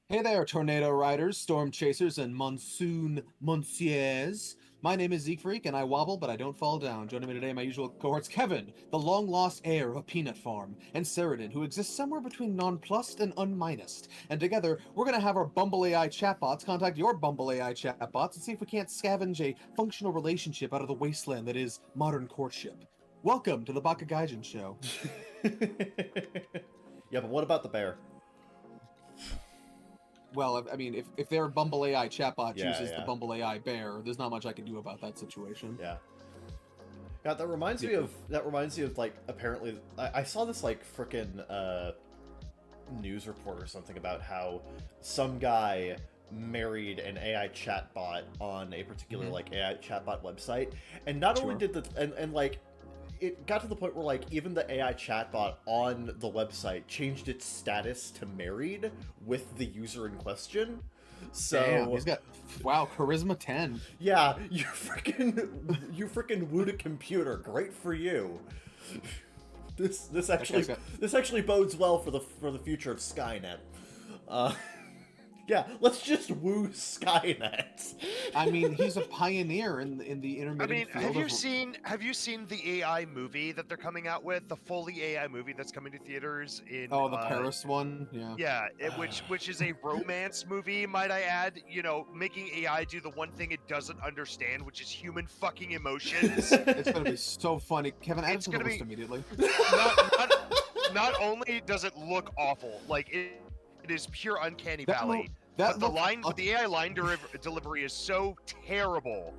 Hey there, tornado riders, storm chasers, and monsoon monsieurs. My name is Zeke Freak, and I wobble, but I don't fall down. Joining me today, my usual cohorts, Kevin, the long-lost heir of a peanut farm, and Sheridan, who exists somewhere between nonplussed and unminused. And together, we're going to have our Bumble AI chatbots contact your Bumble AI chatbots and see if we can't scavenge a functional relationship out of the wasteland that is modern courtship. Welcome to the Baka Gaijin show. Yeah, but what about the bear? Well, I mean, if their Bumble AI chatbot Yeah, chooses the yeah, Bumble AI bear, there's not much I can do about that situation. yeah. God, that reminds Yeah. me of like apparently I saw this like frickin' news report or something about how some guy married an AI chatbot on a particular like AI chatbot website, and not only Sure. did the and like it got to the point where like even the AI chatbot on the website changed its status to married with the user in question. Damn, So he's got wow, charisma 10. yeah, you freaking wooed a computer. Great for you. This That guy's actually got this actually bodes well for the future of Skynet. Uh, yeah, let's just woo Skynet. I mean, he's a pioneer in the I intermittent mean, field of have you seen the AI movie that they're coming out with? The fully AI movie that's coming to theaters in oh, the Paris one? Yeah. yeah, which is a romance movie, might I add, you know, making AI do the one thing it doesn't understand, which is human fucking emotions. It's gonna be so funny. Kevin, add it It's to the going to list be immediately. not not not only does it look awful, like it is pure uncanny That valley, that but looked the AI line delivery is so terrible,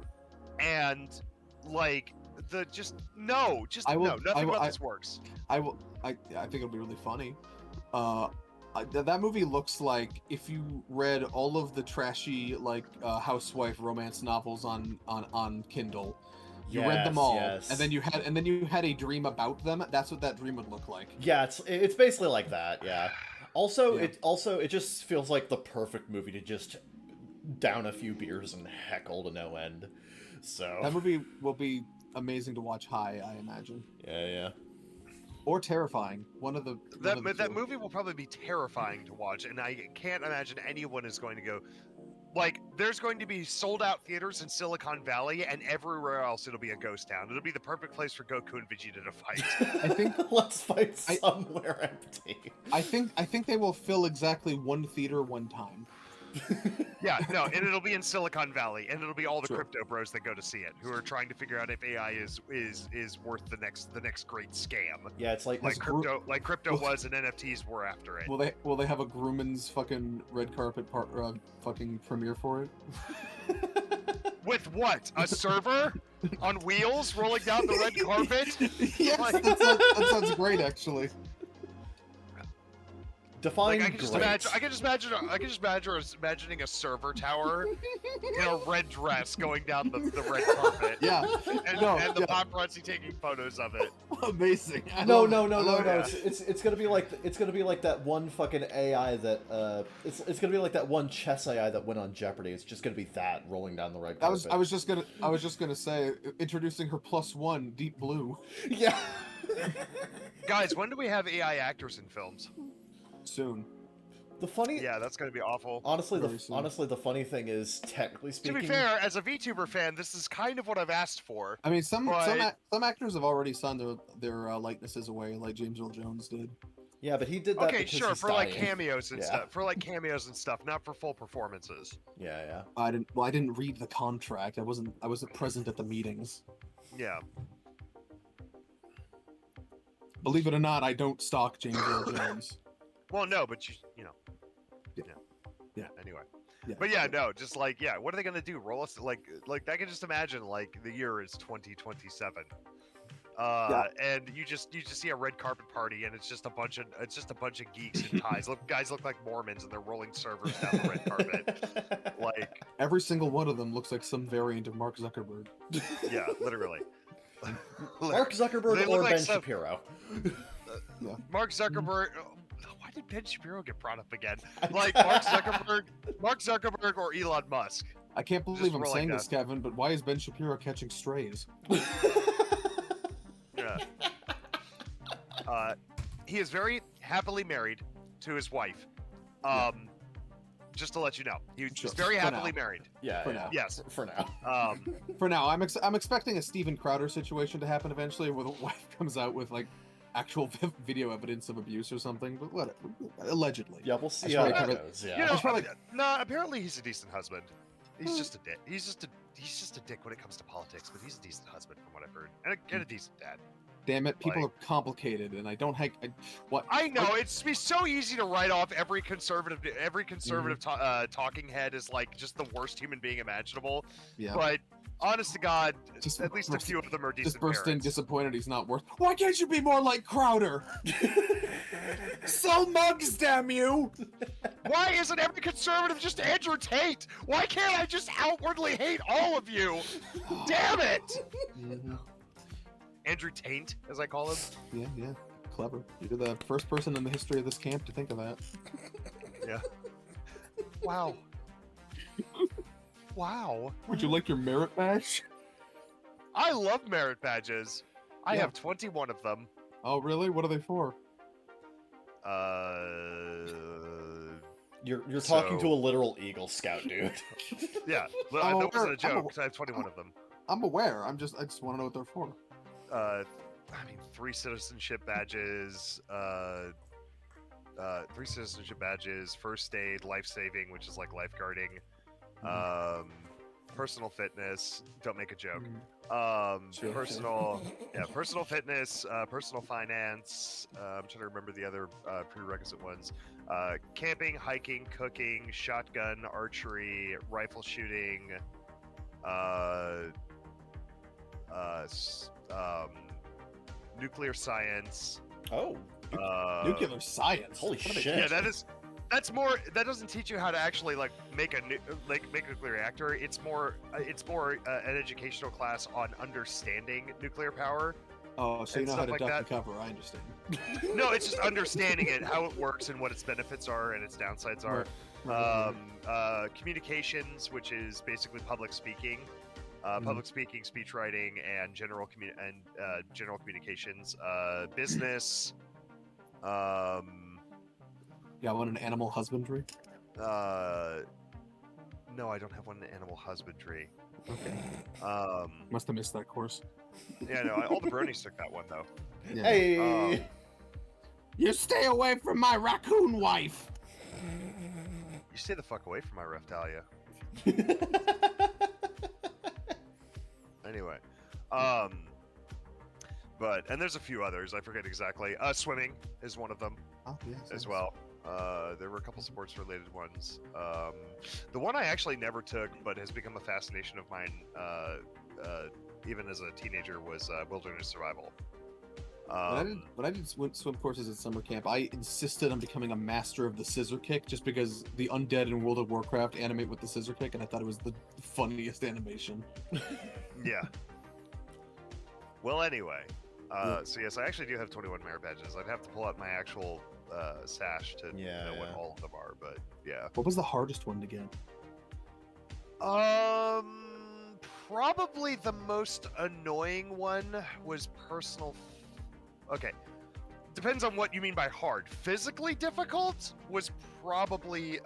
and like the just I no, will I nothing will about this works. I will I think it'll be really funny. Uh that movie looks like if you read all of the trashy like housewife romance novels on Kindle. You read them Yes, all, yes. and then you had a dream about them. That's what that dream would look like. Yeah, it's basically like that. Yeah. Also, Yeah, it just feels like the perfect movie to just down a few beers and heckle to no end. So that movie will be amazing to watch high, I imagine, yeah, yeah. or terrifying. One of the That two. movie will probably be terrifying to watch, and I can't imagine anyone is going to go. Like, there's going to be sold out theaters in Silicon Valley, and everywhere else it'll be a ghost town. It'll be the perfect place for Goku and Vegeta to fight. I think Let's fight I somewhere empty. I think they will fill exactly one theater one time. Yeah, no, and it'll be in Silicon Valley, and it'll be all the Sure. crypto bros that go to see it, who are trying to figure out if AI is worth the next great scam. Yeah, it's like Like crypto was and NFTs were after it. Will they have a Grumman's fucking red carpet fucking premiere for it? With what? A server on wheels rolling down the red carpet? Yes, Like- that sounds great actually. define Like I can just great. imagine, imagining a server tower in a red dress going down the red carpet. Yeah, And, no, and the yeah. paparazzi taking photos of it. Amazing. I No, love no, it. no, I no, love no. it. It's gonna be like that one fucking AI that it's gonna be like that one chess AI that went on Jeopardy. It's just gonna be that rolling down the red carpet. I was just gonna say introducing her +1 Deep Blue Yeah. Guys, when do we have AI actors in films? soon. The funny, Yeah, that's gonna be awful. Very soon. honestly, the funny thing is, technically To speaking, be fair, as a VTuber fan, this is kind of what I've asked for. I mean, But some actors have already signed their likenesses away, like James Earl Jones did. yeah, but he did that okay, because sure, he's for like dying. cameos and Yeah. stuff. For like cameos and stuff, not for full performances. Yeah, yeah. I didn't read the contract. I wasn't present at the meetings. Yeah. Believe it or not, I don't stalk James Earl Jones. Well, no, but you know. Yeah. Yeah. Anyway. Yeah. But yeah, no, just like what are they gonna do? Roll us like I can just imagine like the year is 2027. And you just see a red carpet party, and it's just a bunch of geeks in ties. Guys look like Mormons, and they're rolling servers down the red carpet. Like, Every single one of them looks like some variant of Mark Zuckerberg. yeah, literally. Mark Zuckerberg They look or like Ben some- Shapiro. Mark Zuckerberg. Why did Ben Shapiro get brought up again? I Like don't- Mark Zuckerberg or Elon Musk. I can't believe Just I'm rolling saying down. this, Kevin, but why is Ben Shapiro catching strays? Yeah. He is very happily married to his wife. Yeah. just to let you know, he's Sure, very for happily now. married. Yeah, For yeah. now. Yes. For now. For now, I'm expecting a Steven Crowder situation to happen eventually, where the wife comes out with like actual video evidence of abuse or something. But what? Allegedly. Yeah, we'll see should how probably that cover- goes. Yeah. You know, I should probably- no, apparently he's a decent husband. He's just a dick. He's just a dick when it comes to politics, but he's a decent husband from what I've heard, and a decent dad. Damn it, people Like- are complicated, and I don't have. What? I know it's be so easy to write off every conservative talking head as like just the worst human being imaginable. Yeah. But honest to God, Just at least a few of them are decent Just burst in parents. disappointed he's not worth. Why can't you be more like Crowder? Sell mugs, damn you! Why isn't every conservative just Andrew Tate? Why can't I just outwardly hate all of you? Damn it! Mhm. Andrew Taint, as I call him. Yeah. Clever. You're the first person in the history of this camp to think of that. Yeah. Wow. Wow. Would you like your merit badge? I love merit badges. I Yeah. have 21 of them. Oh, really? What are they for? You're talking So- to a literal Eagle Scout, dude. Yeah, but I'm that wasn't aware- a joke, I'm because I have 21 of them. I'm aware. I just want to know what they're for. I mean, 3 citizenship badges, 3 citizenship badges, first aid, life-saving, which is like lifeguarding, personal fitness, don't make a joke, Sure. personal fitness, personal finance, I'm trying to remember the other prerequisite ones, camping, hiking, cooking, shotgun, archery, rifle shooting, nuclear science. Oh, Nuclear science. Holy What are they shit. Yeah, that's more. That doesn't teach you how to actually like make a nuclear reactor. It's more an educational class on understanding nuclear power. Oh, so you and know how stuff to like duck that. and cover. I understand. No, it's just understanding it, how it works, and what its benefits are and its downsides are. Communications, which is basically public speaking. Public speaking, speech writing, and general communications. Business. Yeah, I want an animal husbandry. No, I don't have one in animal husbandry. Okay. Um, Must have missed that course. yeah, no, all the bronies took that one though. Yeah. Hey. You stay away from my raccoon wife. You stay the fuck away from my Reptalia. Anyway, and there's a few others. I forget exactly. Swimming is one of them Oh, yes, as yes. well. There were a couple sports-related ones. The one I actually never took, but has become a fascination of mine, even as a teenager, was wilderness survival. When I did swim courses at summer camp, I insisted on becoming a master of the scissor kick just because the undead in World of Warcraft animate with the scissor kick, and I thought it was the funniest animation. Yeah. Well, anyway, Yeah. so yes, I actually do have 21 merit badges. I'd have to pull out my actual sash to know what all of them are, but yeah. What was the hardest one to get? Probably the most annoying one was personal. Okay, depends on what you mean by hard. Physically difficult was probably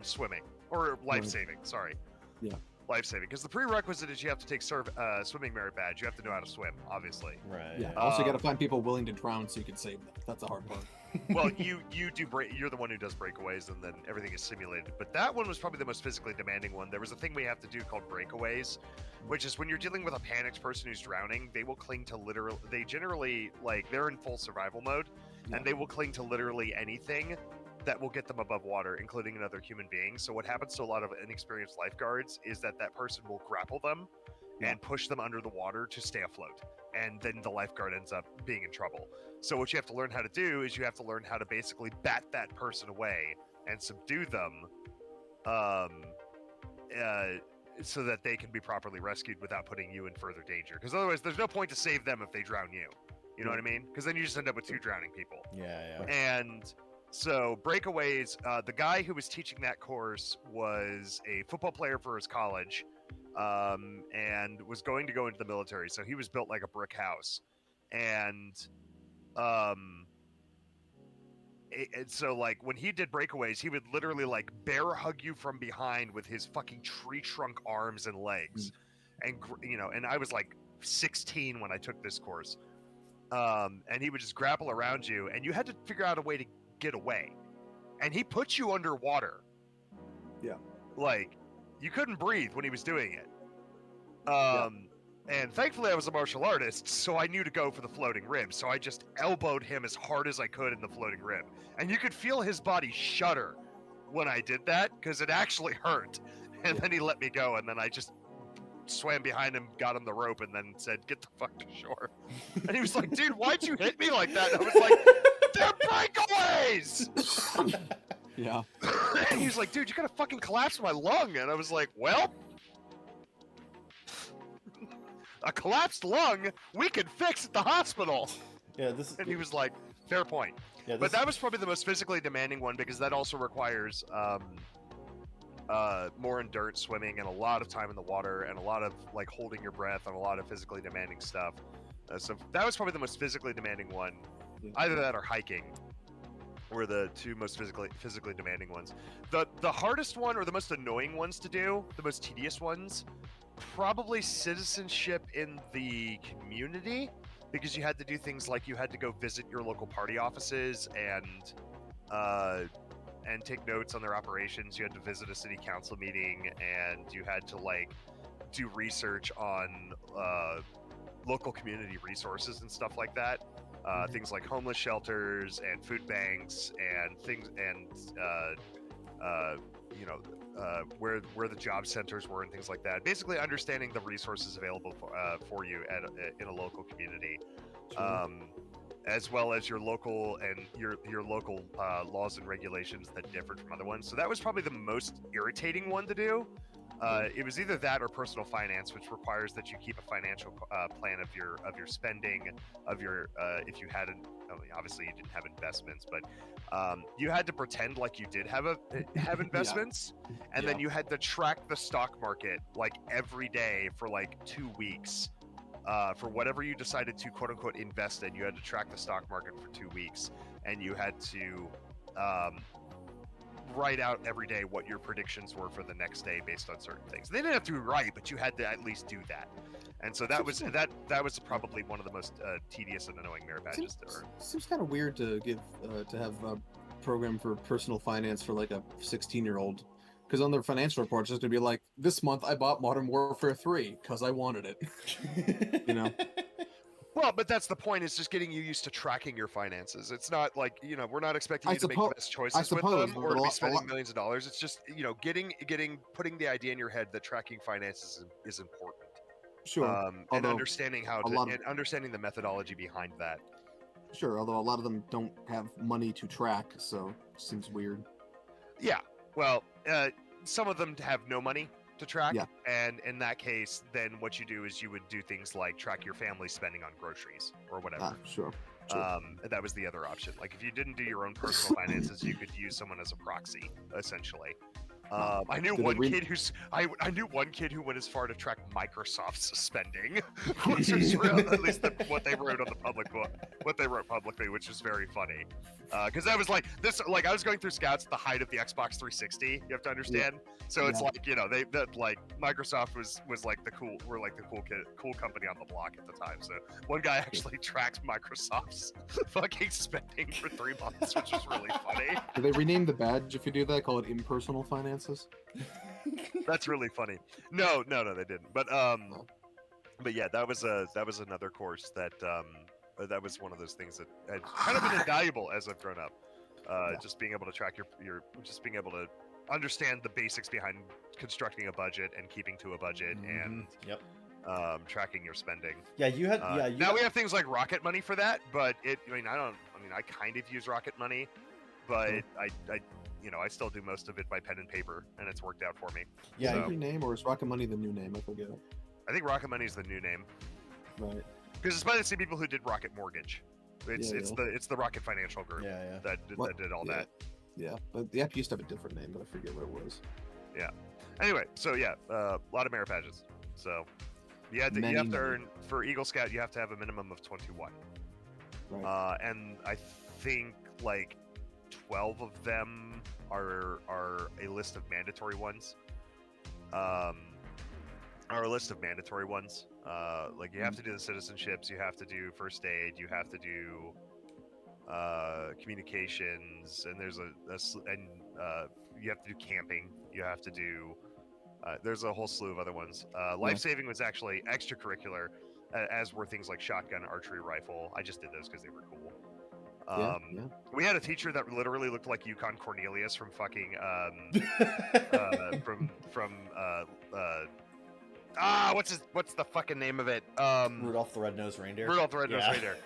swimming or life saving. Sorry. Yeah. Life saving, because the prerequisite is you have to take swimming merit badge. You have to know how to swim, obviously. Right. Yeah. Also, you got to find people willing to drown so you can save them. That's the hard part. Well, you do you're the one who does breakaways, and then everything is simulated. But that one was probably the most physically demanding one. There was a thing we have to do called breakaways, which is when you're dealing with a panicked person who's drowning, they will cling to they generally, like, they're in full survival mode, Yeah. and they will cling to literally anything that will get them above water, including another human being. So what happens to a lot of inexperienced lifeguards is that person will grapple them and push them under the water to stay afloat. And then the lifeguard ends up being in trouble. So what you have to learn how to do is you have to learn how to basically bat that person away and subdue them so that they can be properly rescued without putting you in further danger. Because otherwise, there's no point to save them if they drown you. You know what I mean? Because then you just end up with 2 drowning people. Yeah. And so breakaways, the guy who was teaching that course was a football player for his college, and was going to go into the military. So he was built like a brick house. And and so like when he did breakaways, he would literally like bear hug you from behind with his fucking tree trunk arms and legs, and and I was like 16 when I took this course, and he would just grapple around you, and you had to figure out a way to get away, and he put you underwater. Yeah. Like you couldn't breathe when he was doing it. Yeah. And thankfully I was a martial artist, so I knew to go for the floating rib. So I just elbowed him as hard as I could in the floating rib. And you could feel his body shudder when I did that, because it actually hurt. And then he let me go, and then I just swam behind him, got him the rope, and then said, "Get the fuck to shore." And he was like, "Dude, why'd you hit me like that?" And I was like, "They're breakaways!" Yeah. And he was like, "Dude, you gotta fucking collapse my lung." And I was like, "Well, a collapsed lung we can fix at the hospital." Yeah, this is. And he was like, "Fair point." Yeah, But that was probably the most physically demanding one, because that also requires more endurance swimming and a lot of time in the water and a lot of like holding your breath and a lot of physically demanding stuff. So that was probably the most physically demanding one. Either that or hiking were the two most physically demanding ones. The hardest one, or the most annoying ones to do, the most tedious ones, probably citizenship in the community, because you had to do things like you had to go visit your local party offices and take notes on their operations. You had to visit a city council meeting, and you had to like do research on local community resources and stuff like that. Things like homeless shelters and food banks and things, and where the job centers were and things like that. Basically, understanding the resources available for you in a local community, as well as your local and your local laws and regulations that differed from other ones. So that was probably the most irritating one to do. It was either that or personal finance, which requires that you keep a financial plan of your spending, of your if you hadn't. Obviously, you didn't have investments, but you had to pretend like you did have investments, and then you had to track the stock market like every day for like 2 weeks. For whatever you decided to quote unquote invest in, you had to track the stock market for 2 weeks, and you had to write out every day what your predictions were for the next day based on certain things. They didn't have to be right, but you had to at least do that. And so that was probably one of the most tedious and annoying merit badges to earn. Seems kind of weird to give to have a program for personal finance for like a 16-year-old, because on their financial reports it's gonna be like, this month I bought Modern Warfare 3 because I wanted it. You know. Well, but that's the point, is just getting you used to tracking your finances. It's not like, we're not expecting you to make the best choices with them or to be spending millions of dollars. It's just, putting the idea in your head that tracking finances is important. Sure. And understanding understanding the methodology behind that. Sure, although a lot of them don't have money to track, so it seems weird. Yeah, well, some of them have no money to track, Yeah. and in that case, then what you do is you would do things like track your family's spending on groceries or whatever. Sure. That was the other option. Like if you didn't do your own personal finances, you could use someone as a proxy, essentially. I knew one kid who went as far to track Microsoft's spending, which was at least what they wrote on the public book, what they wrote publicly, which was very funny. Because I was like this, like I was going through scouts at the height of the Xbox 360. You have to understand. Yeah. So it's like like Microsoft was like the cool company on the block at the time. So one guy actually tracked Microsoft's fucking spending for 3 months, which was really funny. Do they rename the badge if you do that? Call it impersonal finances? That's really funny. No, they didn't. But yeah, that was another course that that was one of those things that had kind of been invaluable as I've grown up. Just being able to track your just being able to understand the basics behind constructing a budget and keeping to a budget and tracking your spending. Yeah, you had. We have things like Rocket Money for that, but I kind of use Rocket Money, but I still do most of it by pen and paper, and it's worked out for me. Yeah. Is that the name, or is Rocket Money the new name? I forget. I think Rocket Money is the new name. Right. Because it's by the same people who did Rocket Mortgage. It's the Rocket Financial Group that did all that. Yeah, but the app used to have a different name, but I forget what it was. Yeah. Anyway, so a lot of merit badges. So you have to earn for Eagle Scout. You have to have a minimum of 21. Right. And I think like 12 of them are a list of mandatory ones. Are a list of mandatory ones. Like you have to do the citizenships, you have to do first aid, you have to do communications, and there's you have to do camping. You have to do. There's a whole slew of other ones. Life saving was actually extracurricular, as were things like shotgun, archery, rifle. I just did those because they were cool. We had a teacher that literally looked like Yukon Cornelius from fucking what's the fucking name of it? Rudolph the Red-Nosed Reindeer. Rudolph the Red-Nosed Reindeer.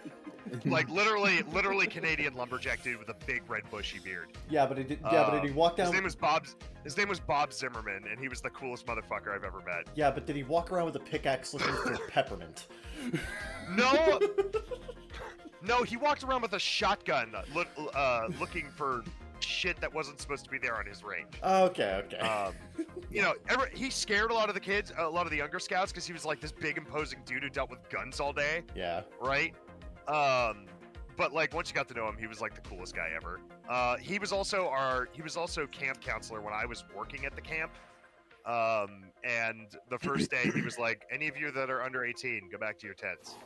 Like literally Canadian lumberjack dude with a big red bushy beard. Yeah, but he did. Yeah, but did he walk down? His name was Bob Zimmerman, and he was the coolest motherfucker I've ever met. Yeah, but did he walk around with a pickaxe looking for peppermint? No. No, he walked around with a shotgun, looking for shit that wasn't supposed to be there on his range. Okay. You know, he scared a lot of the kids, a lot of the younger scouts, because he was like this big imposing dude who dealt with guns all day. Yeah. Right. But like once you got to know him, he was like the coolest guy ever. He was also camp counselor when I was working at the camp. And the first day he was like, any of you that are under 18, go back to your tents.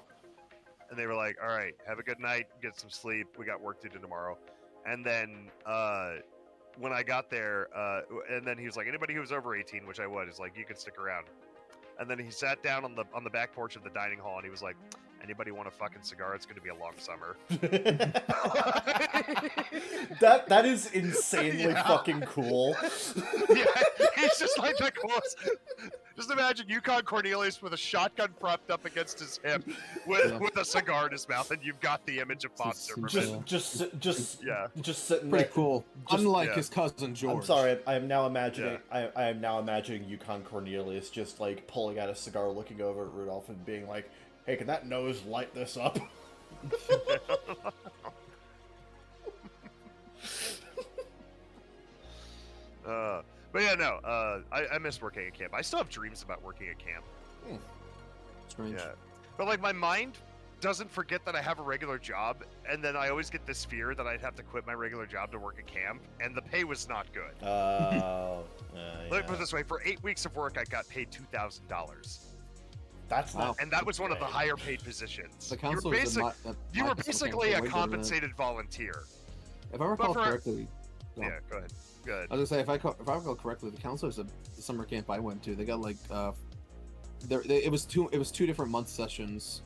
And they were like, all right, have a good night, get some sleep. We got work to do tomorrow. And then when I got there, and then he was like, anybody who was over 18, which I was, is like, you can stick around. And then he sat down on the back porch of the dining hall, and he was like, anybody want a fucking cigar? It's going to be a long summer. that is insanely fucking cool. Yeah, he's just like the coolest. Just imagine Yukon Cornelius with a shotgun propped up against his hip, with a cigar in his mouth, and you've got the image of Bob Zimmerman. Just sitting pretty there. cool. Unlike his cousin George. I'm sorry, I am now imagining. I am now imagining Yukon Cornelius just like pulling out a cigar, looking over at Rudolph, and being like, "Hey, can that nose light this up?" But yeah, no, I miss working at camp. I still have dreams about working at camp. Strange. Yeah, but like my mind doesn't forget that I have a regular job, and then I always get this fear that I'd have to quit my regular job to work at camp, and the pay was not good. Let me put it this way: for 8 weeks of work, I got paid $2,000. That's not. And that was one of the higher paid positions. The council you were basically a compensated volunteer. If I recall correctly. Yeah, go ahead. I was gonna say, if I recall correctly, the counselors at the summer camp I went to, they got like it was two different month sessions,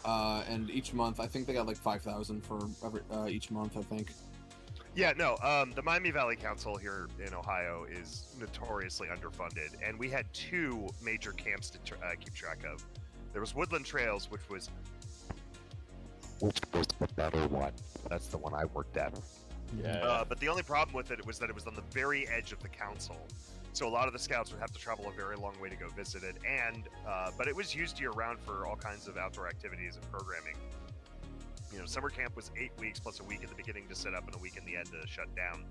and each month I think they got like 5,000 for each month, I think. Yeah, no, the Miami Valley Council here in Ohio is notoriously underfunded, and we had two major camps to keep track of. There was Woodland Trails, which was the better one. That's the one I worked at. Yeah. But the only problem with it was that it was on the very edge of the council, so a lot of the scouts would have to travel a very long way to go visit it. And but it was used year-round for all kinds of outdoor activities and programming. You know, summer camp was 8 weeks plus a week at the beginning to set up and a week in the end to shut down.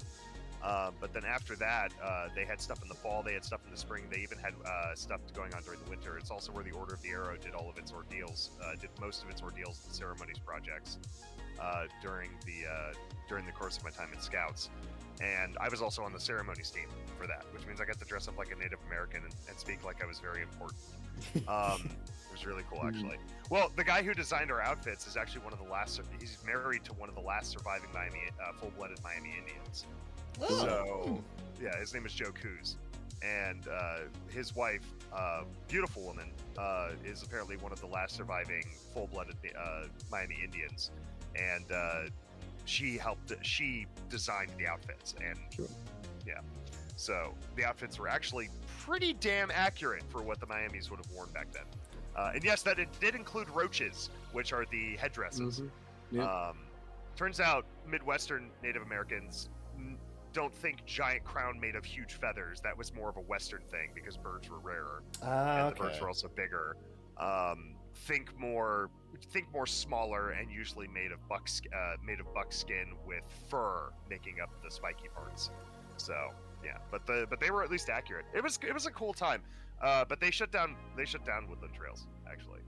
But then after that, they had stuff in the fall, they had stuff in the spring, they even had stuff going on during the winter. It's also where the Order of the Arrow did all of its ordeals, did most of its ordeals and ceremonies projects during the course of my time in Scouts. And I was also on the ceremonies team for that, which means I got to dress up like a Native American and speak like I was very important. It was really cool, actually. Well, the guy who designed our outfits is actually one of the last. He's married to one of the last surviving full-blooded Miami Indians. Oh. So, yeah, his name is Joe Coos, and his wife, beautiful woman, is apparently one of the last surviving full-blooded Miami Indians, and she designed the outfits, and yeah, so the outfits were actually pretty damn accurate for what the Miamis would have worn back then. And yes, that it did include roaches, which are the headdresses. Turns out Midwestern Native Americans don't think giant crown made of huge feathers. That was more of a Western thing because birds were rarer, and the birds were also bigger. Think more smaller and usually made of buckskin with fur making up the spiky parts. So yeah, but they were at least accurate. It was a cool time. But they shut down Woodland Trails, actually.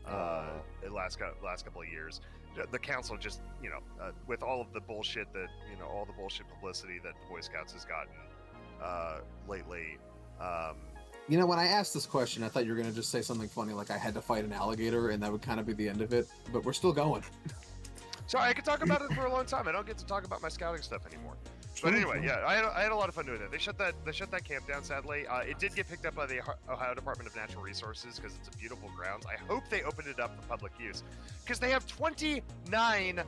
the last couple of years. The council just, with all of the bullshit that, all the bullshit publicity that the Boy Scouts has gotten lately. When I asked this question, I thought you were going to just say something funny like I had to fight an alligator, and that would kind of be the end of it. But we're still going. Sorry, I could talk about it for a long time. I don't get to talk about my scouting stuff anymore. But anyway, yeah, I had a lot of fun doing that. They shut that camp down, sadly. It did get picked up by the Ohio Department of Natural Resources because it's a beautiful grounds. I hope they opened it up for public use, because they have 29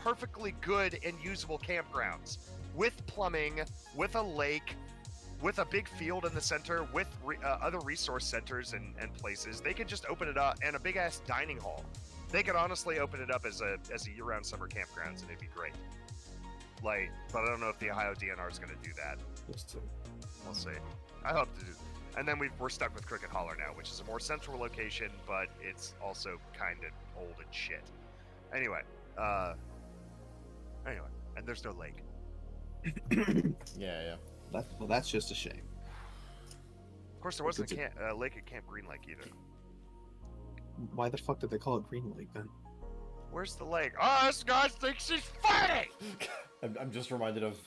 perfectly good and usable campgrounds with plumbing, with a lake, with a big field in the center, with other resource centers and places. They could just open it up, and a big ass dining hall. They could honestly open it up as a year-round summer campgrounds, and it'd be great. But I don't know if the Ohio DNR is going to do that. We'll see. I hope to do. And then we're stuck with Crooked Holler now, which is a more central location, but it's also kind of old and shit. Anyway, and there's no lake. Yeah. That's just a shame. Of course, there wasn't a lake at Camp Green Lake either. Why the fuck did they call it Green Lake then? Where's the lake? Oh, this guy thinks he's funny. I'm just reminded of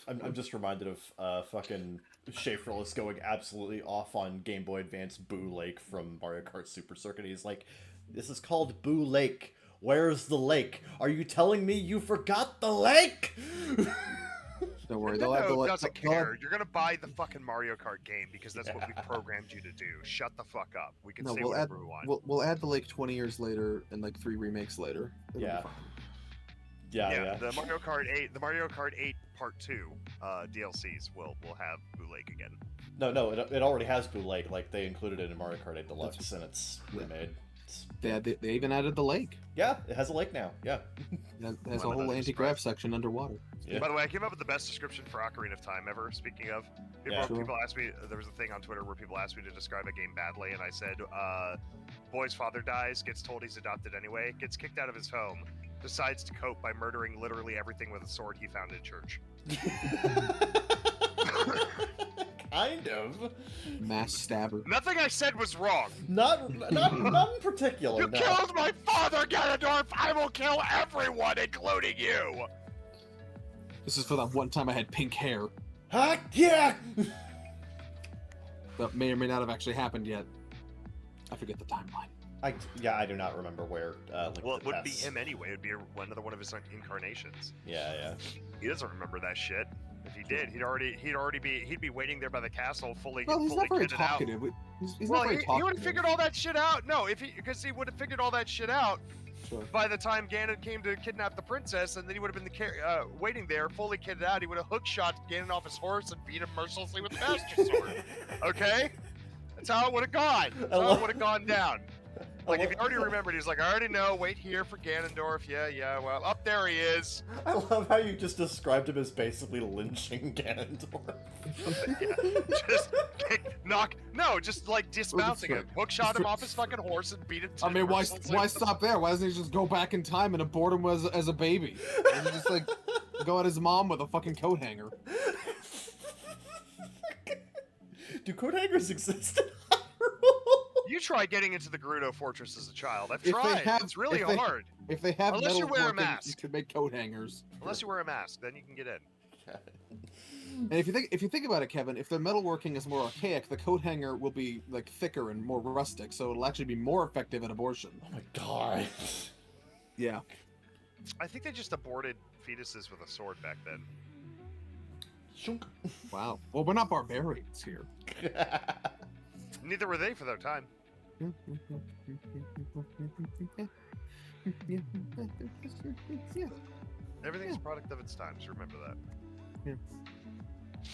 fucking Schaeferless going absolutely off on Game Boy Advance Boo Lake from Mario Kart Super Circuit. He's like, "This is called Boo Lake. Where's the lake? Are you telling me you forgot the lake?" Don't worry, Nintendo doesn't care. You're gonna buy the fucking Mario Kart game because that's what we programmed you to do. Shut the fuck up. We can say whatever we want. We'll add the lake 20 years later and like 3 remakes later. Yeah. The Mario Kart 8 Part 2 DLCs will have Boo Lake again. No, it already has Boo Lake. Like, they included it in Mario Kart 8 Deluxe, and it's remade. They even added the lake. Yeah, it has a lake now. Yeah. It has a whole anti-grav section underwater. Yeah. By the way, I came up with the best description for Ocarina of Time ever. Speaking of, people asked me. There was a thing on Twitter where people asked me to describe a game badly, and I said, "Boy's father dies, gets told he's adopted anyway, gets kicked out of his home, decides to cope by murdering literally everything with a sword he found in church." Kind of. Mass stabber. Nothing I said was wrong. Not in particular. You killed my father, Ganondorf! I will kill everyone, including you! This is for that one time I had pink hair. Heck yeah! That may or may not have actually happened yet. I forget the timeline. I do not remember where. Well, it wouldn't be him anyway. It would be another one of his incarnations. Yeah. He doesn't remember that shit. If he did, he'd be waiting there by the castle, fully Well, he's not very kitted out. talkative. He's Well, not very he talkative. would have figured all that shit out. No, because he would have figured all that shit out Sure. by the time Ganon came to kidnap the princess, and then he would have been waiting there, fully kitted out. He would have hookshot Ganon off his horse and beat him mercilessly with the Master Sword. Okay, that's how it would have gone. That's how it would have gone down. Like, if you already remembered, he's like, I already know, wait here for Ganondorf. Yeah, well, up there he is. I love how you just described him as basically lynching Ganondorf. Just like dismounting him. Hookshot him off his fucking horse and beat him to I mean, why stop there? Why doesn't he just go back in time and abort him as a baby? And just like go at his mom with a fucking coat hanger. Do coat hangers exist in Hyrule? You try getting into the Gerudo Fortress as a child. I've If they tried. have- It's really if they- hard. If they have Unless you metal wear a working, mask. you could make coat hangers. Unless you wear a mask, then you can get in. And if you think about it, Kevin, if their metalworking is more archaic, the coat hanger will be like thicker and more rustic, so it'll actually be more effective at abortion. Oh my god. Yeah. I think they just aborted fetuses with a sword back then. Shunk. Wow. Well, we're not barbarians here. Neither were they for their time. Everything's a product of its time, so remember that. Yeah.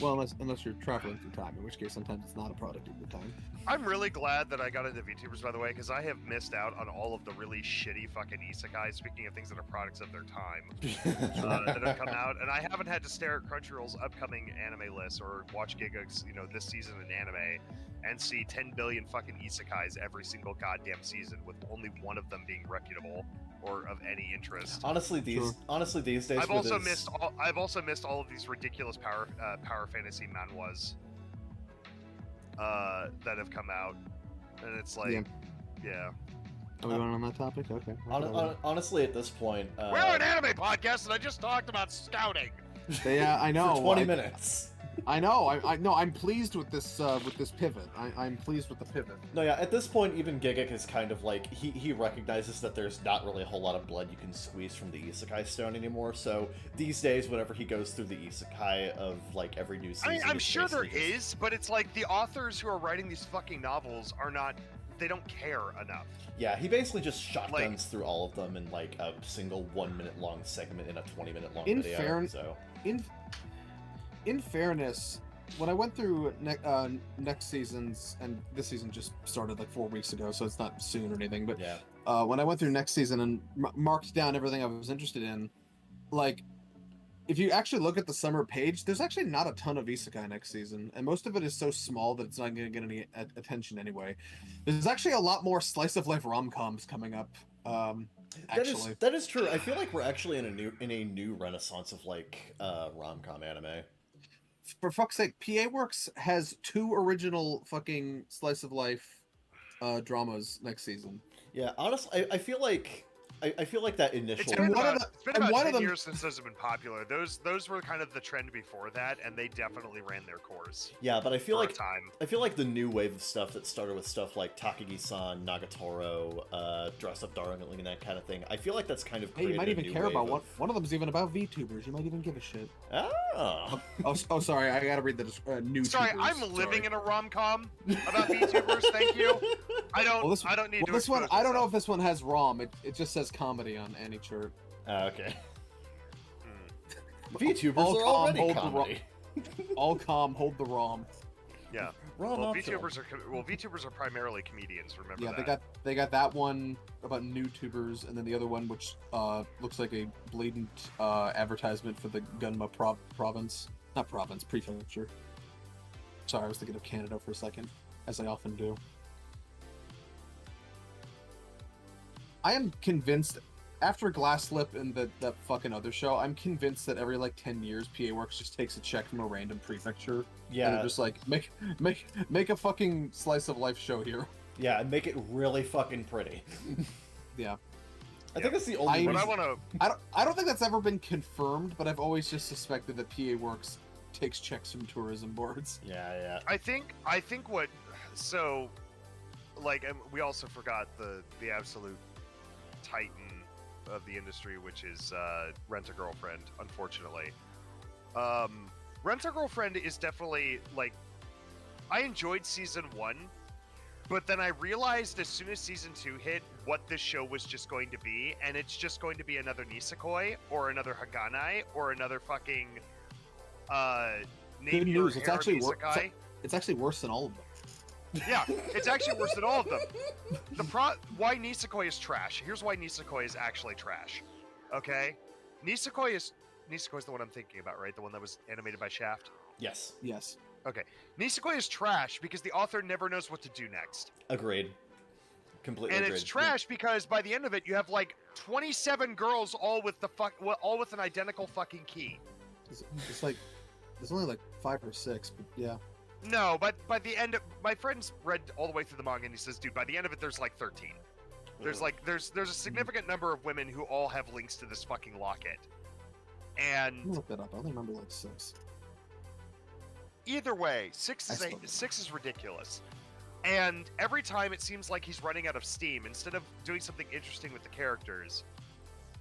Well, unless you're traveling through time, in which case sometimes it's not a product of your time. I'm really glad that I got into VTubers, by the way, because I have missed out on all of the really shitty fucking isekais, speaking of things that are products of their time, that have come out, and I haven't had to stare at Crunchyroll's upcoming anime list or watch Giga's, this season in anime, and see 10 billion fucking isekais every single goddamn season, with only one of them being reputable or of any interest. Honestly, these days, I've also missed all of these ridiculous power fantasy manhwas that have come out, and it's like, yeah. Are we going on that topic? Okay. Honestly, at this point, We're an anime podcast, and I just talked about scouting. Yeah, I know. for 20 minutes. I know. I know. I'm pleased with this pivot. I'm pleased with the pivot. No, yeah, at this point, even Gigguk is kind of like, he recognizes that there's not really a whole lot of blood you can squeeze from the isekai stone anymore, so these days, whenever he goes through the isekai of, like, every new season... I mean, I'm it's sure there basically is, but it's like the authors who are writing these fucking novels are not... They don't care enough. Yeah, he basically just shotguns through all of them in, like, a single 1-minute long segment in a 20-minute long video, so... In fairness, when I went through next season's, and this season just started like 4 weeks ago, so it's not soon or anything, but yeah. When I went through next season and marked down everything I was interested in, like, if you actually look at the summer page, there's actually not a ton of isekai next season, and most of it is so small that it's not going to get any attention anyway. There's actually a lot more slice of life rom-coms coming up. Actually, that is true. I feel like we're actually in a new renaissance of like rom-com anime. For fuck's sake, PA Works has 2 original fucking slice of life dramas next season. Yeah, honestly, I feel like that initial. It's been about 10 them... years since those have been popular. Those were kind of the trend before that, and they definitely ran their course. Yeah, but I feel like the new wave of stuff that started with stuff like Takagi-san, Nagatoro, Dress Up Darling, and that kind of thing. I feel like that's kind of hey, you might even care about one of them's even about VTubers. You might even give a shit. Oh. Oh, sorry, I gotta read the new. Sorry, I'm living in a rom-com about VTubers. Thank you. I don't need to. This one, I don't know if this one has ROM. It just says comedy on any shirt. Okay. VTubers are already comedy. All calm, hold the ROM. Yeah. Well, VTubers are primarily comedians. Remember that. Yeah, they got that one about new tubers, and then the other one which looks like a blatant advertisement for the Gunma prefecture. Sorry, I was thinking of Canada for a second, as I often do. I am convinced, after Glass Lip and that fucking other show, I'm convinced that every like 10 years, PA Works just takes a check from a random prefecture. Yeah. And they're just like, make a fucking slice of life show here. Yeah, and make it really fucking pretty. Yeah. I think that's the only reason. I don't think that's ever been confirmed, but I've always just suspected that PA Works takes checks from tourism boards. Yeah. I think what, so, like, and we also forgot the absolute titan of the industry, which is Rent-A-Girlfriend, unfortunately. Rent-A-Girlfriend is definitely, like, I enjoyed season 1, but then I realized as soon as season 2 hit what this show was just going to be, and it's just going to be another Nisekoi, or another Haganai, or another fucking Good news, it's actually worse than all of them. Yeah, it's actually worse than all of them. Why Nisekoi is trash. Here's why Nisekoi is actually trash. Okay? Nisekoi is the one I'm thinking about, right? The one that was animated by Shaft? Yes. Okay. Nisekoi is trash because the author never knows what to do next. Agreed. Completely and agreed. It's trash because by the end of it, you have like 27 girls all with an identical fucking key. It's like there's only like 5 or 6, but yeah. No, but by the end, my friend's read all the way through the manga, and he says, "Dude, by the end of it, there's like 13. There's a significant number of women who all have links to this fucking locket." And look that up. I only remember like 6. Either way, 6 is ridiculous. And every time it seems like he's running out of steam, instead of doing something interesting with the characters,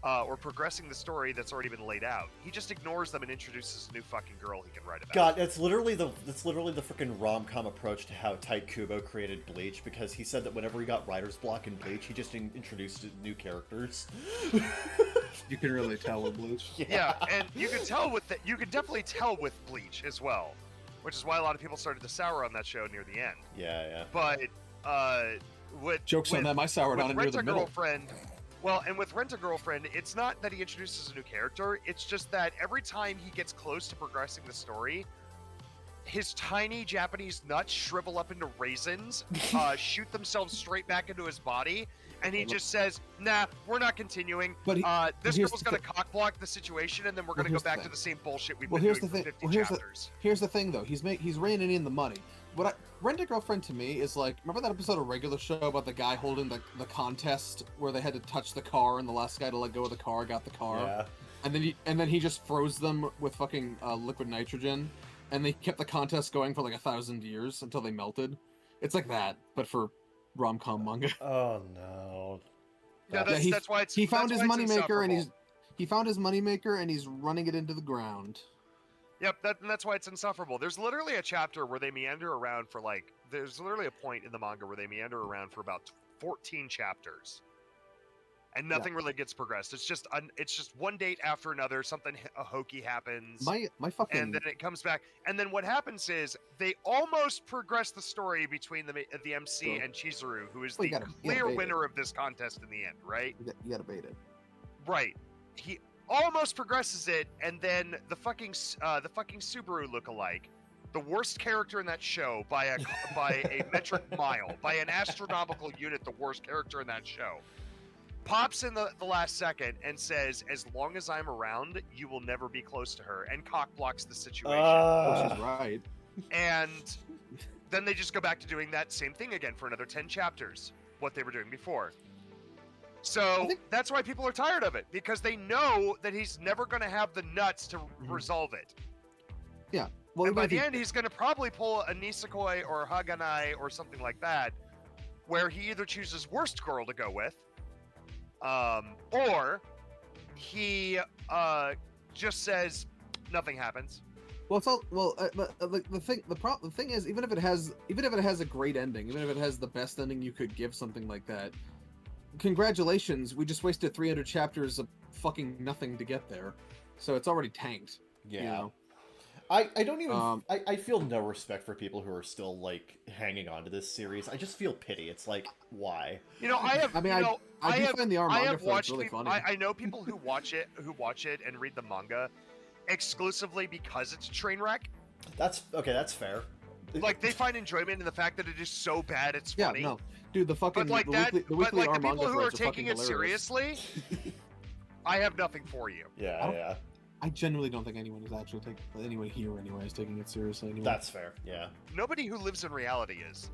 or progressing the story that's already been laid out, he just ignores them and introduces a new fucking girl he can write about. God, that's literally the freaking rom-com approach to how Tite Kubo created Bleach, because he said that whenever he got writer's block in Bleach, he just introduced new characters. You can really tell with Bleach. Yeah, and you can definitely tell with Bleach as well, which is why a lot of people started to sour on that show near the end. Yeah. But jokes on them, I soured on it near the middle. Well, and with Rent-A-Girlfriend, it's not that he introduces a new character, it's just that every time he gets close to progressing the story, his tiny Japanese nuts shrivel up into raisins, shoot themselves straight back into his body, and he just says, "Nah, we're not continuing. But this girl's gonna cockblock the situation, and then we're gonna go back to the same bullshit we've been doing for 50 chapters." Here's the thing, though. He's reining in the money. Rent a Girlfriend to me is like, remember that episode of Regular Show about the guy holding the contest where they had to touch the car and the last guy to let go of the car got the car, Yeah. and then he just froze them with fucking liquid nitrogen, and they kept the contest going for like 1,000 years until they melted. It's like that, but for rom-com manga. Oh no. Yeah, Yeah, that's why it's he found that's his why it's moneymaker and insufferable. he found his moneymaker and he's running it into the ground. Yep, that's why it's insufferable. There's literally a chapter where they meander around for like. There's literally a point in the manga where they meander around for about 14 chapters, and nothing really gets progressed. It's just one date after another. Something hokey happens, My fucking and then it comes back. And then what happens is they almost progress the story between the MC and Chizuru, who is Well, the you gotta clear bait it. winner of this contest in the end, right? you gotta bait it. Right. He almost progresses it, and then the fucking Subaru lookalike, the worst character in that show by a metric mile, by an astronomical unit, the worst character in that show, pops in the last second and says, "As long as I'm around, you will never be close to her," and cock blocks the situation. Oh, she's right. And then they just go back to doing that same thing again for another 10 chapters, what they were doing before. So that's why people are tired of it, because they know that he's never going to have the nuts to resolve it. Yeah. Well, and by the end, he's going to probably pull a Nisekoi or a Haganai or something like that, where he either chooses worst girl to go with, or he just says nothing happens. Well, it's all the thing is, even if it has a great ending, even if it has the best ending you could give something like that, congratulations, we just wasted 300 chapters of fucking nothing to get there, so it's already tanked. Yeah. You know? I don't even I feel no respect for people who are still like hanging on to this series. I just feel pity. It's like, why? You know, I have. I mean, I do find the manga really funny. I know people who watch it and read the manga exclusively because it's a train wreck. That's okay. That's fair. Like, they find enjoyment in the fact that it is so bad it's funny. Yeah, no, dude, the fucking But like the weekly the people who are threads taking it hilarious. seriously, I have nothing for you. Yeah. I genuinely don't think anyone is actually anyone here anyway is taking it seriously anyway. That's fair. Yeah. Nobody who lives in reality is.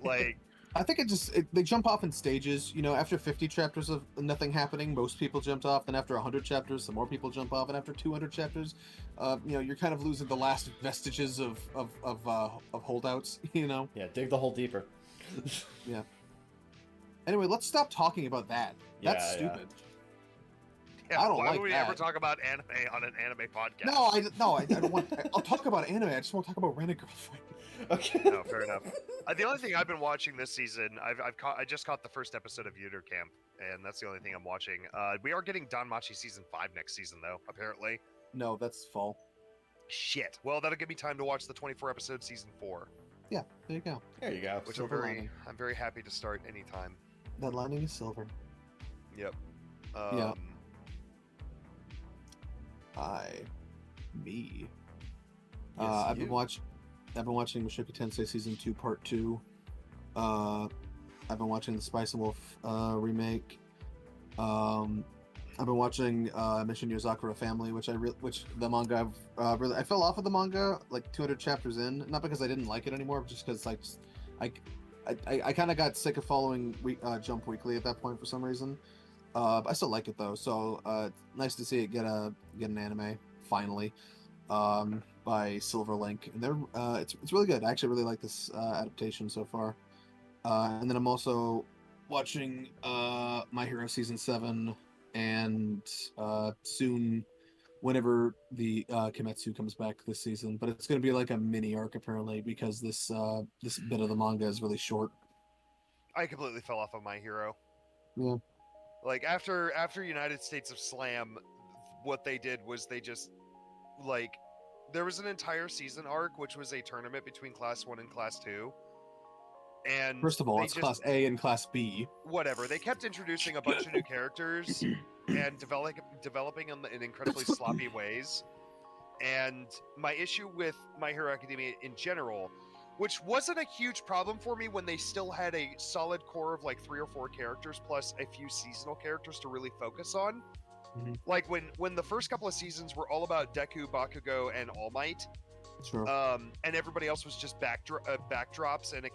Like, I think they jump off in stages. You know, after 50 chapters of nothing happening, most people jumped off. Then after 100 chapters, some more people jump off. And after 200 chapters, you know, you're kind of losing the last vestiges of holdouts. You know. Yeah. Dig the hole deeper. Yeah. Anyway, let's stop talking about that. That's stupid. yeah, I don't why like would we that. ever talk about anime on an anime podcast? No, I don't want. I'll talk about anime. I just won't talk about Rent a Girlfriend. Okay. No, fair enough. The only thing I've been watching this season, I just caught the first episode of Yuder Camp, and that's the only thing I'm watching. We are getting Danmachi season 5 next season, though. Apparently. No, that's fall. Shit. Well, that'll give me time to watch the 24 episode season 4. Yeah, there you go. There you go. Which Silver lining. I'm very happy to start anytime. That lining is silver. Yep. Yeah. Yes, I've been watching Mushoku Tensei season 2 part 2. I've been watching the Spice and Wolf remake. I've been watching Mission Yozakura Family, which the manga I fell off of the manga like 200 chapters in, not because I didn't like it anymore, but just because I kind of got sick of following Jump Weekly at that point for some reason. I still like it though, so it's nice to see it get an anime finally by Silver Link, and it's really good. I actually really like this adaptation so far. And then I'm also watching My Hero season 7, and soon, whenever the Kimetsu comes back this season, but it's going to be like a mini arc apparently because this bit of the manga is really short. I completely fell off of My Hero. Yeah. Like, after United States of Slam, what they did was they just, like, there was an entire season arc, which was a tournament between Class 1 and Class 2. And first of all, it's Class A and Class B. Whatever. They kept introducing a bunch of new characters and developing them in incredibly sloppy ways. And my issue with My Hero Academia in general, which wasn't a huge problem for me when they still had a solid core of like 3 or 4 characters plus a few seasonal characters to really focus on. Mm-hmm. Like when the first couple of seasons were all about Deku, Bakugo, and All Might, Sure. And everybody else was just backdrops, and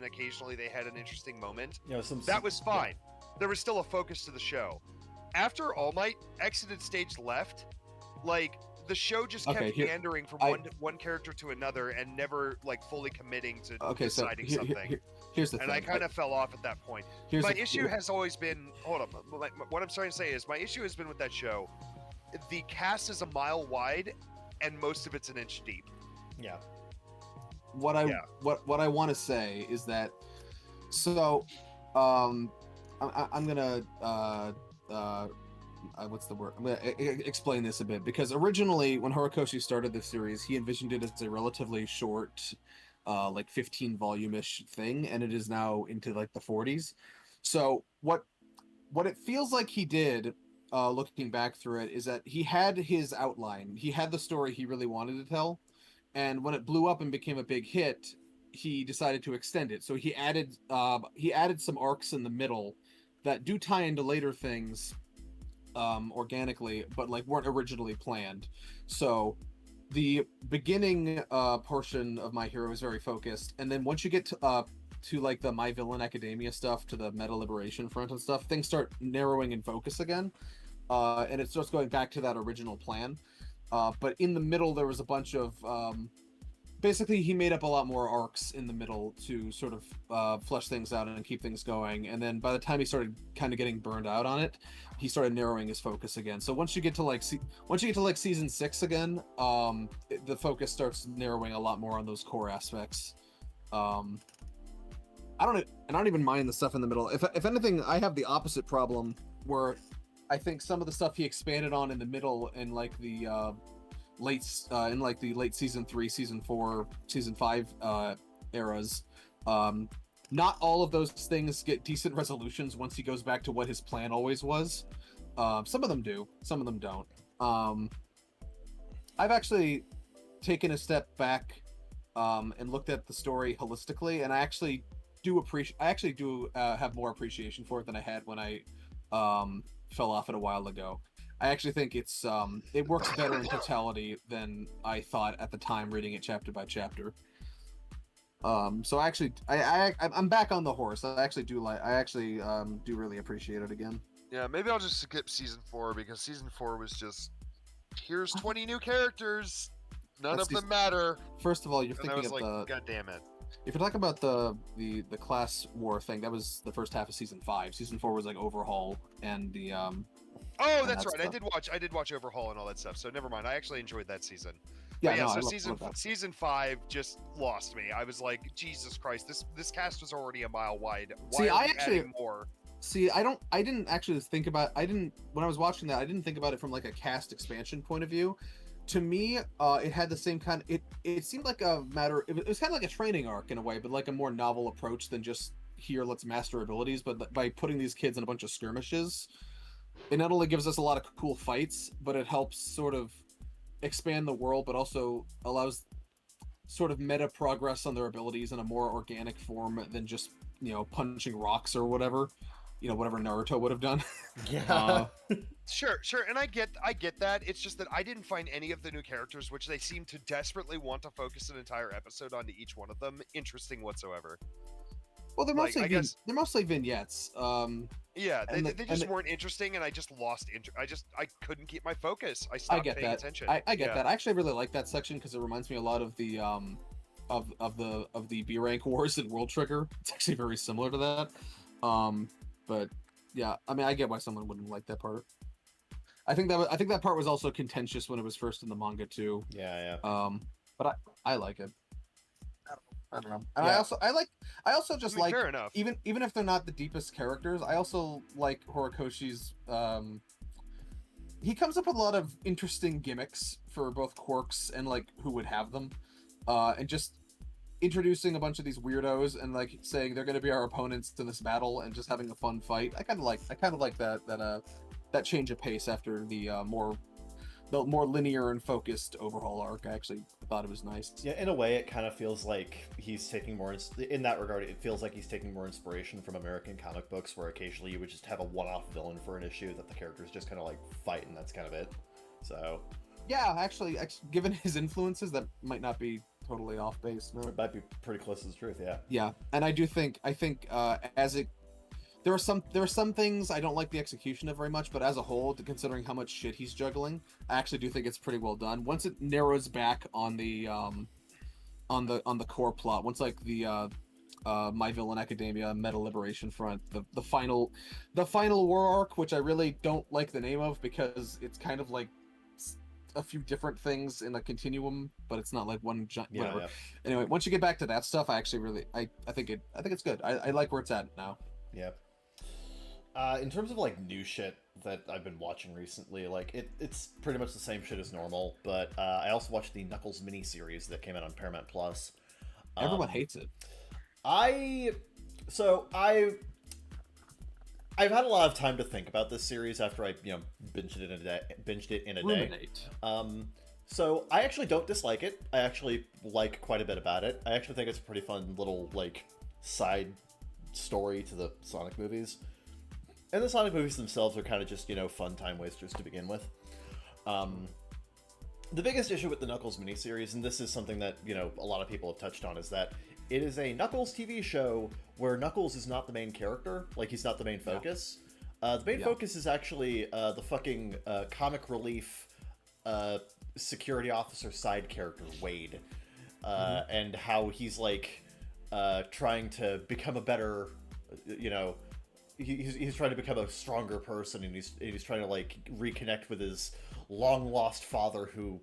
occasionally they had an interesting moment. You know, That was fine. There was still a focus to the show. After All Might exited stage left, like the show just kept meandering from one character to another and never like fully committing to deciding something. Here's the thing. And I kind of fell off at that point. My issue has always been, hold on, what I'm trying to say is my issue has been with that show. The cast is a mile wide, and most of it's an inch deep. Yeah. What I want to say is that, so, I'm gonna what's the word? I'm gonna explain this a bit, because originally when Horikoshi started this series, he envisioned it as a relatively short, like 15 volume-ish thing, and it is now into like the 40s. So what it feels like he did, looking back through it, is that he had his outline, he had the story he really wanted to tell, and when it blew up and became a big hit, he decided to extend it. So he added some arcs in the middle that do tie into later things, organically, but like weren't originally planned. So the beginning portion of My Hero is very focused, and then once you get to like the My Villain Academia stuff, to the Meta Liberation Front and stuff, things start narrowing in focus again, and it starts going back to that original plan. But in the middle, there was a bunch of basically, he made up a lot more arcs in the middle to sort of flesh things out and keep things going. And then by the time he started kind of getting burned out on it, he started narrowing his focus again. So once you get to like season 6 again, the focus starts narrowing a lot more on those core aspects. I don't even mind the stuff in the middle. If anything, I have the opposite problem, where I think some of the stuff he expanded on in the middle, in like the late season 3, season 4, season 5 eras, not all of those things get decent resolutions once he goes back to what his plan always was. Some of them do, some of them don't. I've actually taken a step back and looked at the story holistically, and I actually do have more appreciation for it than I had when I fell off it a while ago. I actually think it works better in totality than I thought at the time reading it chapter by chapter. So I'm back on the horse. I actually do really appreciate it again. Yeah, maybe I'll just skip season 4, because season 4 was just, here's 20 new characters, none of them matter. First of all, you're thinking of God damn it. If you're talking about the class war thing, that was the first half of season 5. Season 4 was like Overhaul and the Oh, that's right. Stuff. I did watch Overhaul and all that stuff. So never mind. I actually enjoyed that season. Season 5 just lost me. I was like, Jesus Christ, this cast was already a mile wide. Why are we adding more? See, I didn't actually think about. When I was watching that, I didn't think about it from like a cast expansion point of view. To me, it had the same kind. It seemed like a matter. It was kind of like a training arc in a way, but like a more novel approach than just here, let's master abilities. But by putting these kids in a bunch of skirmishes, it not only gives us a lot of cool fights, but it helps sort of expand the world, but also allows sort of meta progress on their abilities in a more organic form than just, punching rocks or whatever, whatever Naruto would have done. Yeah. Sure, and I get that. It's just that I didn't find any of the new characters, which they seem to desperately want to focus an entire episode onto each one of them, interesting whatsoever. Well, they're mostly vignettes. Yeah, they just weren't interesting, and I just lost interest. I couldn't keep my focus. I stopped paying attention. I get that. I actually really like that section because it reminds me a lot of the of the B rank wars in World Trigger. It's actually very similar to that. But yeah, I mean, I get why someone wouldn't like that part. I think that part was also contentious when it was first in the manga too. Yeah. But I like it. I don't know. And Yeah. I also just like, fair enough. even if they're not the deepest characters, I also like Horikoshi's. He comes up with a lot of interesting gimmicks for both quirks and like who would have them, and just introducing a bunch of these weirdos and like saying they're going to be our opponents in this battle and just having a fun fight. I kind of like that change of pace after the more linear and focused Overhaul arc. I actually thought it was nice. Yeah, in a way, it kind of feels like he's taking more. In that regard, it feels like he's taking more inspiration from American comic books, where occasionally you would just have a one-off villain for an issue that the characters just kind of like fight, and that's kind of it. So, Yeah, actually, given his influences, that might not be totally off base. No. It might be pretty close to the truth, yeah. Yeah, and I think as it there are some things I don't like the execution of very much, but as a whole, considering how much shit he's juggling, I actually do think it's pretty well done. Once it narrows back on the core plot, once like the My Villain Academia Meta Liberation Front, the final war arc, which I really don't like the name of because it's kind of like a few different things in a continuum, but it's not like one Yeah, whatever. yeah. Anyway, once you get back to that stuff, I actually really I think it's good. I like where it's at now. Yeah. In terms of like new shit that I've been watching recently, like it's pretty much the same shit as normal. But I also watched the Knuckles miniseries that came out on Paramount Plus. Everyone hates it. I've had a lot of time to think about this series after I binged it in a day. Ruminate. So I actually don't dislike it. I actually like quite a bit about it. I actually think it's a pretty fun little like side story to the Sonic movies. And the Sonic movies themselves are kind of just, fun time wasters to begin with. The biggest issue with the Knuckles miniseries, and this is something that, a lot of people have touched on, is that it is a Knuckles TV show where Knuckles is not the main character. Like, he's not the main focus. The main focus is actually the fucking comic relief security officer side character, Wade. And how he's, like, trying to become a better, he's trying to become a stronger person, and he's trying to like reconnect with his long lost father who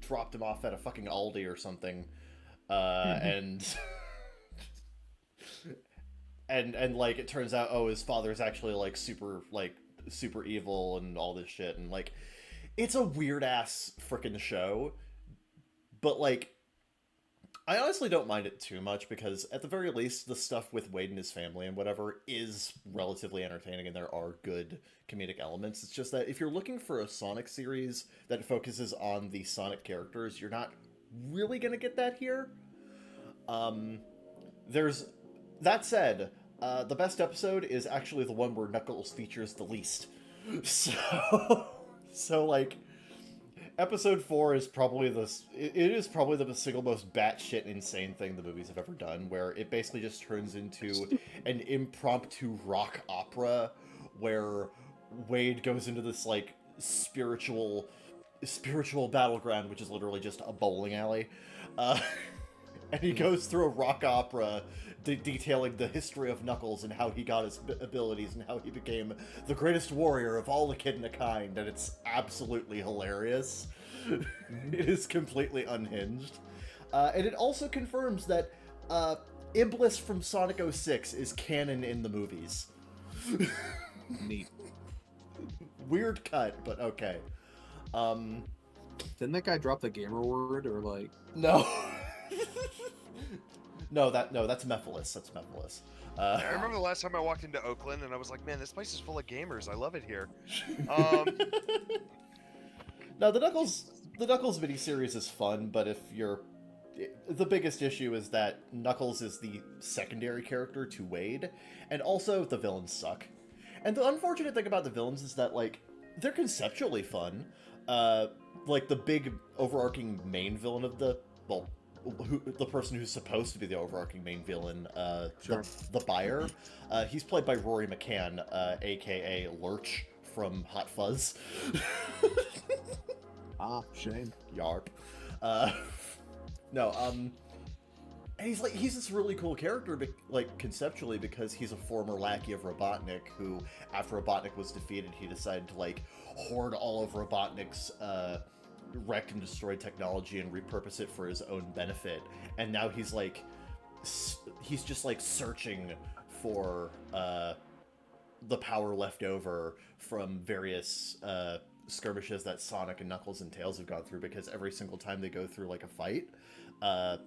dropped him off at a fucking Aldi or something, and like it turns out, his father's actually like super evil and all this shit, and like it's a weird ass freaking show, but like I honestly don't mind it too much because, at the very least, the stuff with Wade and his family and whatever is relatively entertaining, and there are good comedic elements. It's just that if you're looking for a Sonic series that focuses on the Sonic characters, you're not really going to get that here. That said, the best episode is actually the one where Knuckles features the least. So like... Episode 4 is probably it is probably the single most batshit insane thing the movies have ever done, where it basically just turns into an impromptu rock opera where Wade goes into this like spiritual battleground, which is literally just a bowling alley, and he goes through a rock opera detailing the history of Knuckles and how he got his abilities and how he became the greatest warrior of all the Kid-in-a-Kind, and it's absolutely hilarious. It is completely unhinged. And it also confirms that Iblis from Sonic 06 is canon in the movies. Neat. Weird cut, but okay. Didn't that guy drop the gamer word or like? No. No, that's Mephiles. That's Mephiles. I remember the last time I walked into Oakland and I was like, man, this place is full of gamers. I love it here. Now, the Knuckles miniseries is fun, but the biggest issue is that Knuckles is the secondary character to Wade, and also the villains suck. And the unfortunate thing about the villains is that, like, they're conceptually fun. Like, the big overarching main villain of the person who's supposed to be the overarching main villain, Sure. the buyer, he's played by Rory McCann, aka Lurch from Hot Fuzz. Shame. Yarp. And he's this really cool character, like, conceptually, because he's a former lackey of Robotnik, who, after Robotnik was defeated, he decided to, like, hoard all of Robotnik's, wrecked and destroyed technology and repurpose it for his own benefit. And now he's, like, he's just, like, searching for, the power left over from various, skirmishes that Sonic and Knuckles and Tails have gone through, because every single time they go through like a fight,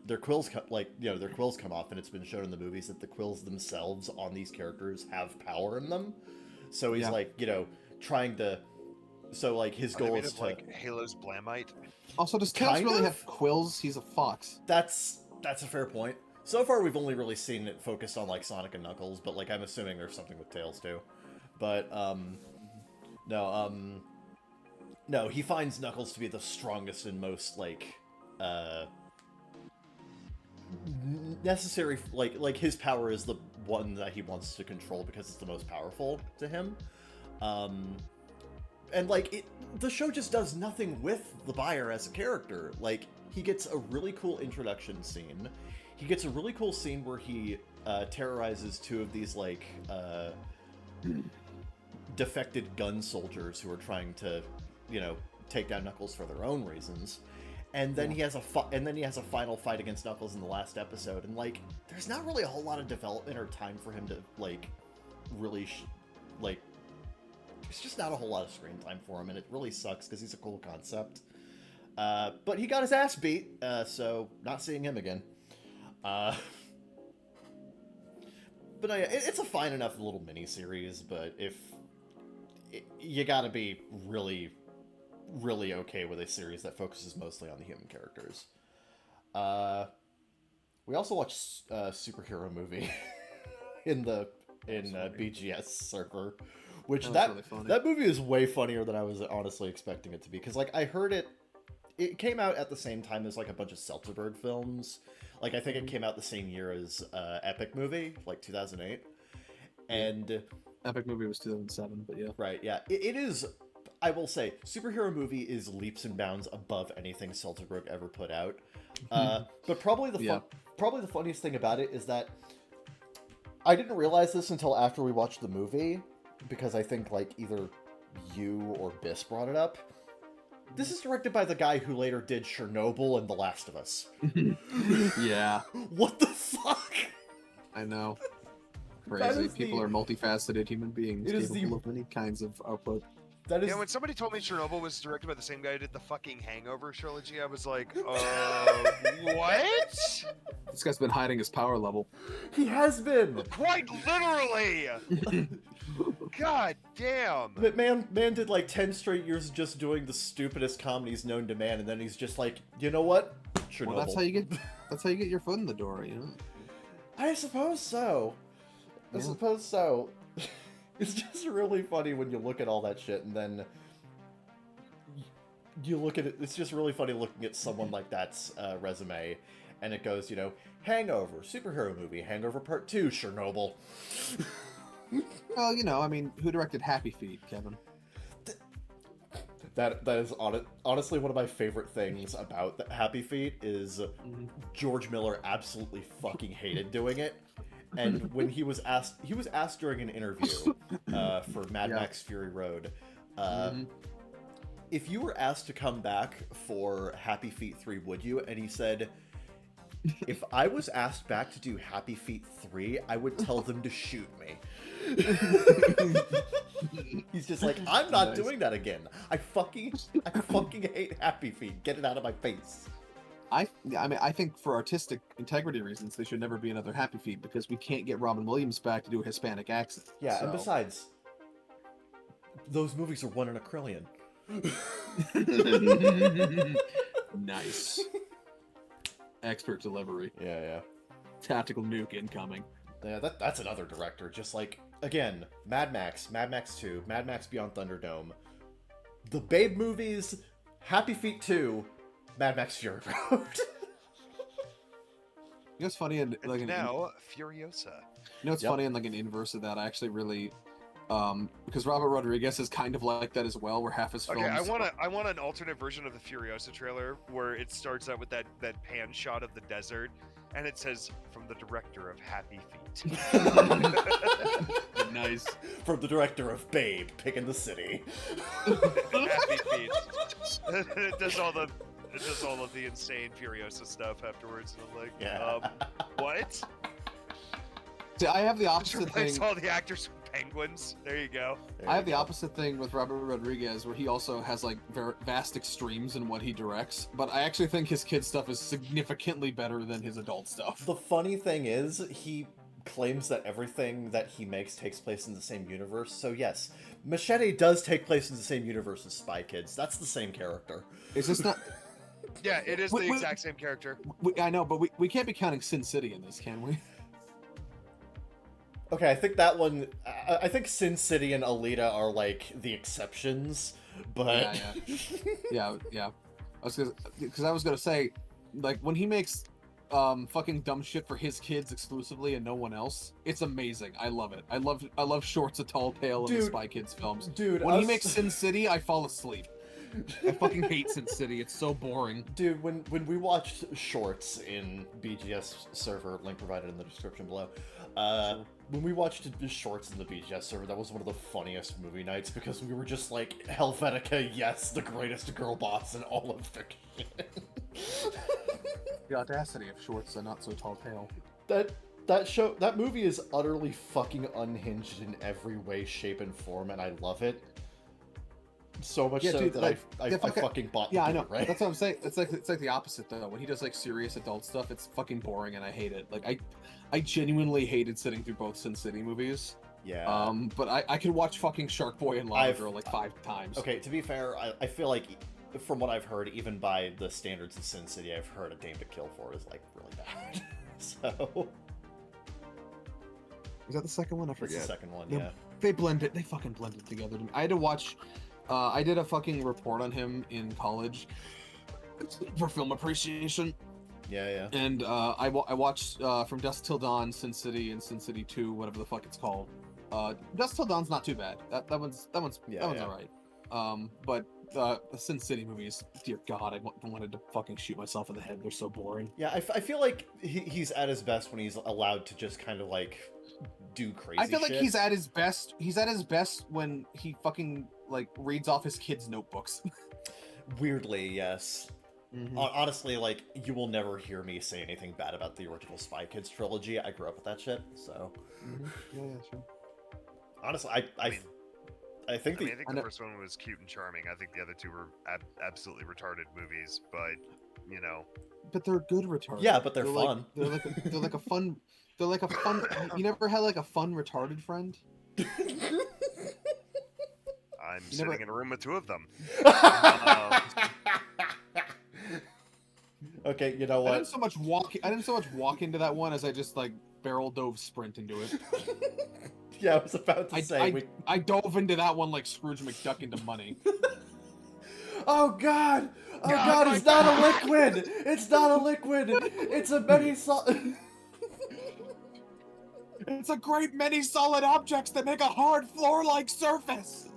their quills come off, and it's been shown in the movies that the quills themselves on these characters have power in them. So he's like, trying to. So like his goal is to like Halo's Blamite. Also, does Tails really have quills? He's a fox. That's a fair point. So far, we've only really seen it focused on like Sonic and Knuckles, but like I'm assuming there's something with Tails too. But No, he finds Knuckles to be the strongest and most like necessary. Like his power is the one that he wants to control because it's the most powerful to him. And like the show just does nothing with the buyer as a character. Like he gets a really cool introduction scene. He gets a really cool scene where he terrorizes two of these like defected gun soldiers who are trying to, you know, take down Knuckles for their own reasons. And then he has a final fight against Knuckles in the last episode, and like there's not really a whole lot of development or time for him to like really like. There's just not a whole lot of screen time for him, and it really sucks because he's a cool concept. But he got his ass beat, so not seeing him again. But it's a fine enough little mini-series, but you gotta be really, really okay with a series that focuses mostly on the human characters. We also watched a superhero movie in BGS server, which that movie is way funnier than I was honestly expecting it to be. Because like I heard it came out at the same time as like a bunch of Seltzerberg films. Like I think it came out the same year as Epic Movie, like 2008. And Epic Movie was 2007, but yeah. Right, yeah. It is, I will say, superhero movie is leaps and bounds above anything Seltzerberg ever put out. But probably the funniest thing about it is that I didn't realize this until after we watched the movie, because I think like either you or Biss brought it up. This is directed by the guy who later did Chernobyl and The Last of Us. Yeah. What the fuck? I know. Crazy. People are multifaceted human beings capable of many kinds of output. Yeah, when somebody told me Chernobyl was directed by the same guy who did the fucking Hangover trilogy, I was like, what? This guy's been hiding his power level. He has been! Quite literally! God damn! But man did like 10 straight years just doing the stupidest comedies known to man, and then he's just like, you know what? Chernobyl. Well, that's how you get your foot in the door, you know? I suppose so. I suppose so. It's just really funny when you look at all that shit, and then you look at it. It's just really funny looking at someone like that's resume, and it goes, you know, Hangover, superhero movie, Hangover Part 2, Chernobyl. Well, you know, I mean, who directed Happy Feet, Kevin? That is honestly one of my favorite things about the Happy Feet is George Miller absolutely fucking hated doing it. And when he was asked during an interview for Mad Max Fury Road, if you were asked to come back for Happy Feet 3, would you? And he said, if I was asked back to do Happy Feet 3, I would tell them to shoot me. He's just like, I'm not doing that again. I fucking hate Happy Feet. Get it out of my face. I mean, I think for artistic integrity reasons, there should never be another Happy Feet because we can't get Robin Williams back to do a Hispanic accent. Yeah, and besides, those movies are one in a trillion. Nice. Expert delivery. Yeah. Tactical nuke incoming. Yeah, that's another director. Just like, again, Mad Max 2, Mad Max Beyond Thunderdome, the Babe movies, Happy Feet 2, Mad Max Fury Road. You know what's funny? And like now, Furiosa. You know what's funny? And like an inverse of that, I actually really... because Robert Rodriguez is kind of like that as well, where half his films... Okay, I want an alternate version of the Furiosa trailer where it starts out with that pan shot of the desert, and it says, from the director of Happy Feet. Nice. From the director of Babe, Picking the City. Happy Feet. It does all of the insane Furiosa stuff afterwards, and I'm like, what? See, I have the opposite thing. All the actors with penguins. There you go. I have the opposite thing with Robert Rodriguez, where he also has like vast extremes in what he directs. But I actually think his kid stuff is significantly better than his adult stuff. The funny thing is, he claims that everything that he makes takes place in the same universe. So yes, Machete does take place in the same universe as Spy Kids. That's the same character. Is this not? Yeah, it is the exact same character. I know, but we can't be counting Sin City in this, can we? Okay, I think that one... I think Sin City and Alita are, like, the exceptions. But yeah. I was gonna say, like, when he makes fucking dumb shit for his kids exclusively and no one else, it's amazing. I love it. I love Shorts, A Tall Tale, and the Spy Kids films. Dude, when he makes Sin City, I fall asleep. I fucking hate Sin City. It's so boring. Dude, when we watched Shorts in BGS server, link provided in the description below, when we watched Shorts in the BGS server, that was one of the funniest movie nights because we were just like, Helvetica, yes, the greatest girl boss in all of fiction. The audacity of Shorts, and Not So Tall Tale. That movie is utterly fucking unhinged in every way, shape, and form, and I love it. So much so that like, I fucking bought the I know. Blu-ray. That's what I'm saying. It's like the opposite though. When he does like serious adult stuff, it's fucking boring and I hate it. Like I genuinely hated sitting through both Sin City movies. Yeah. But I could watch fucking Shark Boy and Lava Girl like 5 times. Okay, to be fair, I feel like from what I've heard, even by the standards of Sin City, I've heard A Dame to Kill For is like really bad. So. Is that the second one? I forget. It's the second one, They- yeah. They fucking blended together. I had to watch. I did a fucking report on him in college for film appreciation. Yeah. And I watched From Dusk Till Dawn, Sin City, and Sin City 2, whatever the fuck it's called. Dusk Till Dawn's not too bad. That one's alright. But the Sin City movies, dear God, I wanted to fucking shoot myself in the head. They're so boring. Yeah, I feel like he's at his best when he's allowed to just kind of like do crazy I feel like shit. he's at his best. He's at his best when he fucking like reads off his kids' notebooks. Weirdly, yes. Mhm. Honestly, like, you will never hear me say anything bad about the original Spy Kids trilogy. I grew up with that shit, so. Yeah, sure. Honestly, I think I think the first one was cute and charming. I think the other two were absolutely retarded movies, but, you know. But they're good retarded. Yeah, but they're like, fun. they're like a fun. They're like a fun. You never had like a fun retarded friend? I'm sitting in a room with 2 of them. Okay, you know what? I didn't so much walk into that one as I just like barrel dove sprint into it. Yeah, I was about to say. I dove into that one like Scrooge McDuck into money. Oh God! Oh God! It's not a liquid! It's not a liquid! It's a many solid. It's a great many solid objects that make a hard floor-like surface.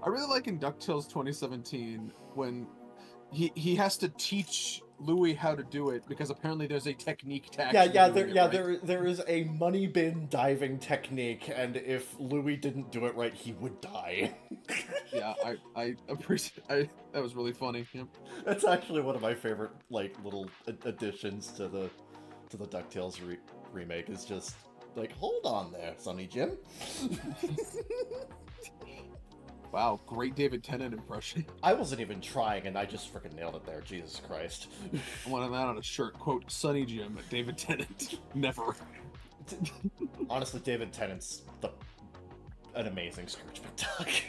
I really like in DuckTales 2017 when he has to teach Louie how to do it because apparently there's a technique to actually there is a money bin diving technique, and if Louis didn't do it right, he would die. Yeah, I appreciate. That was really funny. Yep. That's actually one of my favorite like little additions to the DuckTales remake. Is just like, hold on there, Sonny Jim. Wow, great David Tennant impression. I wasn't even trying, and I just freaking nailed it there. Jesus Christ. I wanted that on a shirt. Quote, Sonny Jim, David Tennant. Never. Honestly, David Tennant's an amazing Scrooge McDuck.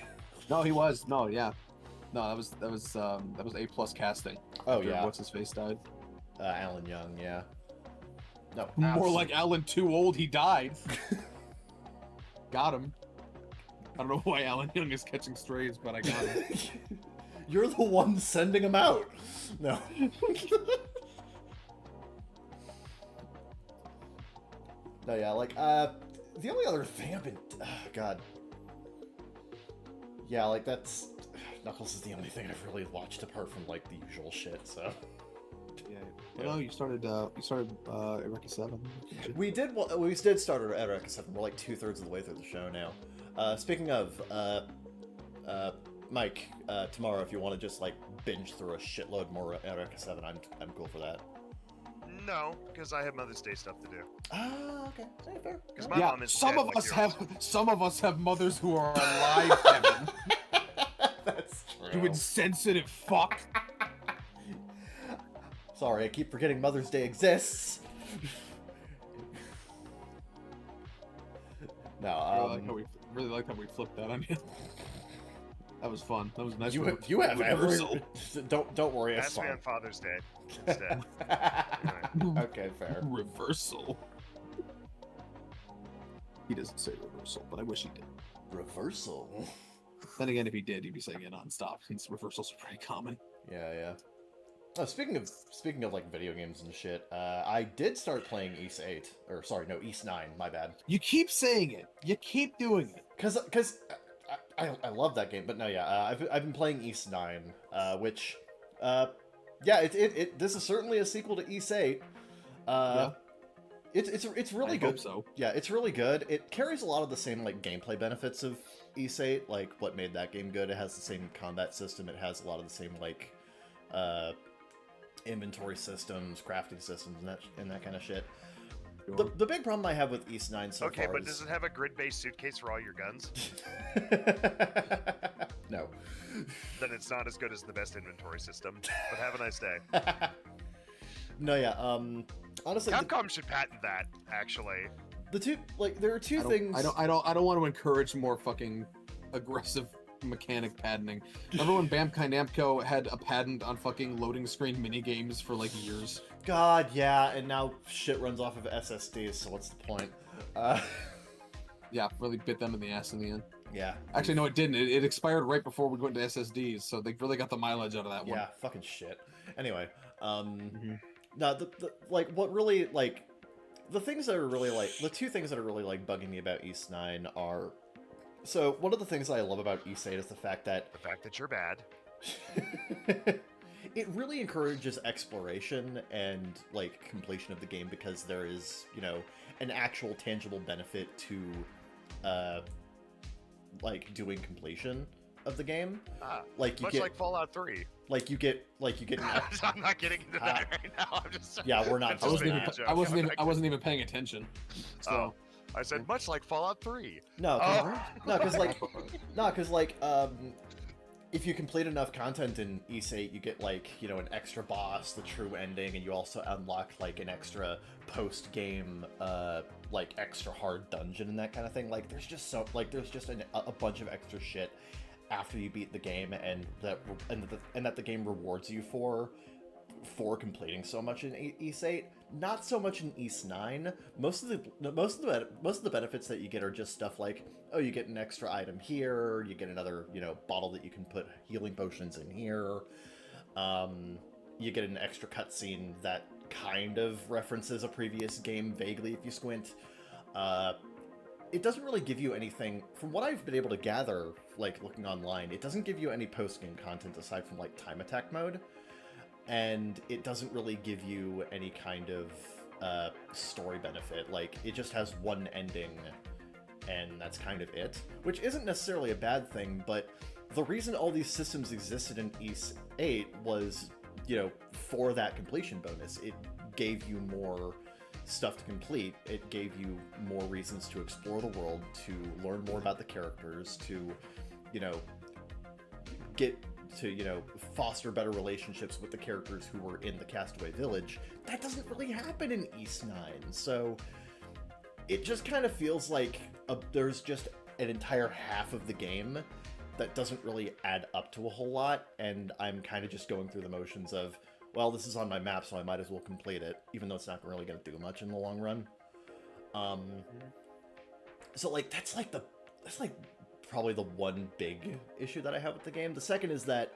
No, he was. No, yeah. No, that was A+ casting. Oh, after yeah. What's his face died? Alan Young, yeah. No, More like Alan too old, he died. Got him. I don't know why Alan Young is catching strays, but I got him. You're the one sending him out. No. No, yeah, like, the only other thing I've been... God. Yeah, like, that's... Knuckles is the only thing I've really watched apart from, like, the usual shit, so... Yeah. Well, no, you started Eureka 7. We did start at Eureka 7. We're like 2/3 of the way through the show now. Speaking of, Mike, tomorrow if you want to just like binge through a shitload more Eureka 7, I'm cool for that. No, because I have Mother's Day stuff to do. Ah, okay. Yeah, fair. Because my mom is some dead, of like us yours. have some of us have mothers who are alive, Kevin. That's true. You insensitive fuck. Sorry, I keep forgetting Mother's Day exists. No, I really like how we flipped that on you. That was fun. That was a nice. you have reversal. Don't worry, it's Ask me fine. on Father's Day instead. Okay, fair. Reversal. He doesn't say reversal, but I wish he did. Reversal. Then again, if he did, he'd be saying it nonstop, since reversals are pretty common. Yeah. Oh, speaking of like video games and shit, I did start playing East 8, or sorry, no, East 9. My bad. You keep saying it. You keep doing it. Cause I love that game, but no, yeah, I've been playing East 9, which, yeah, this is certainly a sequel to East 8. Yeah. It's really I good. hope so. Yeah, it's really good. It carries a lot of the same like gameplay benefits of East 8, like what made that game good. It has the same combat system. It has a lot of the same like inventory systems, crafting systems, and that kind of shit. Sure. The big problem I have with East 9 so Okay, far but is... does it have a grid-based suitcase for all your guns? No. Then it's not as good as the best inventory system. But have a nice day. No, yeah. Honestly, Capcom should patent that. Actually, the two there are two things. I don't want to encourage more fucking aggressive mechanic patenting. Remember when Bandai Namco had a patent on fucking loading screen minigames for like years? God, yeah, and now shit runs off of SSDs, so what's the point? Yeah, really bit them in the ass in the end. Yeah. Actually, no, it didn't. It expired right before we went to SSDs, so they really got the mileage out of that one. Yeah, fucking shit. Anyway, Mm-hmm. no, the like what really like the things that are really like the two things that are really like bugging me about East 9 are, so one of the things I love about East 8 is the fact that you're bad. it really encourages exploration and like completion of the game, because there is, you know, an actual tangible benefit to like doing completion of the game. Like you Much get like Fallout 3. like you get I'm not getting into that right now. I'm just yeah, we're not I'm just making a joke. I wasn't even paying attention. So. Oh, I said much like Fallout 3. No, Oh. because like if you complete enough content in East 8, you get like, you know, an extra boss, the true ending, and you also unlock like an extra post game like extra hard dungeon and that kind of thing. Like there's just a bunch of extra shit after you beat the game, and that the game rewards you for completing so much in East 8. Not so much in East 9. Most of the benefits that you get are just stuff like, oh, you get an extra item here, you get another, you know, bottle that you can put healing potions in here. You get an extra cutscene that kind of references a previous game vaguely if you squint. It doesn't really give you anything, from what I've been able to gather, like looking online, it doesn't give you any post-game content aside from like time attack mode. And it doesn't really give you any kind of story benefit. Like, it just has one ending, and that's kind of it. Which isn't necessarily a bad thing, but the reason all these systems existed in East 8 was, you know, for that completion bonus. It gave you more stuff to complete. It gave you more reasons to explore the world, to learn more about the characters, to, you know, foster better relationships with the characters who were in the Castaway Village. That doesn't really happen in East 9, so it just kind of feels like there's just an entire half of the game that doesn't really add up to a whole lot, and I'm kind of just going through the motions of, well, this is on my map, so I might as well complete it, even though it's not really going to do much in the long run. So, like, that's probably the one big issue that I have with the game. The second is that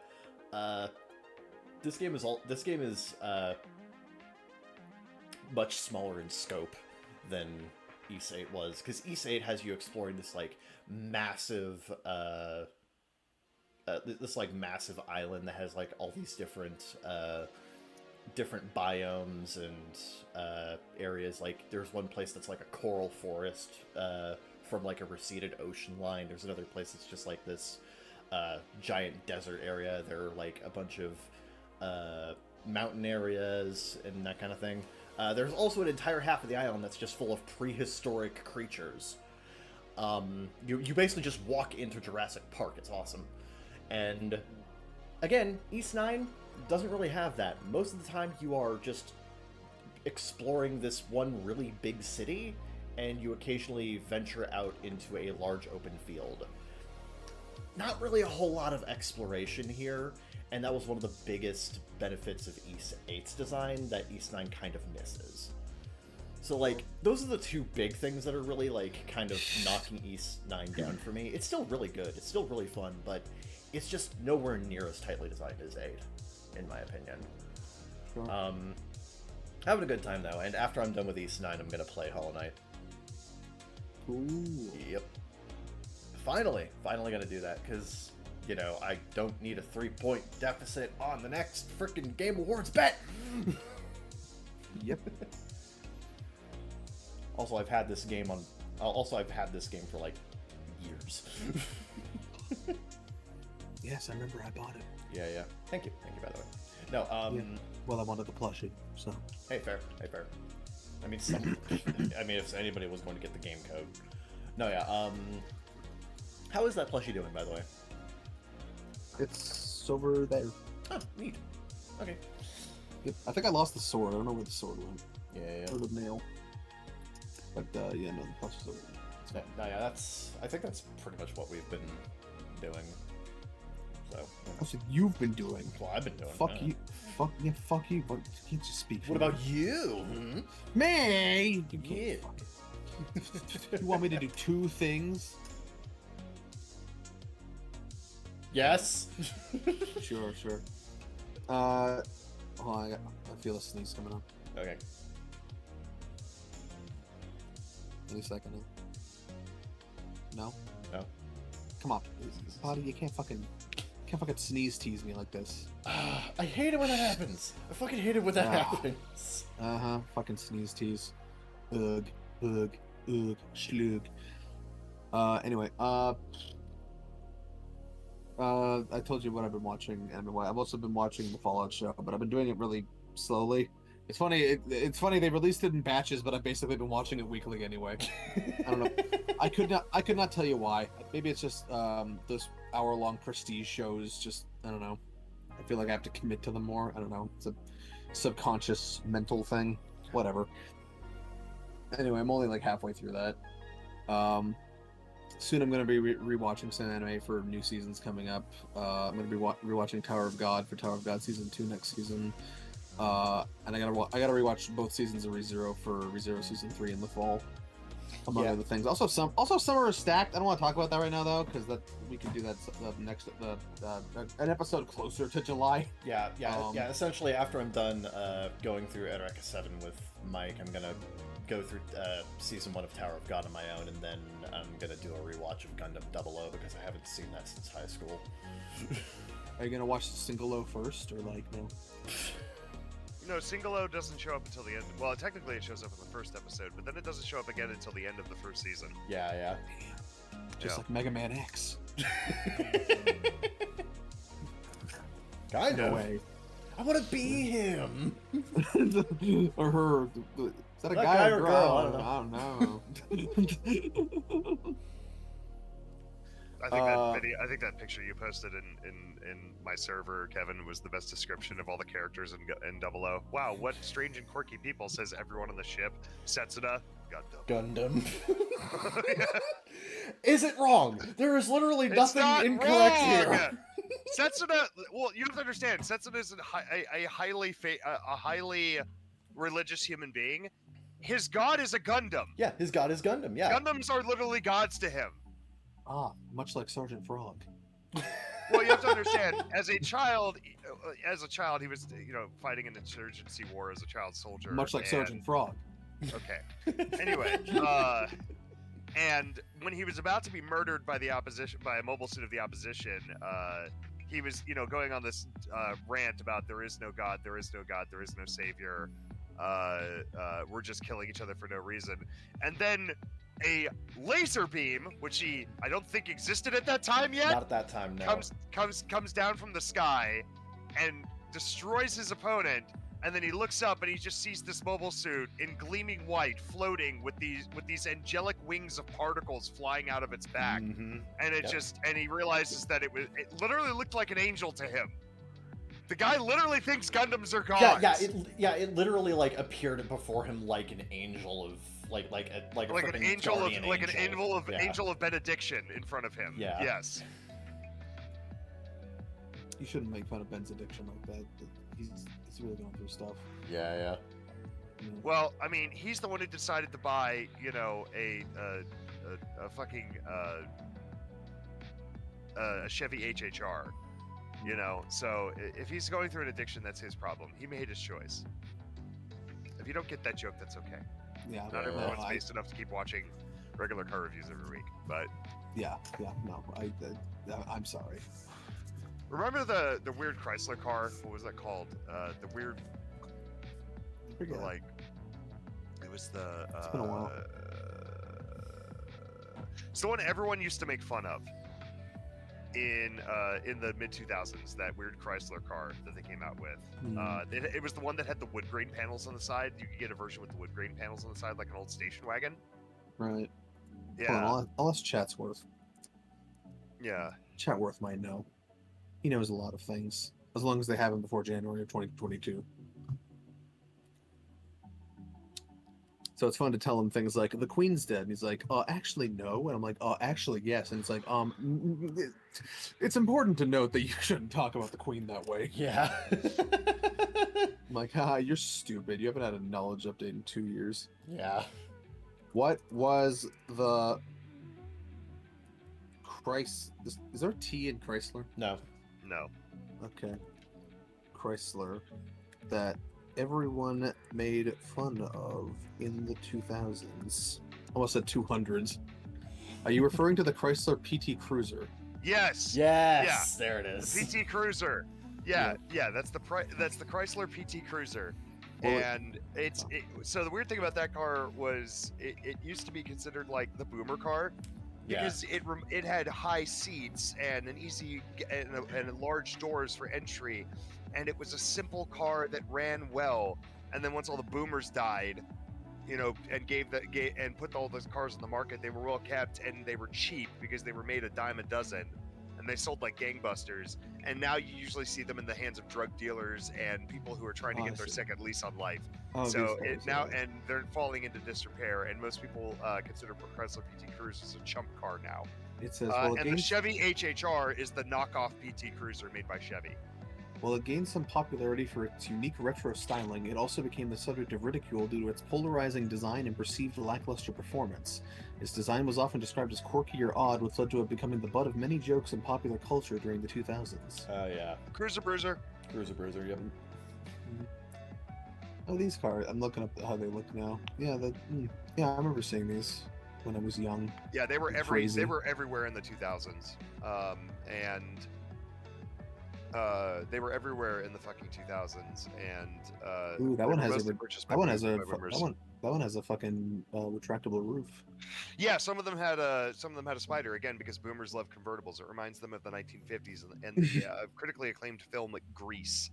this game is much smaller in scope than East 8 was, because East 8 has you exploring this like massive massive island that has like all these different biomes and areas. Like there's one place that's like a coral forest from like a receded ocean line. There's another place that's just like this giant desert area. There are like a bunch of mountain areas and that kind of thing. There's also an entire half of the island that's just full of prehistoric creatures. You basically just walk into Jurassic Park. It's awesome. And again, East 9 doesn't really have that. Most of the time you are just exploring this one really big city, and you occasionally venture out into a large open field. Not really a whole lot of exploration here, and that was one of the biggest benefits of East 8's design that East 9 kind of misses. So like those are the two big things that are really like kind of knocking East 9 down for me. It's still really good. It's still really fun, but it's just nowhere near as tightly designed as 8, in my opinion. Sure. Having a good time though, and after I'm done with East 9, I'm gonna play Hollow Knight. Ooh. Yep. Finally gonna do that, because, you know, I don't need a 3-point deficit on the next freaking Game Awards bet! Yep. Also, I've had this game for, like, years. Yes, I remember I bought it. Yeah. Thank you, by the way. No, Yeah. Well, I wanted the plushie, so. Hey, fair. I mean, if anybody was going to get the game code. No, yeah, how is that plushie doing, by the way? It's over there. Oh, neat. Okay. Yep. I think I lost the sword. I don't know where the sword went. Yeah. Or the nail. But, yeah, no, the plush is over there. No, yeah, I think that's pretty much what we've been doing. So, That's what you've been doing. well, I've been doing. Fuck you. Fuck you. But you can't just speak for What me. about you? Me? You Yeah. can't fucking... You want me to do 2 things? Yes. Sure. Hold on, I feel a sneeze coming up. Okay. Any second now. No? No. Come on. Buddy, you can't fucking sneeze tease me like this. I hate it when that happens. I fucking hate it when that happens. Fucking sneeze tease. Ugh. Schlug. Anyway, I told you what I've been watching, and I've also been watching the Fallout show, but I've been doing it really slowly. It's funny. It's funny they released it in batches, but I've basically been watching it weekly anyway. I don't know. I could not tell you why. Maybe it's just those hour-long prestige shows. Just I don't know. I feel like I have to commit to them more. I don't know. It's a subconscious mental thing. Whatever. Anyway, I'm only like halfway through that. Soon I'm going to be rewatching some anime for new seasons coming up. I'm going to be rewatching Tower of God for Tower of God Season 2 next season. And I gotta rewatch both seasons of ReZero for ReZero Season 3 in the fall, among other things. Also Summer is stacked. I don't want to talk about that right now though, because we can do that next an episode closer to July. Yeah. Essentially, after I'm done going through Eureka 7 with Mike, I'm gonna go through Season 1 of Tower of God on my own, and then I'm gonna do a rewatch of Gundam 00 because I haven't seen that since high school. Are you gonna watch Single O first, or like no? No, Single O doesn't show up until the end. Well, technically it shows up in the first episode, but then it doesn't show up again until the end of the first season. Yeah. Just like Mega Man X. Kind No of. way. I want to be him. Or her. Is that a That guy or a girl? I don't know. I don't know. I think that picture you posted in my server, Kevin, was the best description of all the characters in Double O. Wow, what strange and quirky people, says everyone on the ship. Setsuda, Gundam. Is it wrong? There is literally nothing incorrect here. Setsuda, well, you have to understand, Setsuda is a highly religious human being. His god is a Gundam. Yeah, his god is Gundam, yeah. Gundams are literally gods to him. Ah, much like Sergeant Frog. Well, you have to understand, as a child, he was, fighting an insurgency war as a child soldier. Much like Sergeant Frog. Okay. Anyway, and when he was about to be murdered by the opposition, by a mobile suit of the opposition, he was, going on this rant about there is no God, there is no God, there is no savior. We're just killing each other for no reason. And then a laser beam, which I don't think existed at that time yet. Not at that time, no. Comes down from the sky and destroys his opponent, and then he looks up and he just sees this mobile suit in gleaming white floating with these angelic wings of particles flying out of its back. Mm-hmm. And and he realizes that it literally looked like an angel to him. The guy literally thinks Gundams are gods. It literally like appeared before him like an angel of like an angel of benediction in front of him. Yeah. Yes. You shouldn't make fun of Ben's addiction like that. He's really going through stuff. Yeah. Well, I mean, he's the one who decided to buy, you know, a fucking a Chevy HHR. You know, so if he's going through an addiction, that's his problem. He made his choice. If you don't get that joke, that's okay. Yeah, Not no, everyone's based enough to keep watching regular car reviews every week, but no, I'm sorry. remember the weird Chrysler car? What was that called? The weird, like, it was the. It's been a while. It's the one everyone used to make fun of in the mid 2000s. That weird Chrysler car that they came out with. It was the one that had the wood grain panels on the side. You could get a version with the wood grain panels on the side, like an old station wagon. Right. Yeah. Hold on, I'll ask Chatsworth. Yeah. Chatworth might know. He knows a lot of things, as long as they have him before January of 2022. So it's fun to tell him things like, the Queen's dead. And he's like, actually, no. And I'm like, actually, yes. And it's like, it's important to note that you shouldn't talk about the Queen that way. Yeah. I'm like, you're stupid. You haven't had a knowledge update in 2 years. Yeah. What was the Is there a T in Chrysler? No. No. Okay. Chrysler that everyone made fun of in the 2000s. Almost said 200s. Are you referring to the Chrysler PT Cruiser? Yes. Yes. Yeah. There it is. PT Cruiser. Yeah. That's the Chrysler PT Cruiser. Well, And so the weird thing about that car was it used to be considered like the boomer car because it had high seats and an easy and large doors for entry, and it was a simple car that ran well. And then once all the boomers died, you know, and and put all those cars on the market, they were well kept and they were cheap because they were made a dime a dozen, and they sold like gangbusters. And now you usually see them in the hands of drug dealers and people who are trying to get their second lease on life. So and they're falling into disrepair, and most people consider Chrysler PT Cruiser as a chump car now. It says, the Chevy HHR is the knockoff PT Cruiser made by Chevy. While it gained some popularity for its unique retro styling, it also became the subject of ridicule due to its polarizing design and perceived lackluster performance. Its design was often described as quirky or odd, which led to it becoming the butt of many jokes in popular culture during the 2000s. Oh, yeah. Cruiser Bruiser, yep. Oh, these cars. I'm looking up how they look now. Yeah, I remember seeing these when I was young. Yeah, they were everywhere in the 2000s. They were everywhere in the fucking 2000s, and ooh, that one has a fucking retractable roof. Yeah, some of them had a spider, again because boomers love convertibles. It reminds them of the 1950s and the critically acclaimed film like Grease.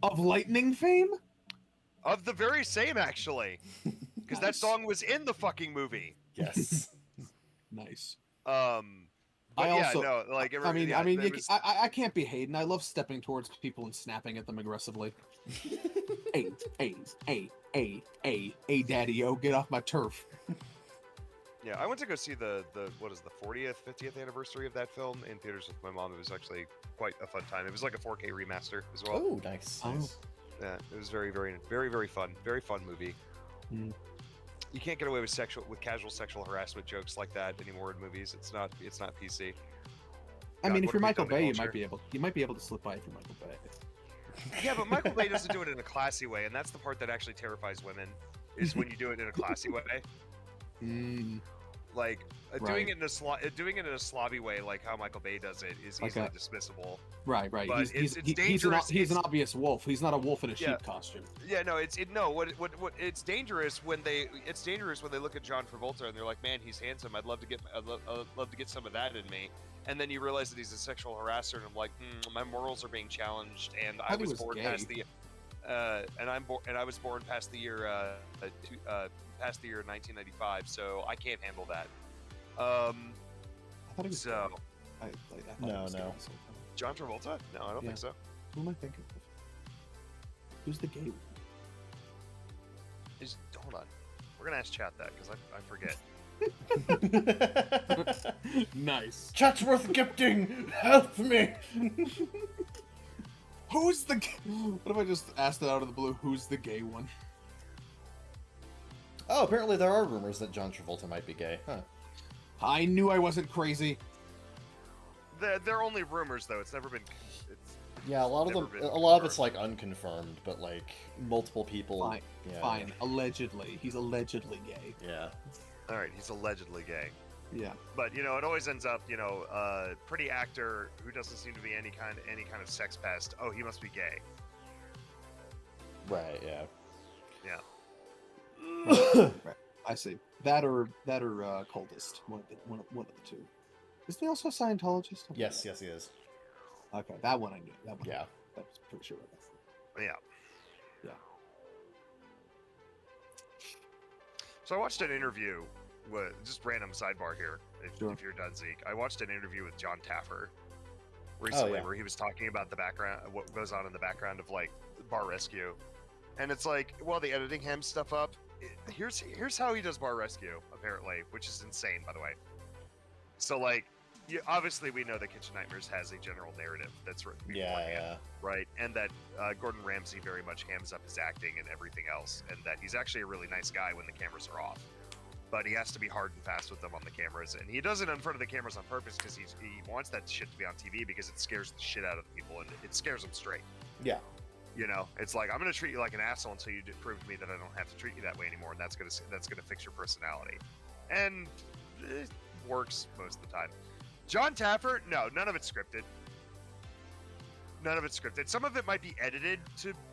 Of Lightning fame? Of the very same, actually, because that song was in the fucking movie. Yes. Nice. But I can't be hating. I love stepping towards people and snapping at them aggressively. Hey, daddy-o, get off my turf. Yeah, I went to go see the 40th, 50th anniversary of that film in theaters with my mom. It was actually quite a fun time. It was like a 4K remaster as well. Oh, nice. Yeah, it was very, very, very, very fun. Very fun movie. Mm. You can't get away with casual sexual harassment jokes like that anymore in movies. It's not PC. I mean, if you're Michael Bay, you might be able to slip by if you're Michael Bay. Yeah, but Michael Bay doesn't do it in a classy way, and that's the part that actually terrifies women, is when you do it in a classy way. Like doing it in a slobby way, like how Michael Bay does it, is easily dismissible. Right. But it's dangerous. He's an obvious wolf. He's not a wolf in a sheep costume. Yeah, no, it's dangerous when they look at John Travolta and they're like, man, he's handsome. I'd love to get some of that in me. And then you realize that he's a sexual harasser, and I'm like, my morals are being challenged, and I was born past the, I was born past the year, past the year 1995, so I can't handle that. I thought he was so. No. John Travolta? No, I don't think so. Who am I thinking of? Who's the gay one? Hold on. We're gonna ask chat that because I forget. Nice. Chatsworth gifting, help me. Who's the? What if I just asked it out of the blue? Who's the gay one? Oh, apparently there are rumors that John Travolta might be gay. Huh. I knew I wasn't crazy. They're only rumors, though. It's never been. It's Yeah, a lot never of them. been A lot of it's confirmed. like unconfirmed, but like multiple people. Fine, Yeah. fine. Allegedly, he's allegedly gay. Yeah. All right, he's allegedly gay. Yeah. But it always ends up, pretty actor who doesn't seem to be any kind of sex pest. Oh, he must be gay. Right. Yeah. Yeah. Right. I see. That or cultist. One of the two. Isn't he also a Scientologist? Yes. Yes, he is. Okay, that one I knew. That one. Yeah. That was pretty sure. Yeah. Yeah. So I watched an interview with just random sidebar here. Sure. If you're done, Zeke, I watched an interview with John Taffer recently where he was talking about the background, what goes on in the background of like Bar Rescue, and it's like, well, the editing him stuff up. Here's how he does Bar Rescue apparently, which is insane, by the way. So like, obviously we know that Kitchen Nightmares has a general narrative that's written beforehand, Yeah. right? And that Gordon Ramsay very much hams up his acting and everything else, and that he's actually a really nice guy when the cameras are off. But he has to be hard and fast with them on the cameras, and he does it in front of the cameras on purpose because he wants that shit to be on TV because it scares the shit out of the people, and it scares them straight. Yeah. It's like, I'm gonna treat you like an asshole until you prove to me that I don't have to treat you that way anymore, and that's gonna fix your personality, and it works most of the time. John Taffer, no, none of it's scripted. None of it's scripted. Some of it might be edited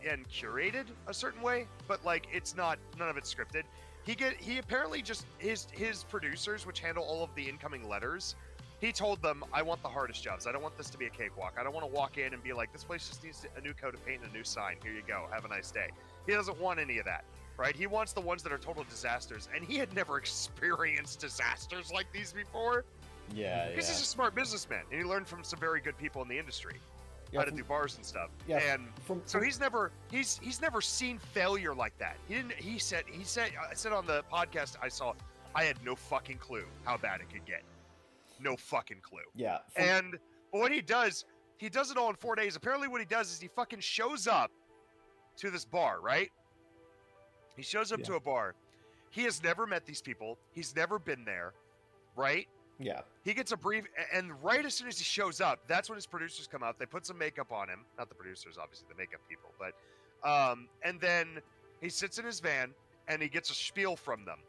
and curated a certain way, but like it's not. None of it's scripted. He apparently just his producers, which handle all of the incoming letters, he told them, I want the hardest jobs. I don't want this to be a cakewalk. I don't want to walk in and be like, this place just needs a new coat of paint and a new sign. Here you go. Have a nice day. He doesn't want any of that, right? He wants the ones that are total disasters, and he had never experienced disasters like these before. Yeah. Because he's a smart businessman, and he learned from some very good people in the industry Yeah, how to do bars and stuff. Yeah. And so he's never seen failure like that. He said on the podcast I had no fucking clue how bad it could get. No fucking clue. Yeah. But what he does it all in 4 days. Apparently what he does is he fucking shows up to this bar, right? He shows up to a bar. He has never met these people. He's never been there, right? Yeah. He gets a brief, and right as soon as he shows up, that's when his producers come out. They put some makeup on him. Not the producers, obviously, the makeup people. But, and then he sits in his van, and he gets a spiel from them.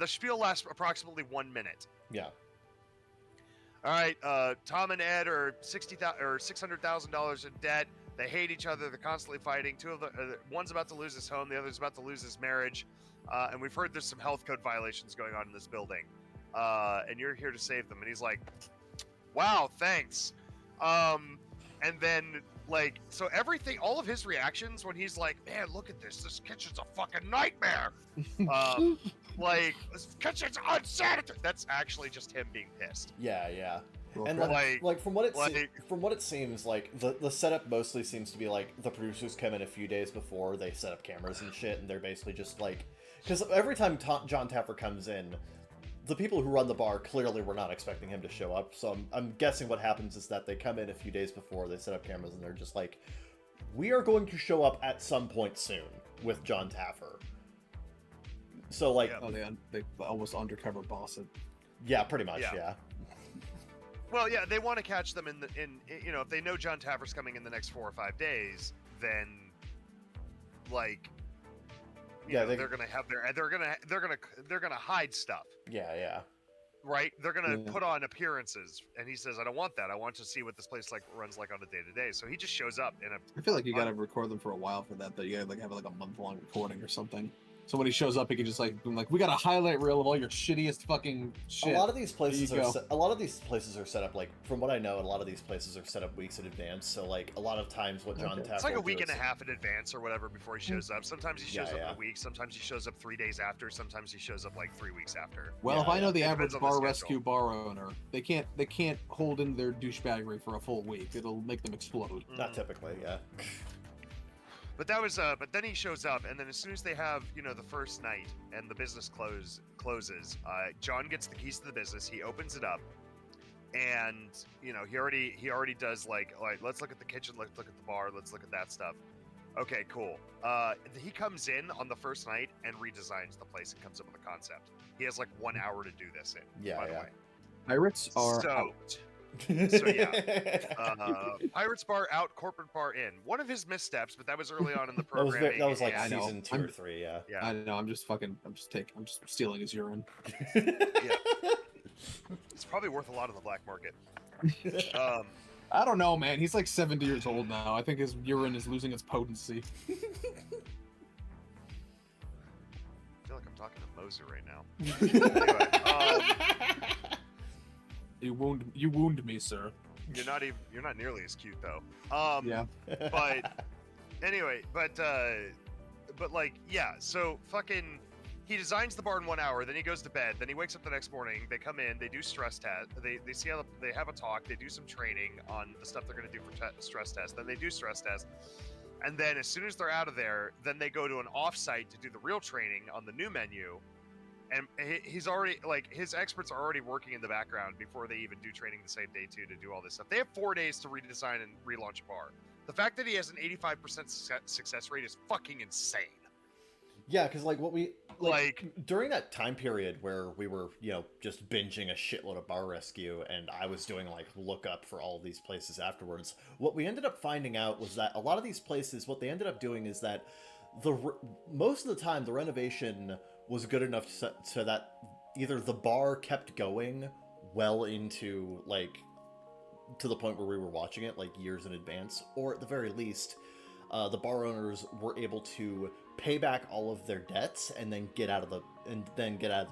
The spiel lasts approximately 1 minute. Yeah. All right, Tom and Ed are $600,000 in debt. They hate each other. They're constantly fighting. One's about to lose his home. The other's about to lose his marriage. And we've heard there's some health code violations going on in this building. And you're here to save them. And he's like, wow, thanks. And then, like, so everything, all of his reactions when he's like, man, look at this. This kitchen's a fucking nightmare. Like, this kitchen's unsanitary. That's actually just him being pissed. Yeah. Yeah. Well, And from what it seems like the setup mostly seems to be like the producers come in a few days before, they set up cameras and shit, and they're basically just like, because every time John Taffer comes in, the people who run the bar clearly were not expecting him to show up. So I'm guessing what happens is that they come in a few days before, they set up cameras, and they're just like, we are going to show up at some point soon with John Taffer. So like, they almost undercover boss it. Yeah, pretty much. Yeah. Well, yeah, they want to catch them in if they know John Taffer's coming in the next 4 or 5 days, then like, they're gonna hide stuff. Yeah. Right? They're gonna put on appearances, and he says, "I don't want that. I want to see what this place runs like on a day to day." So he just shows up in a. I feel like you gotta record them for a while for that. Though you gotta have a month-long recording or something. So when he shows up, he can just be like, we got a highlight reel of all your shittiest fucking shit. A lot of these places are set up, like, from what I know, a lot of these places are set up weeks in advance. So like a lot of times what John Taffer it's like a week and a half in advance or whatever before he shows up. Sometimes he shows up in a week. Sometimes he shows up 3 days after. Sometimes he shows up like 3 weeks after. Well, if I know the average bar rescue bar owner, they can't hold in their douchebaggery for a full week. It'll make them explode. Not typically, yeah. But but then he shows up, and then as soon as they have, the first night and the business closes, John gets the keys to the business. He opens it up, and he already does like let's look at the kitchen, let's look at the bar, let's look at that stuff. Okay, cool. He comes in on the first night and redesigns the place and comes up with a concept. He has like 1 hour to do this in. Yeah, by the yeah. way. Pirates are So- out. So yeah, Pirates Bar out, Corporate Bar in. One of his missteps, but that was early on in the That was program. that was like I know. season 2 or 3. Yeah. Yeah. I know. I'm just stealing his urine. It's probably worth a lot on the black market. I don't know, man. He's like 70 years old now. I think his urine is losing its potency. I feel like I'm talking to Moser right now. Anyway, You wound me, sir. you're not nearly as cute though. Yeah. But anyway, but like, yeah, so fucking he designs the bar in 1 hour, then he goes to bed, then he wakes up the next morning, they come in, they do stress test, they see how they have a talk, they do some training on the stuff they're going to do for stress test, then they do stress test, and then as soon as they're out of there, then they go to an off-site to do the real training on the new menu. And he's already, like, his experts are already working in the background before they even do training the same day, too, to do all this stuff. They have 4 days to redesign and relaunch a bar. The fact that he has an 85% success rate is fucking insane. Yeah, because like what we Like during that time period where we were, just binging a shitload of Bar Rescue, and I was doing like lookup for all of these places afterwards. What we ended up finding out was that a lot of these places, what they ended up doing is that most of the time the renovation was good enough so that either the bar kept going well into like to the point where we were watching it like years in advance, or at the very least, the bar owners were able to pay back all of their debts and then get out of the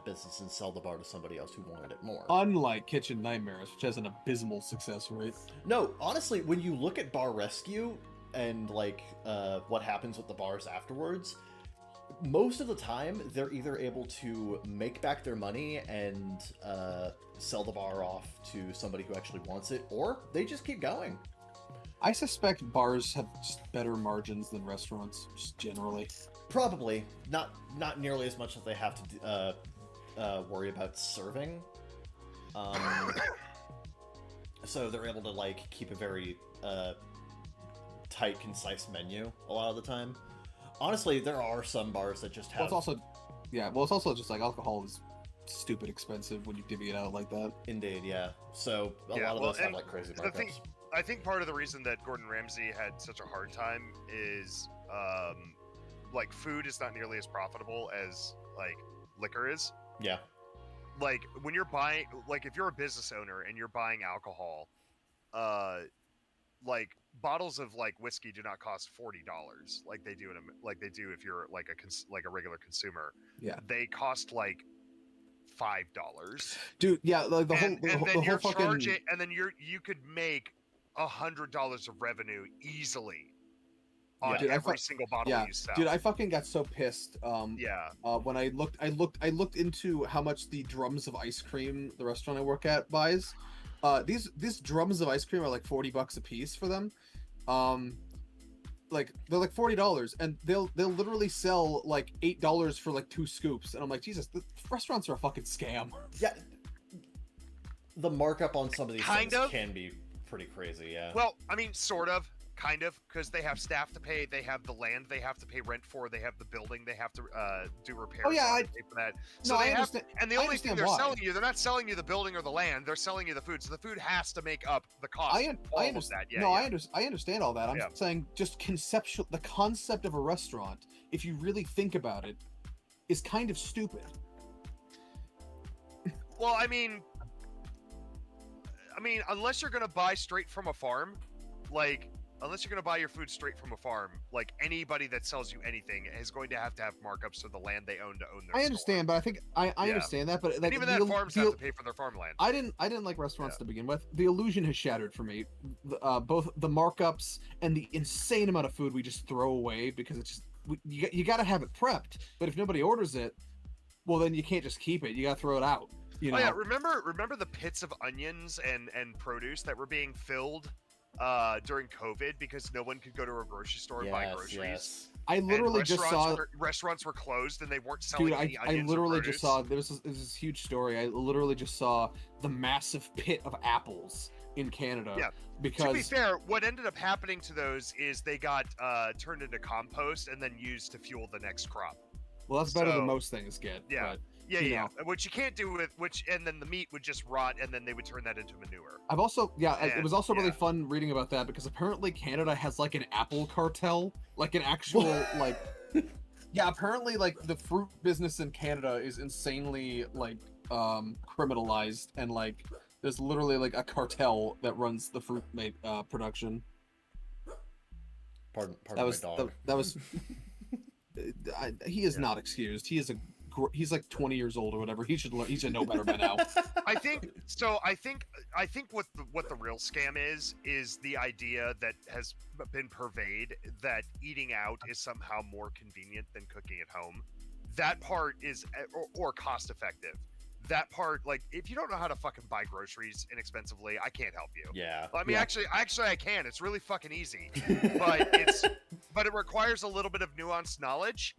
business and sell the bar to somebody else who wanted it more. Unlike Kitchen Nightmares, which has an abysmal success rate. No, honestly, when you look at Bar Rescue and like what happens with the bars afterwards, most of the time they're either able to make back their money and sell the bar off to somebody who actually wants it, or they just keep going. I suspect bars have just better margins than restaurants, just generally. Probably not nearly as much as they have to worry about serving. So they're able to like keep a very tight, concise menu a lot of the time. Honestly, there are some bars that just have. Well, it's also just like alcohol is stupid expensive when you divvy it out like that. Indeed, yeah. So a lot of those have like crazy markups. I think part of the reason that Gordon Ramsay had such a hard time is like food is not nearly as profitable as like liquor is. Yeah. Like when you're buying, like if you're a business owner and you're buying alcohol, like bottles of like whiskey do not cost $40 like they do if you're like a regular consumer. Yeah. They cost like $5. Dude, yeah, like the whole fucking charging, and then you could make $100 of revenue easily on every single bottle you sell. Dude, I fucking got so pissed. When I looked into how much the drums of ice cream the restaurant I work at buys. These drums of ice cream are like $40 a piece for them. Like they're like $40, and they'll literally sell like $8 for like 2 scoops, and I'm like, Jesus, the restaurants are a fucking scam. Yeah. The markup on some of these things can be pretty crazy, yeah. Well, I mean, sort of, kind of, because they have staff to pay, they have the land they have to pay rent for, they have the building they have to do repairs. Oh yeah, pay for that. So no, they I have, understand. and the only thing they're selling you, they're not selling you the building or the land, they're selling you the food. So the food has to make up the cost. I understand. Yeah, no, yeah. I understand all that. I'm saying just conceptual. The concept of a restaurant, if you really think about it, is kind of stupid. Well, I mean, unless you're gonna buy straight from a farm, like, unless you're gonna buy your food straight from a farm, like anybody that sells you anything is going to have markups for the land they own to own their. I understand, but I think I understand that, but like, and even that farms have to pay for their farmland. I didn't like restaurants to begin with. The illusion has shattered for me. Both the markups and the insane amount of food we just throw away because it's just you got to have it prepped. But if nobody orders it, well then you can't just keep it. You got to throw it out. You know? Oh yeah, remember the pits of onions and produce that were being filled during COVID because no one could go to a grocery store and buy groceries. Yes. I literally just saw. Restaurants were closed and they weren't selling Dude, any I onions literally or just produce. saw there's this huge story. I literally just saw the massive pit of apples in Canada. Yeah. Because To be fair, what ended up happening to those is they got turned into compost and then used to fuel the next crop. well, that's better than most things get. Yeah. But, Yeah. Which you can't do with and then the meat would just rot and then they would turn that into manure. I've also it was also really yeah. fun reading about that because apparently Canada has like an apple cartel, like an actual like. Yeah, apparently like the fruit business in Canada is insanely like criminalized and like there's literally like a cartel that runs the fruit production. Pardon That my was dog. that was he is not excused. He's like 20 years old or whatever. He should know better by now. I think what the real scam is the idea that has been pervaded that eating out is somehow more convenient than cooking at home. That part is or cost effective. That part, like, if you don't know how to fucking buy groceries inexpensively, I can't help you. Yeah. I mean, Yeah. actually, I can. It's really fucking easy, but it requires a little bit of nuanced knowledge.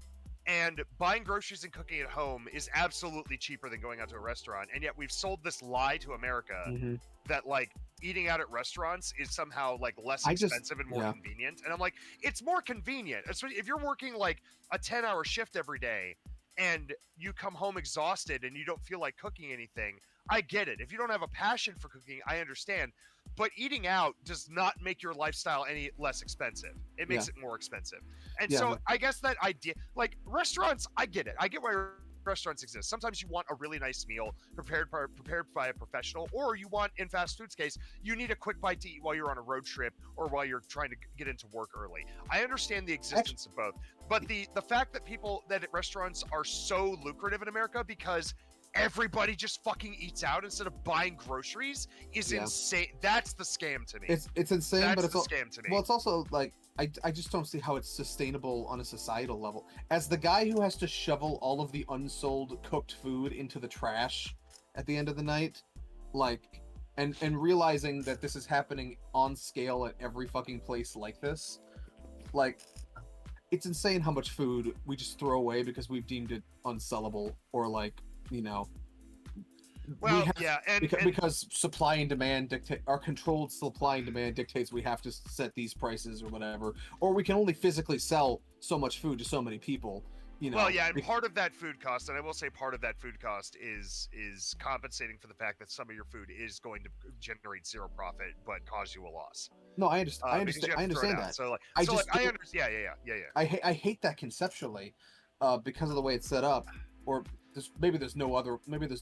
And buying groceries and cooking at home is absolutely cheaper than going out to a restaurant. And yet we've sold this lie to America that like eating out at restaurants is somehow like less expensive and more convenient. And I'm like, it's more convenient. Especially if you're working like a 10-hour shift every day and you come home exhausted and you don't feel like cooking anything. I get it. If you don't have a passion for cooking, I understand. But eating out does not make your lifestyle any less expensive. It makes it more expensive. And so I guess that idea, like restaurants, I get it. I get why restaurants exist. Sometimes you want a really nice meal prepared by a professional, or you want, in fast food's case, you need a quick bite to eat while you're on a road trip or while you're trying to get into work early. I understand the existence of both. But the fact that restaurants are so lucrative in America because everybody just fucking eats out instead of buying groceries is insane. That's the scam to me. It's insane, That's but it's the scam to me. Well, it's also like I just don't see how it's sustainable on a societal level. As the guy who has to shovel all of the unsold cooked food into the trash at the end of the night, like, and realizing that this is happening on scale at every fucking place like this, like, it's insane how much food we just throw away because we've deemed it unsellable or like, you know. Well, because supply and demand dictate, our controlled supply and demand dictates we have to set these prices or whatever, or we can only physically sell so much food to so many people. You know, well, yeah, and part of that food cost, and I will say part of that food cost is compensating for the fact that some of your food is going to generate zero profit but cause you a loss. No, I understand. I understand that. So like, I understand. Yeah. I hate that conceptually, because of the way it's set up, or maybe there's no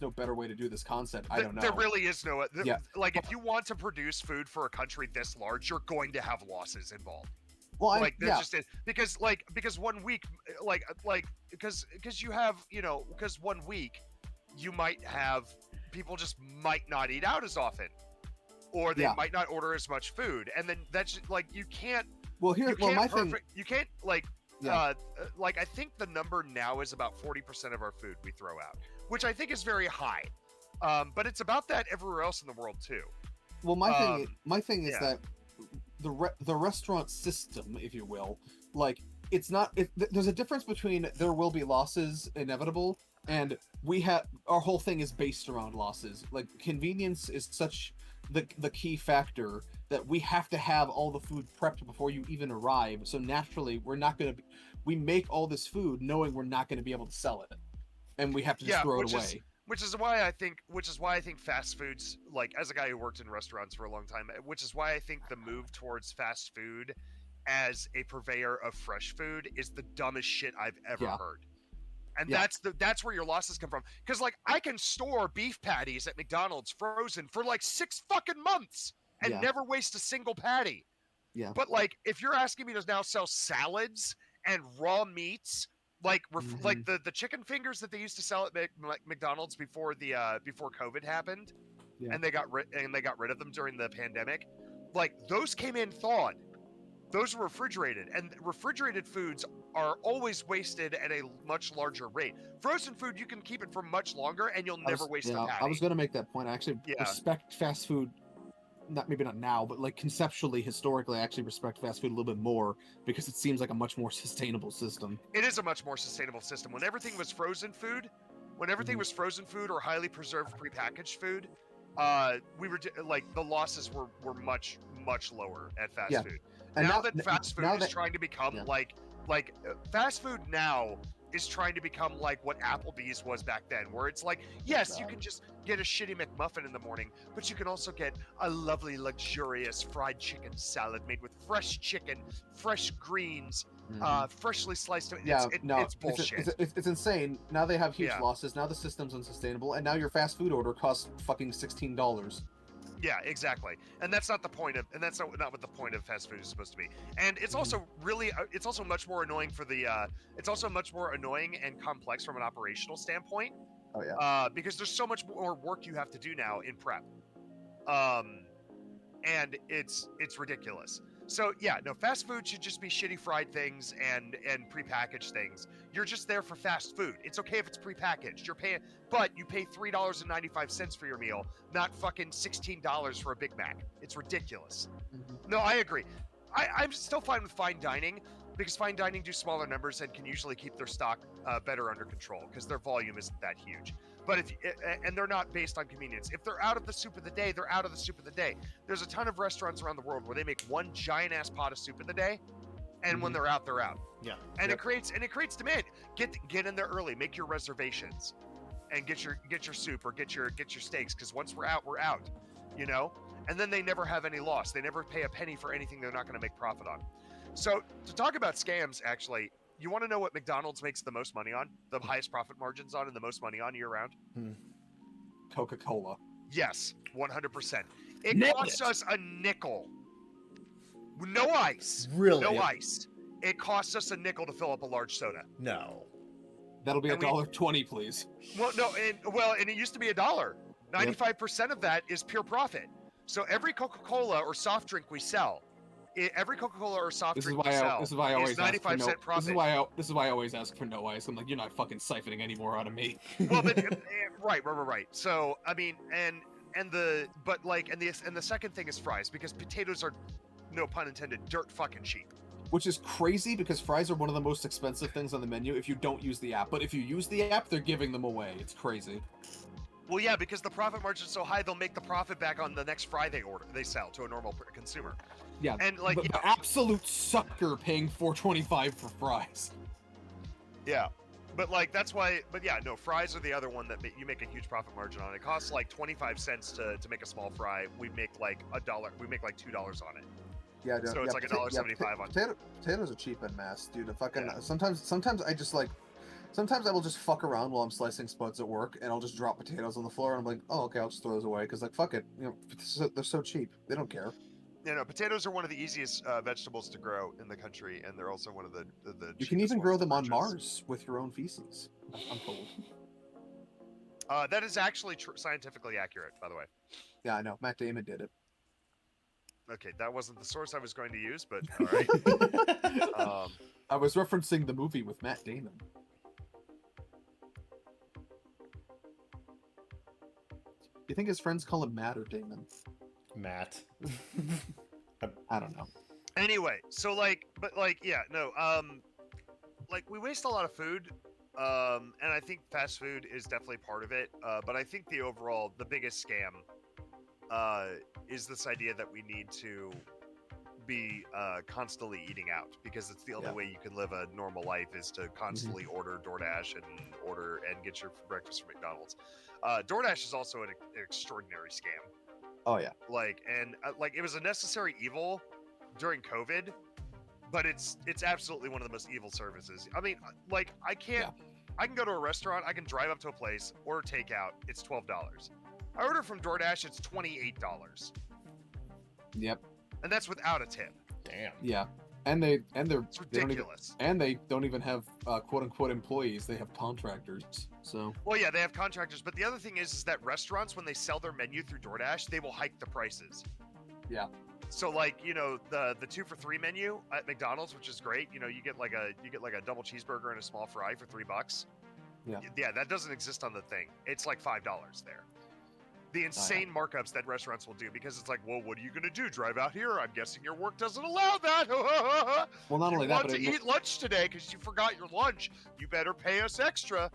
better way to do this concept. I don't know. There really is no. Like, if you want to produce food for a country this large, you're going to have losses involved. Well, because 1 week, because you have, because 1 week you might have people just might not eat out as often, or they might not order as much food, and then that's just, like, you can't. Well, here, my thing. You can't like. I think the number now is about 40% of our food we throw out, which I think is very high. But it's about that everywhere else in the world too. Well, my thing is that the restaurant system, if you will, like, it's not. There's a difference between there will be losses inevitable, and our whole thing is based around losses. Like, convenience is such the key factor that we have to have all the food prepped before you even arrive. So naturally, we make all this food knowing we're not going to be able to sell it, and we have to just throw it away. Which is why I think fast foods, like, as a guy who worked in restaurants for a long time, which is why I think the move towards fast food as a purveyor of fresh food is the dumbest shit I've ever heard. And that's where your losses come from. Because, like, I can store beef patties at McDonald's frozen for like 6 fucking months and never waste a single patty. Yeah. But, like, if you're asking me to now sell salads and raw meats, like like the chicken fingers that they used to sell at McDonald's before before COVID happened, and they got rid of them during the pandemic, like, those came in thawed. Those were refrigerated, and refrigerated foods are always wasted at a much larger rate. Frozen food, you can keep it for much longer, and you'll never waste a patty. I was going to make that point. I actually respect fast food maybe not now, but like conceptually, historically, I actually respect fast food a little bit more because it seems like a much more sustainable system. It is a much more sustainable system. When everything was frozen food, or highly preserved prepackaged food, we were like the losses were much lower at fast food. And Now that fast food is trying to become yeah. like fast food now is trying to become like what Applebee's was back then, where it's like, yes, you can just get a shitty McMuffin in the morning, but you can also get a lovely, luxurious fried chicken salad made with fresh chicken, fresh greens, freshly sliced. It's bullshit. It's insane. Now they have huge losses. Now the system's unsustainable, and now your fast food order costs fucking $16. Yeah, exactly, and that's not the point of, and that's not what the point of fast food is supposed to be. And it's also really, it's also much more annoying for the, it's also much more annoying and complex from an operational standpoint. Oh yeah. Because there's so much more work you have to do now in prep, and it's ridiculous. So yeah, no, fast food should just be shitty fried things and prepackaged things. You're just there for fast food. It's okay if it's prepackaged. You're paying, but you pay $3.95 for your meal, not fucking $16 for a Big Mac. It's ridiculous. No, I agree. I'm still fine with fine dining because fine dining do smaller numbers and can usually keep their stock better under control because their volume isn't that huge. But and they're not based on convenience. If they're out of the soup of the day, they're out of the soup of the day. There's a ton of restaurants around the world where they make one giant ass pot of soup of the day, and when they're out, they're out. Yeah. And it creates demand. Get in there early, make your reservations, and get your soup or get your steaks, because once we're out, we're out. You know? And then they never have any loss. They never pay a penny for anything they're not going to make profit on. So to talk about scams, actually, you want to know what McDonald's makes the most money on, the highest profit margins on, and the most money on year round? Coca-Cola. Yes, 100%. It costs us a nickel. No ice. Really? No ice. It costs us a nickel to fill up a large soda. No. That'll be $1.20, please. Well, no, and it used to be $1. 95% of that is pure profit. So every Coca-Cola or soft drink we sell, every Coca-Cola or soft drink we sell is 95% profit. This is why I always ask for no ice. I'm like, you're not fucking siphoning any more out of me. Well, but right. So I mean, and the second thing is fries, because potatoes are, no pun intended, dirt fucking cheap. Which is crazy because fries are one of the most expensive things on the menu if you don't use the app. But if you use the app, they're giving them away. It's crazy. Well, yeah, because the profit margin's so high, they'll make the profit back on the next fry they sell to a normal consumer. Yeah, and like the absolute sucker paying $4.25 for fries. Yeah, but like that's why. But yeah, no, fries are the other one that you make a huge profit margin on. It costs like 25 cents to make a small fry. We make like $1. We make like $2 on it. Yeah, so it's like $1.75 on. Potatoes are cheap en masse, dude. Sometimes I just like. Sometimes I will just fuck around while I'm slicing spuds at work, and I'll just drop potatoes on the floor, and I'm like, oh, okay, I'll just throw those away, because, like, fuck it. You know, they're so cheap. They don't care. Yeah, no, potatoes are one of the easiest vegetables to grow in the country, and they're also one of the You can even grow them on Mars with your own feces, I'm told. That is actually scientifically accurate, by the way. Yeah, I know. Matt Damon did it. Okay, that wasn't the source I was going to use, but all right. I was referencing the movie with Matt Damon. Do you think his friends call him Matt or Damon? Matt. I don't know. Anyway, so like we waste a lot of food, and I think fast food is definitely part of it. But I think the biggest scam is this idea that we need to be constantly eating out, because it's the only way you can live a normal life is to constantly order DoorDash and get your breakfast from McDonald's. DoorDash is also an extraordinary scam. Oh yeah. Like it was a necessary evil during COVID, but it's absolutely one of the most evil services. I mean, like I can go to a restaurant, I can drive up to a place, order takeout, it's $12. I order from DoorDash, it's $28. Yep. And that's without a tip. Damn. Yeah. And they're it's ridiculous. They don't even have quote unquote employees. They have contractors. So. Well, yeah, they have contractors. But the other thing is that restaurants, when they sell their menu through DoorDash, they will hike the prices. Yeah. So like, you know, the 2-for-3 menu at McDonald's, which is great. You know, you get like a double cheeseburger and a small fry for $3. Yeah. Yeah, that doesn't exist on the thing. It's like $5 there. The insane markups that restaurants will do, because it's like, well, what are you gonna do? Drive out here? I'm guessing your work doesn't allow that. Well, not you only that, want but to eat lunch today because you forgot your lunch. You better pay us extra.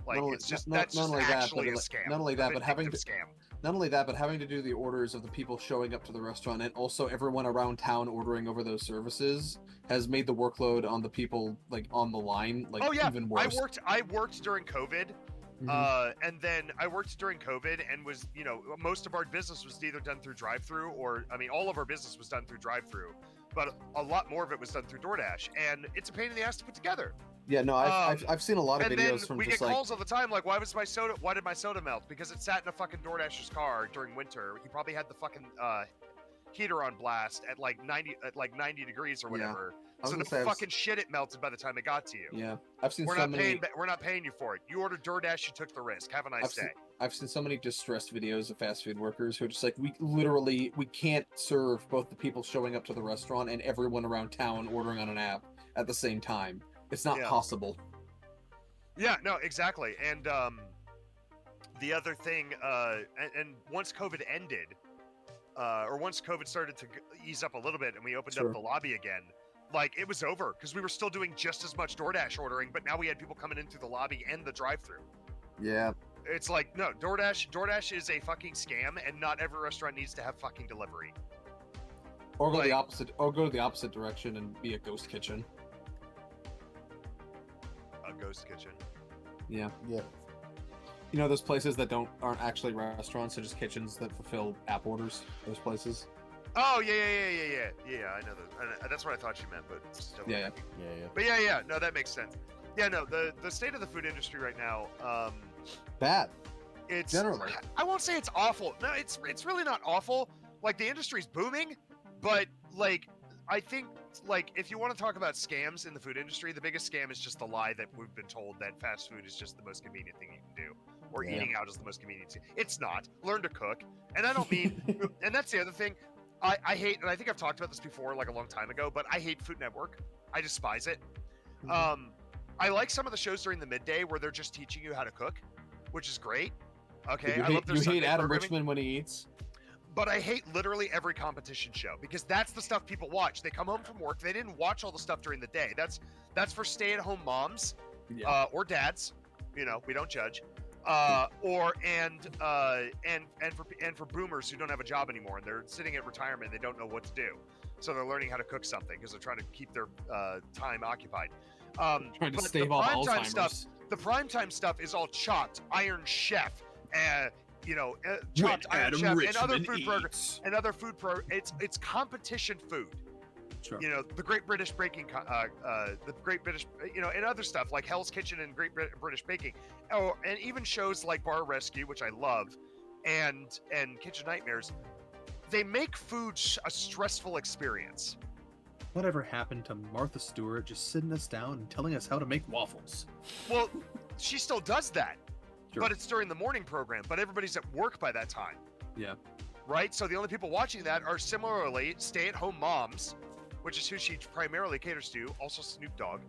Like, only- it's just not- that's not just only that, actually but a scam. not only that, but having vindictive scam. not only that, but having to do the orders of the people showing up to the restaurant, and also everyone around town ordering over those services, has made the workload on the people like on the line like Oh yeah, even worse. I worked during COVID. And then I worked during COVID and was, most of our business was either done through drive-through or, I mean, all of our business was done through drive-through, but a lot more of it was done through DoorDash, and it's a pain in the ass to put together. Yeah, no, I've seen a lot of And videos then from we just get like calls all the time, like, why did my soda melt? Because it sat in a fucking DoorDasher's car during winter. He probably had the fucking heater on blast at like 90 degrees or whatever. So no fucking shit, it melted by the time it got to you. Yeah, I've seen We're so not many. paying. We're not paying you for it. You ordered DoorDash. You took the risk. Have a nice day. I've seen so many distressed videos of fast food workers who are just like, we can't serve both the people showing up to the restaurant and everyone around town ordering on an app at the same time. It's not possible. Yeah, no, exactly. And the other thing, and once COVID ended, or once COVID started to ease up a little bit and we opened up the lobby again, like, it was over because we were still doing just as much DoorDash ordering, but now we had people coming in through the lobby and the drive-through. Yeah. It's like, no, DoorDash is a fucking scam, and not every restaurant needs to have fucking delivery. Or go the opposite direction and be a ghost kitchen. A ghost kitchen. Yeah. Yeah. You know those places that aren't actually restaurants, they're just kitchens that fulfill app orders. Those places. Oh yeah. I know that. That's what I thought you meant, but still. Yeah. But yeah. No, that makes sense. Yeah, no. The state of the food industry right now. Bad. It's generally. I won't say it's awful. No, it's really not awful. Like, the industry's booming, but like, I think, like, if you want to talk about scams in the food industry, the biggest scam is just the lie that we've been told that fast food is just the most convenient thing you can do, or eating out is the most convenient thing. It's not. Learn to cook. And I don't mean, and that's the other thing. I hate, and I think I've talked about this before, like a long time ago, but I hate Food Network. I despise it. I like some of the shows during the midday where they're just teaching you how to cook, which is great. Okay, You hate Adam Richman when he eats. But I hate literally every competition show, because that's the stuff people watch. They come home from work. They didn't watch all the stuff during the day. That's for stay-at-home moms, or dads. We don't judge. For boomers who don't have a job anymore and they're sitting at retirement. They don't know what to do, so they're learning how to cook something because they're trying to keep their time occupied. Trying to stave off Alzheimer's. The primetime stuff is all Chopped, Iron Chef, Chopped, Iron Chef, and other food burgers and other food it's competition food. Sure. The Great British Baking, and other stuff like Hell's Kitchen and Great British Baking. Oh, and even shows like Bar Rescue, which I love, and Kitchen Nightmares. They make food a stressful experience. Whatever happened to Martha Stewart just sitting us down and telling us how to make waffles? Well, she still does that, Sure. but it's during the morning program. But everybody's at work by that time. Yeah. Right? So the only people watching that are similarly stay-at-home moms, which is who she primarily caters to, also Snoop Dogg.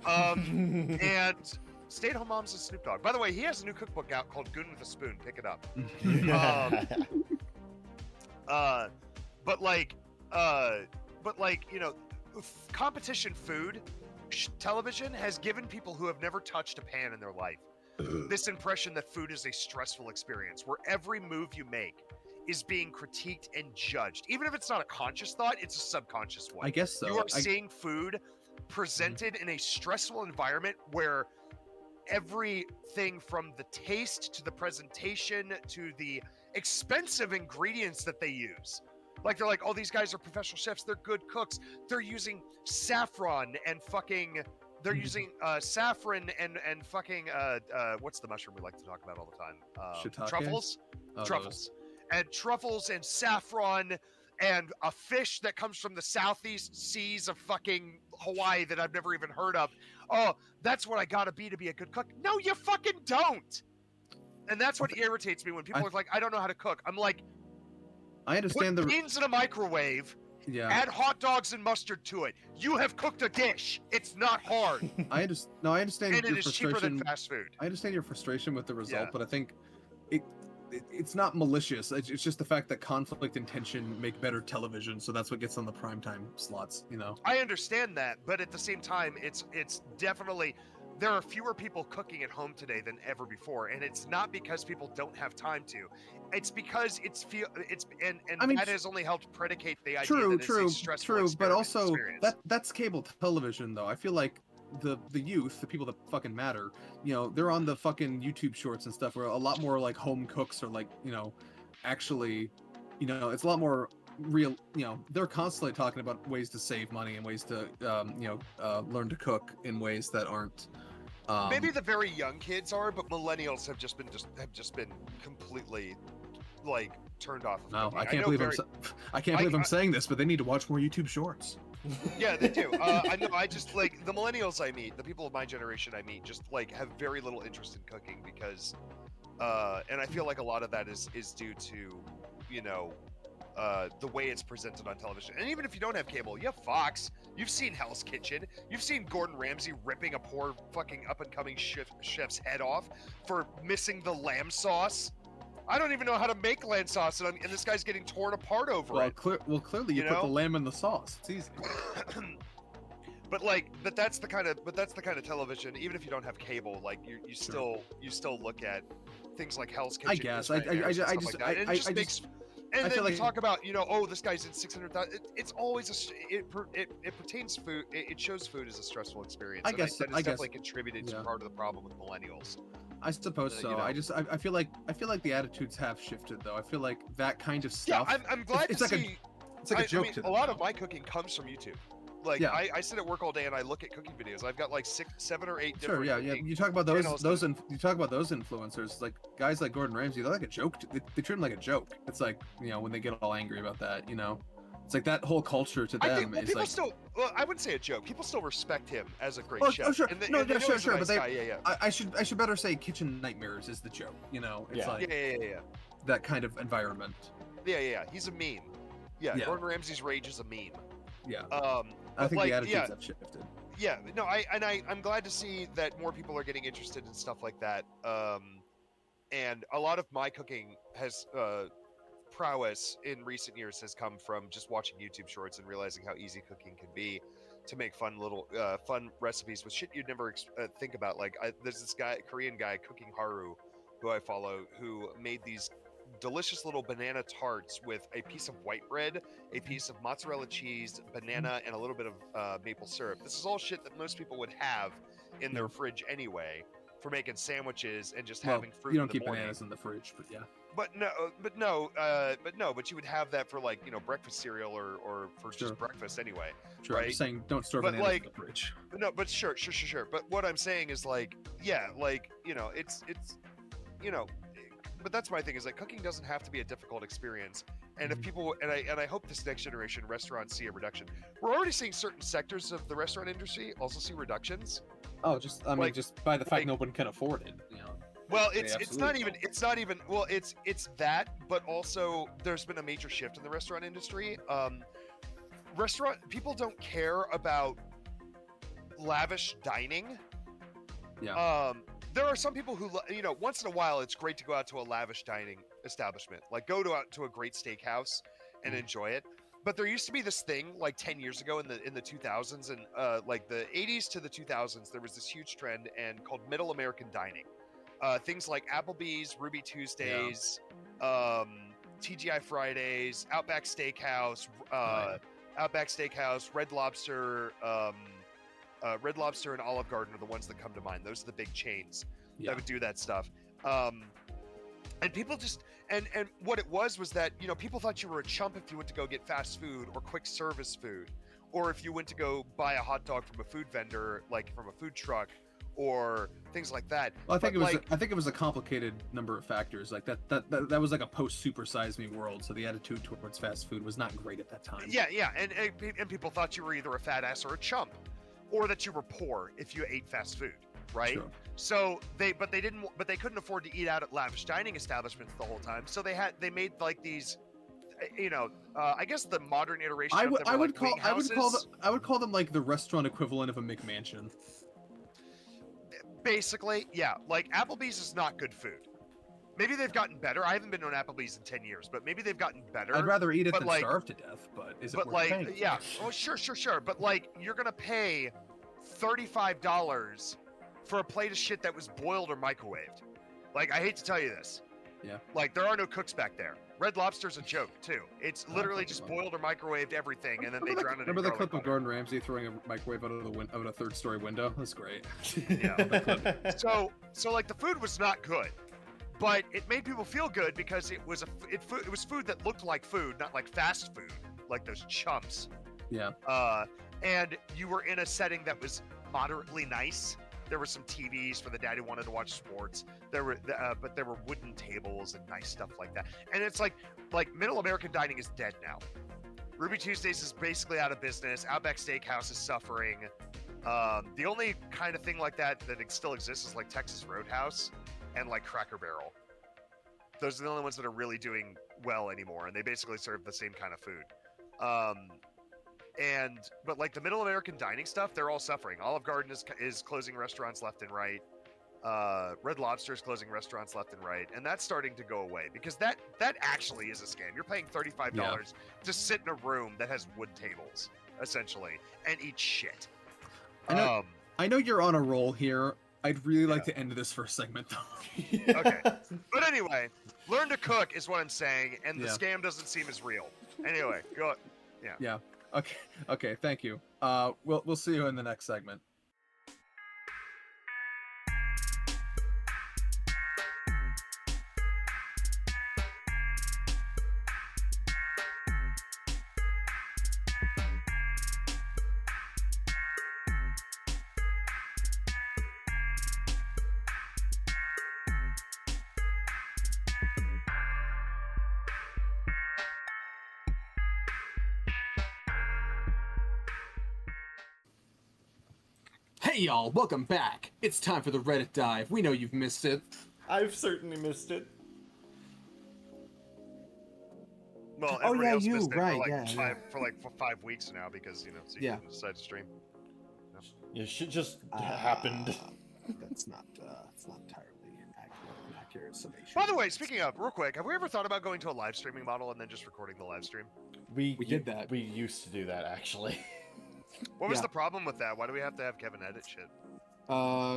And stay-at-home moms and Snoop Dogg. By the way, he has a new cookbook out called Goon with a Spoon. Pick it up. Competition food television has given people who have never touched a pan in their life this impression that food is a stressful experience, where every move you make is being critiqued and judged. Even if it's not a conscious thought, it's a subconscious one. I guess so. You are seeing food presented in a stressful environment where everything from the taste to the presentation to the expensive ingredients that they use. Like, they're like, oh, these guys are professional chefs. They're good cooks. They're using saffron and fucking... They're using saffron and fucking... what's the mushroom we like to talk about all the time? Shiitake? Truffles? Oh, Truffles. And truffles and saffron and a fish that comes from the southeast seas of fucking Hawaii that I've never even heard of. Oh, that's what I gotta be to be a good cook. No, you fucking don't! And that's what irritates me when people are like, I don't know how to cook. I'm like... I understand Put beans in a microwave. Yeah. Add hot dogs and mustard to it. You have cooked a dish. It's not hard. I understand And your it is cheaper frustration. than fast food. I understand your frustration with the result, Yeah. but I think it's not malicious. It's just the fact that conflict and tension make better television, so that's what gets on the primetime slots. You know. I understand that, but at the same time, it's definitely there are fewer people cooking at home today than ever before, and it's not because people don't have time to. It's because and I mean, that has only helped predicate the idea true, that it's a stressful but also experience. that's cable television though. I feel like the youth, the people that fucking matter, you know, they're on the fucking YouTube shorts and stuff where a lot more like home cooks are like, you know, actually, you know, it's a lot more real, you know, they're constantly talking about ways to save money and ways to learn to cook in ways that aren't Maybe the very young kids are, but millennials have just been completely like turned off of no, cooking. I can't believe I can't believe I'm saying this, but they need to watch more YouTube shorts. Yeah, they do. I know. I just like the millennials I meet, the people of my generation I meet, just like have very little interest in cooking because, and I feel like a lot of that is due to, you know, the way it's presented on television. And even if you don't have cable, you have Fox. You've seen Hell's Kitchen. You've seen Gordon Ramsay ripping a poor fucking up and coming chef's head off for missing the lamb sauce. I don't even know how to make lamb sauce, and this guy's getting torn apart over it. Clearly you put the lamb in the sauce. It's easy. but that's the kind of television. Even if you don't have cable, like you still look at things like Hell's Kitchen. I guess I just and I then feel you like talk about, you know, oh, this guy's in 600,000. It's always it pertains food. It shows food as a stressful experience. I guess that I guess definitely contributed to part of the problem with millennials. I suppose so. You know. I feel like the attitudes have shifted though. I feel like that kind of stuff. Yeah, I'm glad it's to like see. It's like a joke to them. A lot of my cooking comes from YouTube. Like I sit at work all day and I look at cooking videos. I've got like 7 or 8 different. Sure, yeah. You talk about you talk about those influencers, like guys like Gordon Ramsay. They're like a joke. They treat him like a joke. It's like, you know, when they get all angry about that, you know, it's like that whole culture to them. I think, is like, still. Well, I wouldn't say a joke. People still respect him as a great chef. Oh, sure. Sure. Nice But guy. I should better say Kitchen Nightmares is the joke. You know, it's like that kind of environment. Yeah. He's a meme. Yeah. Gordon Ramsay's rage is a meme. Yeah. I think the attitudes have shifted. Yeah, no, I'm glad to see that more people are getting interested in stuff like that. And a lot of my cooking has prowess in recent years has come from just watching YouTube shorts and realizing how easy cooking can be to make fun recipes with shit you'd never think about. Like there's this Korean guy, Cooking Haru, who I follow, who made these delicious little banana tarts with a piece of white bread, a piece of mozzarella cheese, banana, and a little bit of maple syrup. This is all shit that most people would have in their fridge anyway for making sandwiches and just having fruit. You don't keep bananas in the fridge, but yeah. But you would have that for like, you know, breakfast cereal or for just breakfast anyway. Sure, right? I'm just saying don't store bananas in the fridge. No, but sure. But what I'm saying is like, yeah, like, you know, it's you know, but that's my thing is like cooking doesn't have to be a difficult experience. And if people and I hope this next generation restaurants see a reduction. We're already seeing certain sectors of the restaurant industry also see reductions. Oh, just just by the fact no one can afford it, you know. Well, it's not even well, it's that, but also there's been a major shift in the restaurant industry. Restaurant people don't care about lavish dining. Yeah. There are some people who, you know, once in a while it's great to go out to a lavish dining establishment, like go out to a great steakhouse and enjoy it. But there used to be this thing like 10 years ago in the 2000s and like the 80s to the 2000s, there was this huge trend and called middle American dining. Things like Applebee's, Ruby Tuesdays, TGI Fridays, Outback Steakhouse, Red Lobster, Red Lobster and Olive Garden are the ones that come to mind. Those are the big chains that would do that stuff. And people just and what it was that, you know, people thought you were a chump if you went to go get fast food or quick service food, or if you went to go buy a hot dog from a food vendor, like from a food truck, or things like that. Well, I think it was a complicated number of factors. Like that was like a post Super Size Me world, so the attitude towards fast food was not great at that time. Yeah, and people thought you were either a fat ass or a chump, or that you were poor if you ate fast food, right? Sure. So they couldn't afford to eat out at lavish dining establishments the whole time. So they made like these, you know, I guess the modern iteration. I would call them like the restaurant equivalent of a McMansion. Basically, yeah. Like Applebee's is not good food. maybe they've gotten better. I haven't been to an Applebee's in 10 years, but maybe they've gotten better. I'd rather eat it but than like, starve to death, but is it but worth like, paying? yeah, oh sure. But like, you're gonna pay $35 for a plate of shit that was boiled or microwaved. Like, I hate to tell you this. Yeah. Like, there are no cooks back there. Red Lobster's a joke too. It's literally just boiled or microwaved everything, and then they drown it in Remember the garlic clip of butter. Gordon Ramsay throwing a microwave out of a third-story window? That's great. Yeah. So like, the food was not good, but it made people feel good because it was food that looked like food, not like fast food, like those chumps. Yeah. And you were in a setting that was moderately nice. There were some TVs for the dad who wanted to watch sports. But there were wooden tables and nice stuff like that. And it's like middle American dining is dead now. Ruby Tuesdays is basically out of business. Outback Steakhouse is suffering. The only kind of thing like that still exists is like Texas Roadhouse and like Cracker Barrel. Those are the only ones that are really doing well anymore, and they basically serve the same kind of food. But like the middle American dining stuff, they're all suffering. Olive Garden is closing restaurants left and right. Red Lobster is closing restaurants left and right, and that's starting to go away because that actually is a scam. You're paying $35 to sit in a room that has wood tables essentially and eat shit. I know you're on a roll here. I'd really like to end this first segment though. Okay, but anyway, learn to cook is what I'm saying, and the scam doesn't seem as real. Anyway, go. Yeah. Okay. Thank you. We'll see you in the next segment. Hey y'all, welcome back. It's time for the Reddit dive. We know you've missed it. I've certainly missed it. Well, Oh, everybody yeah, else you, missed it right, for 5 weeks now because so you didn't decide to stream. Yeah, shit just happened. That's not entirely accurate summation. By the way, speaking of, real quick, have we ever thought about going to a live streaming model and then just recording the live stream? We did that. We used to do that actually. What was the problem with that? Why do we have to have Kevin edit shit?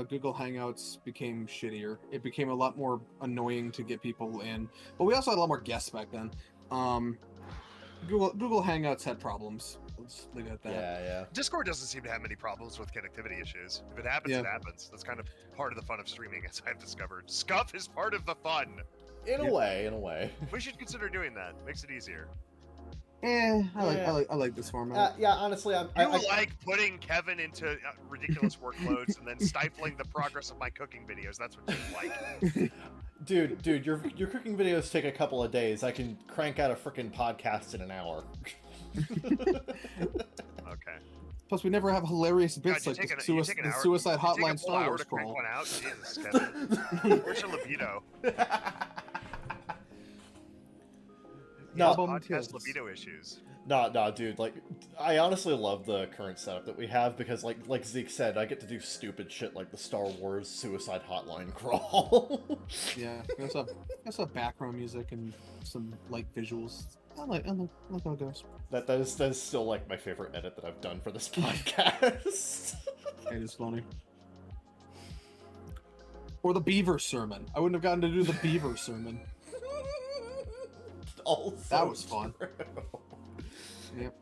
Google Hangouts became shittier. It became a lot more annoying to get people in. But we also had a lot more guests back then. Google Hangouts had problems. Let's leave it at that. Yeah. Discord doesn't seem to have many problems with connectivity issues. If it happens, it happens. That's kind of part of the fun of streaming, as I've discovered. Scuff is part of the fun. In a way. We should consider doing that. Makes it easier. I like this format. Yeah, honestly, I like putting Kevin into ridiculous workloads and then stifling the progress of my cooking videos. That's what you like. Dude, your cooking videos take a couple of days. I can crank out a freaking podcast in an hour. Okay. Plus, we never have hilarious bits God, like the suicide hotline Star Wars scroll. One out? Jesus, Kevin. Where's your libido? No, podcast libido issues. No, dude. Like, I honestly love the current setup that we have because, like Zeke said, I get to do stupid shit like the Star Wars suicide hotline crawl. Yeah, we also have background music and some light visuals. I like how it goes. That is still like my favorite edit that I've done for this podcast. It is funny. Or the beaver sermon. I wouldn't have gotten to do the beaver sermon. Also that was fun. True. Yep.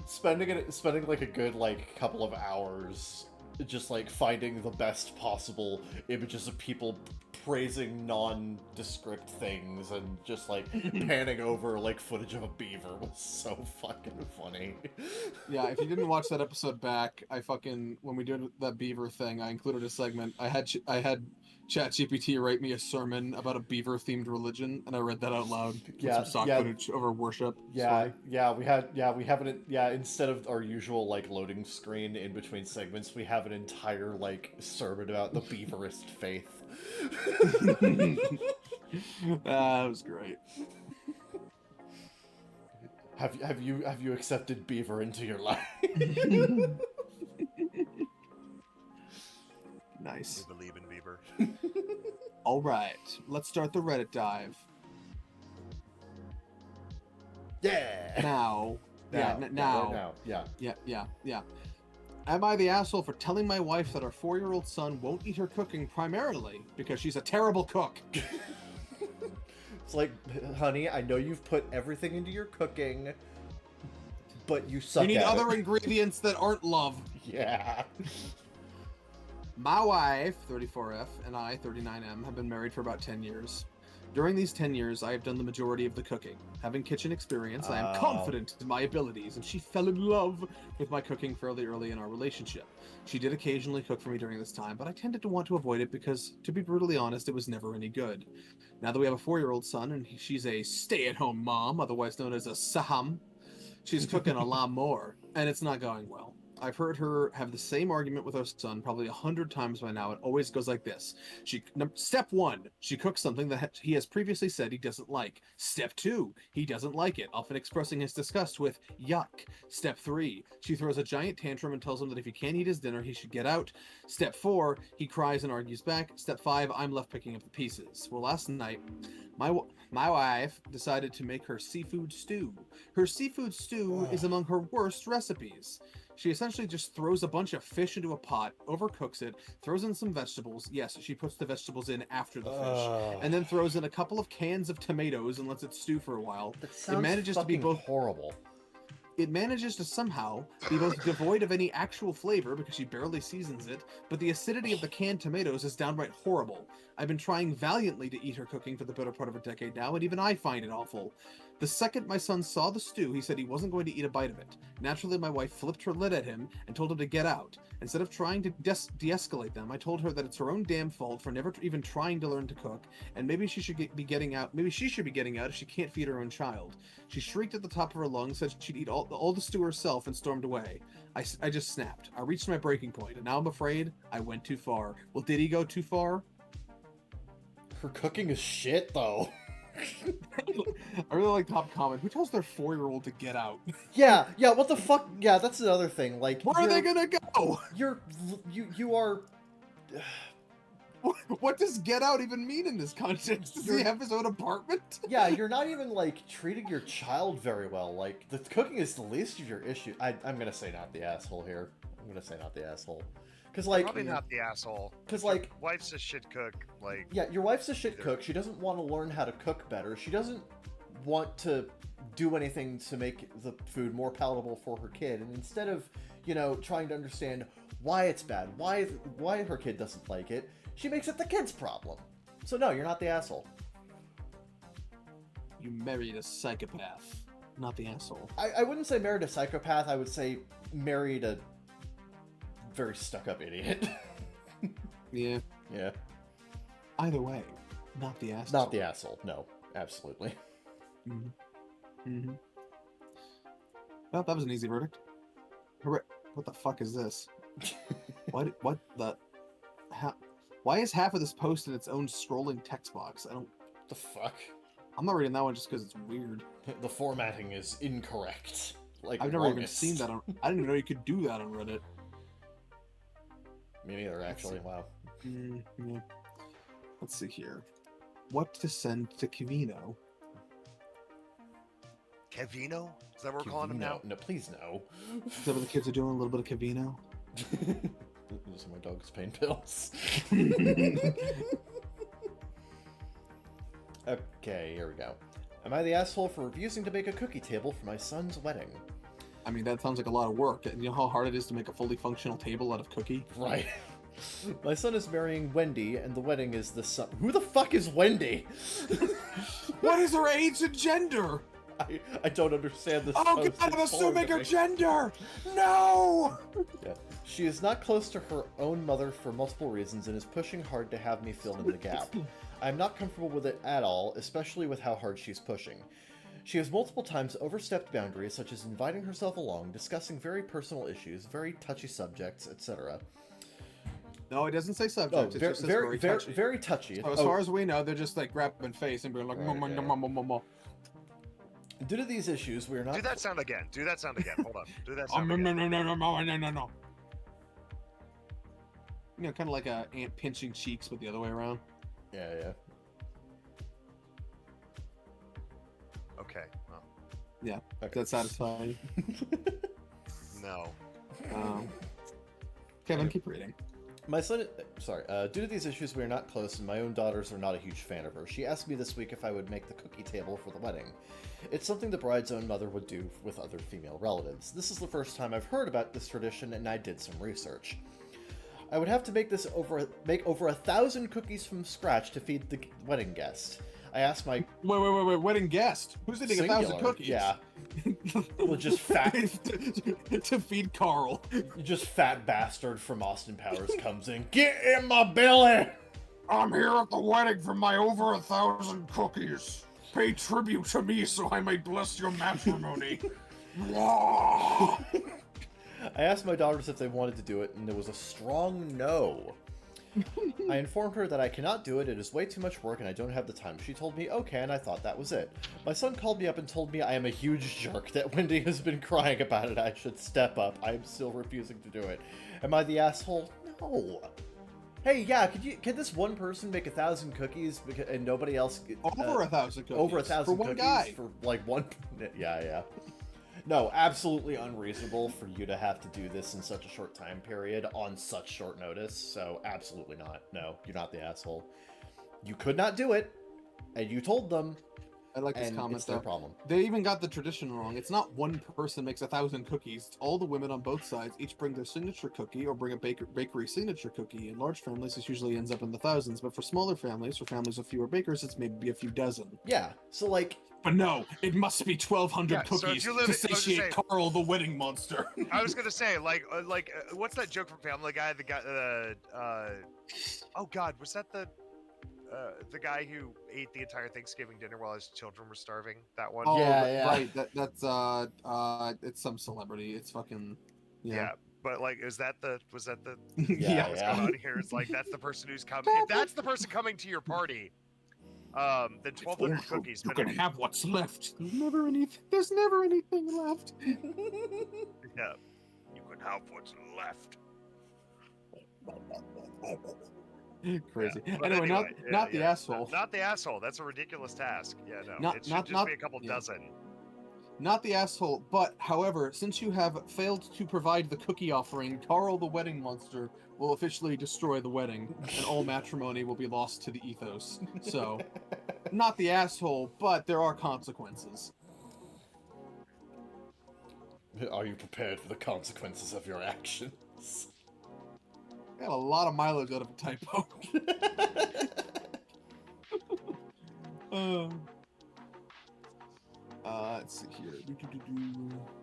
Spending like a good like couple of hours just like finding the best possible images of people praising nondescript things and just like panning over like footage of a beaver was so fucking funny. Yeah, if you didn't watch that episode back, when we did that beaver thing, I included a segment. I had ChatGPT write me a sermon about a beaver-themed religion, and I read that out loud with some stock footage over worship. We have it. Yeah, instead of our usual like loading screen in between segments, we have an entire like sermon about the beaverist faith. That was great. Have you accepted beaver into your life? Nice. We believe in beaver. All right, let's start the Reddit dive. Yeah. Now, Yeah. now. Yeah. Yeah. Am I the asshole for telling my wife that our 4-year-old son won't eat her cooking primarily because she's a terrible cook? It's like, honey, I know you've put everything into your cooking, but you suck You need at other it. ingredients that aren't love. Yeah. My wife, 34F, and I, 39M, have been married for about 10 years. During these 10 years, I have done the majority of the cooking. Having kitchen experience, I am confident in my abilities, and she fell in love with my cooking fairly early in our relationship. She did occasionally cook for me during this time, but I tended to want to avoid it because, to be brutally honest, it was never any good. Now that we have a 4-year-old son, and she's a stay-at-home mom, otherwise known as a saham, she's cooking a lot more, and it's not going well. I've heard her have the same argument with our son probably 100 times by now. It always goes like this. Step 1, she cooks something that he has previously said he doesn't like. Step 2, he doesn't like it, often expressing his disgust with yuck. Step 3, she throws a giant tantrum and tells him that if he can't eat his dinner, he should get out. Step 4, he cries and argues back. Step 5, I'm left picking up the pieces. Well, last night, my wife decided to make her seafood stew. Her seafood stew is among her worst recipes. She essentially just throws a bunch of fish into a pot, overcooks it, throws in some vegetables. Yes, she puts the vegetables in after the fish, and then throws in a couple of cans of tomatoes and lets it stew for a while. That sounds It manages to be both horrible. It manages to somehow be both devoid of any actual flavor because she barely seasons it, but the acidity of the canned tomatoes is downright horrible. I've been trying valiantly to eat her cooking for the better part of a decade now, and even I find it awful. The second my son saw the stew, he said he wasn't going to eat a bite of it. Naturally, my wife flipped her lid at him and told him to get out. Instead of trying to de-escalate them, I told her that it's her own damn fault for never even trying to learn to cook, and maybe she should be getting out. Maybe she should be getting out if she can't feed her own child. She shrieked at the top of her lungs, said she'd eat all the stew herself, and stormed away. I just snapped. I reached my breaking point, and now I'm afraid I went too far. Well, did he go too far? Her cooking is shit, though. I really like top comment. Who tells their 4-year-old to get out? Yeah, what the fuck? Yeah, that's another thing. Like, Where are they gonna go? You are. What does get out even mean in this context? Does he have his own apartment? Yeah, you're not even like treating your child very well. Like, the cooking is the least of your issue. I'm gonna say not the asshole here. I'm gonna say not the asshole. Because, like, probably not the asshole. Because, like, your wife's a shit cook. Like, yeah, your wife's a shit cook. She doesn't want to learn how to cook better. She doesn't want to do anything to make the food more palatable for her kid. And instead of, trying to understand why it's bad, why her kid doesn't like it, she makes it the kid's problem. So no, you're not the asshole. You married a psychopath, not the asshole. I wouldn't say married a psychopath. I would say married a very stuck-up idiot. Yeah. Yeah. Either way, not the asshole. Not the asshole. No, absolutely. Well, that was an easy verdict. What the fuck is this? What the? Why is half of this post in its own scrolling text box? What the fuck? I'm not reading that one just because it's weird. The formatting is incorrect. Like, I've never even seen that on. I didn't even know you could do that on Reddit. Me neither, actually. Wow. Yeah. Let's see here. What to send to Kevino? Kevino? Is that what we're calling him now? No, please no. Is that what the kids are doing? A little bit of Kevino? Those are my dog's pain pills. Okay, here we go. Am I the asshole for refusing to make a cookie table for my son's wedding? I mean, that sounds like a lot of work. You know how hard it is to make a fully functional table out of cookie? Right. My son is marrying Wendy, and the wedding is this summer. Who the fuck is Wendy? What is her age and gender? I don't understand this. Oh god, I'm assuming her gender! No! Yeah. She is not close to her own mother for multiple reasons and is pushing hard to have me fill in the gap. I'm not comfortable with it at all, especially with how hard she's pushing. She has multiple times overstepped boundaries, such as inviting herself along, discussing very personal issues, very touchy subjects, etc. No, it doesn't say subject. Oh, it just says very touchy. Very touchy. So as far as we know, they're just like grabbing face and being like, Right, due to these issues, we are not. Do that sound again. Hold on. Do that sound no. again. You know, kind of like a ant pinching cheeks, but the other way around. Yeah. Okay. Well, Yeah. Okay. Does that satisfy you? no. Kevin, keep reading. My son, sorry, due to these issues, we are not close, and my own daughters are not a huge fan of her. She asked me this week if I would make the cookie table for the wedding. It's something the bride's own mother would do with other female relatives. This is the first time I've heard about this tradition, and I did some research. I would have to make over 1,000 cookies from scratch to feed the wedding guest. I asked my Wait, wedding guest. Who's eating 1,000 singular, cookies? Yeah. Well, just fat to feed Carl. just fat bastard from Austin Powers comes in. Get in my belly! I'm here at the wedding for my over 1,000 cookies. Pay tribute to me so I may bless your matrimony. I asked my daughters if they wanted to do it, and there was a strong no. I informed her that I cannot do it, it is way too much work and I don't have the time. She told me okay, and I thought that was it. My son called me up and told me I am a huge jerk, that Wendy has been crying about it, I should step up. I am still refusing to do it. Am I the asshole? No. Hey, yeah, can this one person make 1,000 cookies and nobody else... Over 1,000 cookies. Over 1,000 for one cookies guy. for, like, one... Yeah. No, absolutely unreasonable for you to have to do this in such a short time period on such short notice, so absolutely not. No, you're not the asshole. You could not do it, and you told them, I like this and comment, it's their though. problem. They even got the tradition wrong. It's not one person makes 1,000 cookies. It's all the women on both sides each bring their signature cookie or bring a bakery signature cookie. In large families, this usually ends up in the thousands, but for smaller families, for families of fewer bakers, it's maybe a few dozen. Yeah, so, like... But no, it must be 1,200 Yeah, so if cookies you live- to I was gonna satiate say- Carl the wedding monster. I was gonna say, what's that joke from Family Guy? The guy, oh God, was that the guy who ate the entire Thanksgiving dinner while his children were starving? That one. Oh, Yeah. right. That's it's some celebrity. It's fucking Yeah. But like, was that the what's Yeah. going on here? It's like that's the person who's coming. If that's the person coming to your party, then 1,200 cookies. You but can have what's left. There's never anything left. Yeah, you can have what's left. Crazy. Yeah, but Anyway, not the asshole. Not the asshole. That's a ridiculous task. Yeah, no. It should just be a couple dozen. Not the asshole, but however, since you have failed to provide the cookie offering, Carl the wedding monster will officially destroy the wedding, and all matrimony will be lost to the ethos. So, not the asshole, but there are consequences. Are you prepared for the consequences of your actions? Got a lot of mileage out of a typo. Let's see here.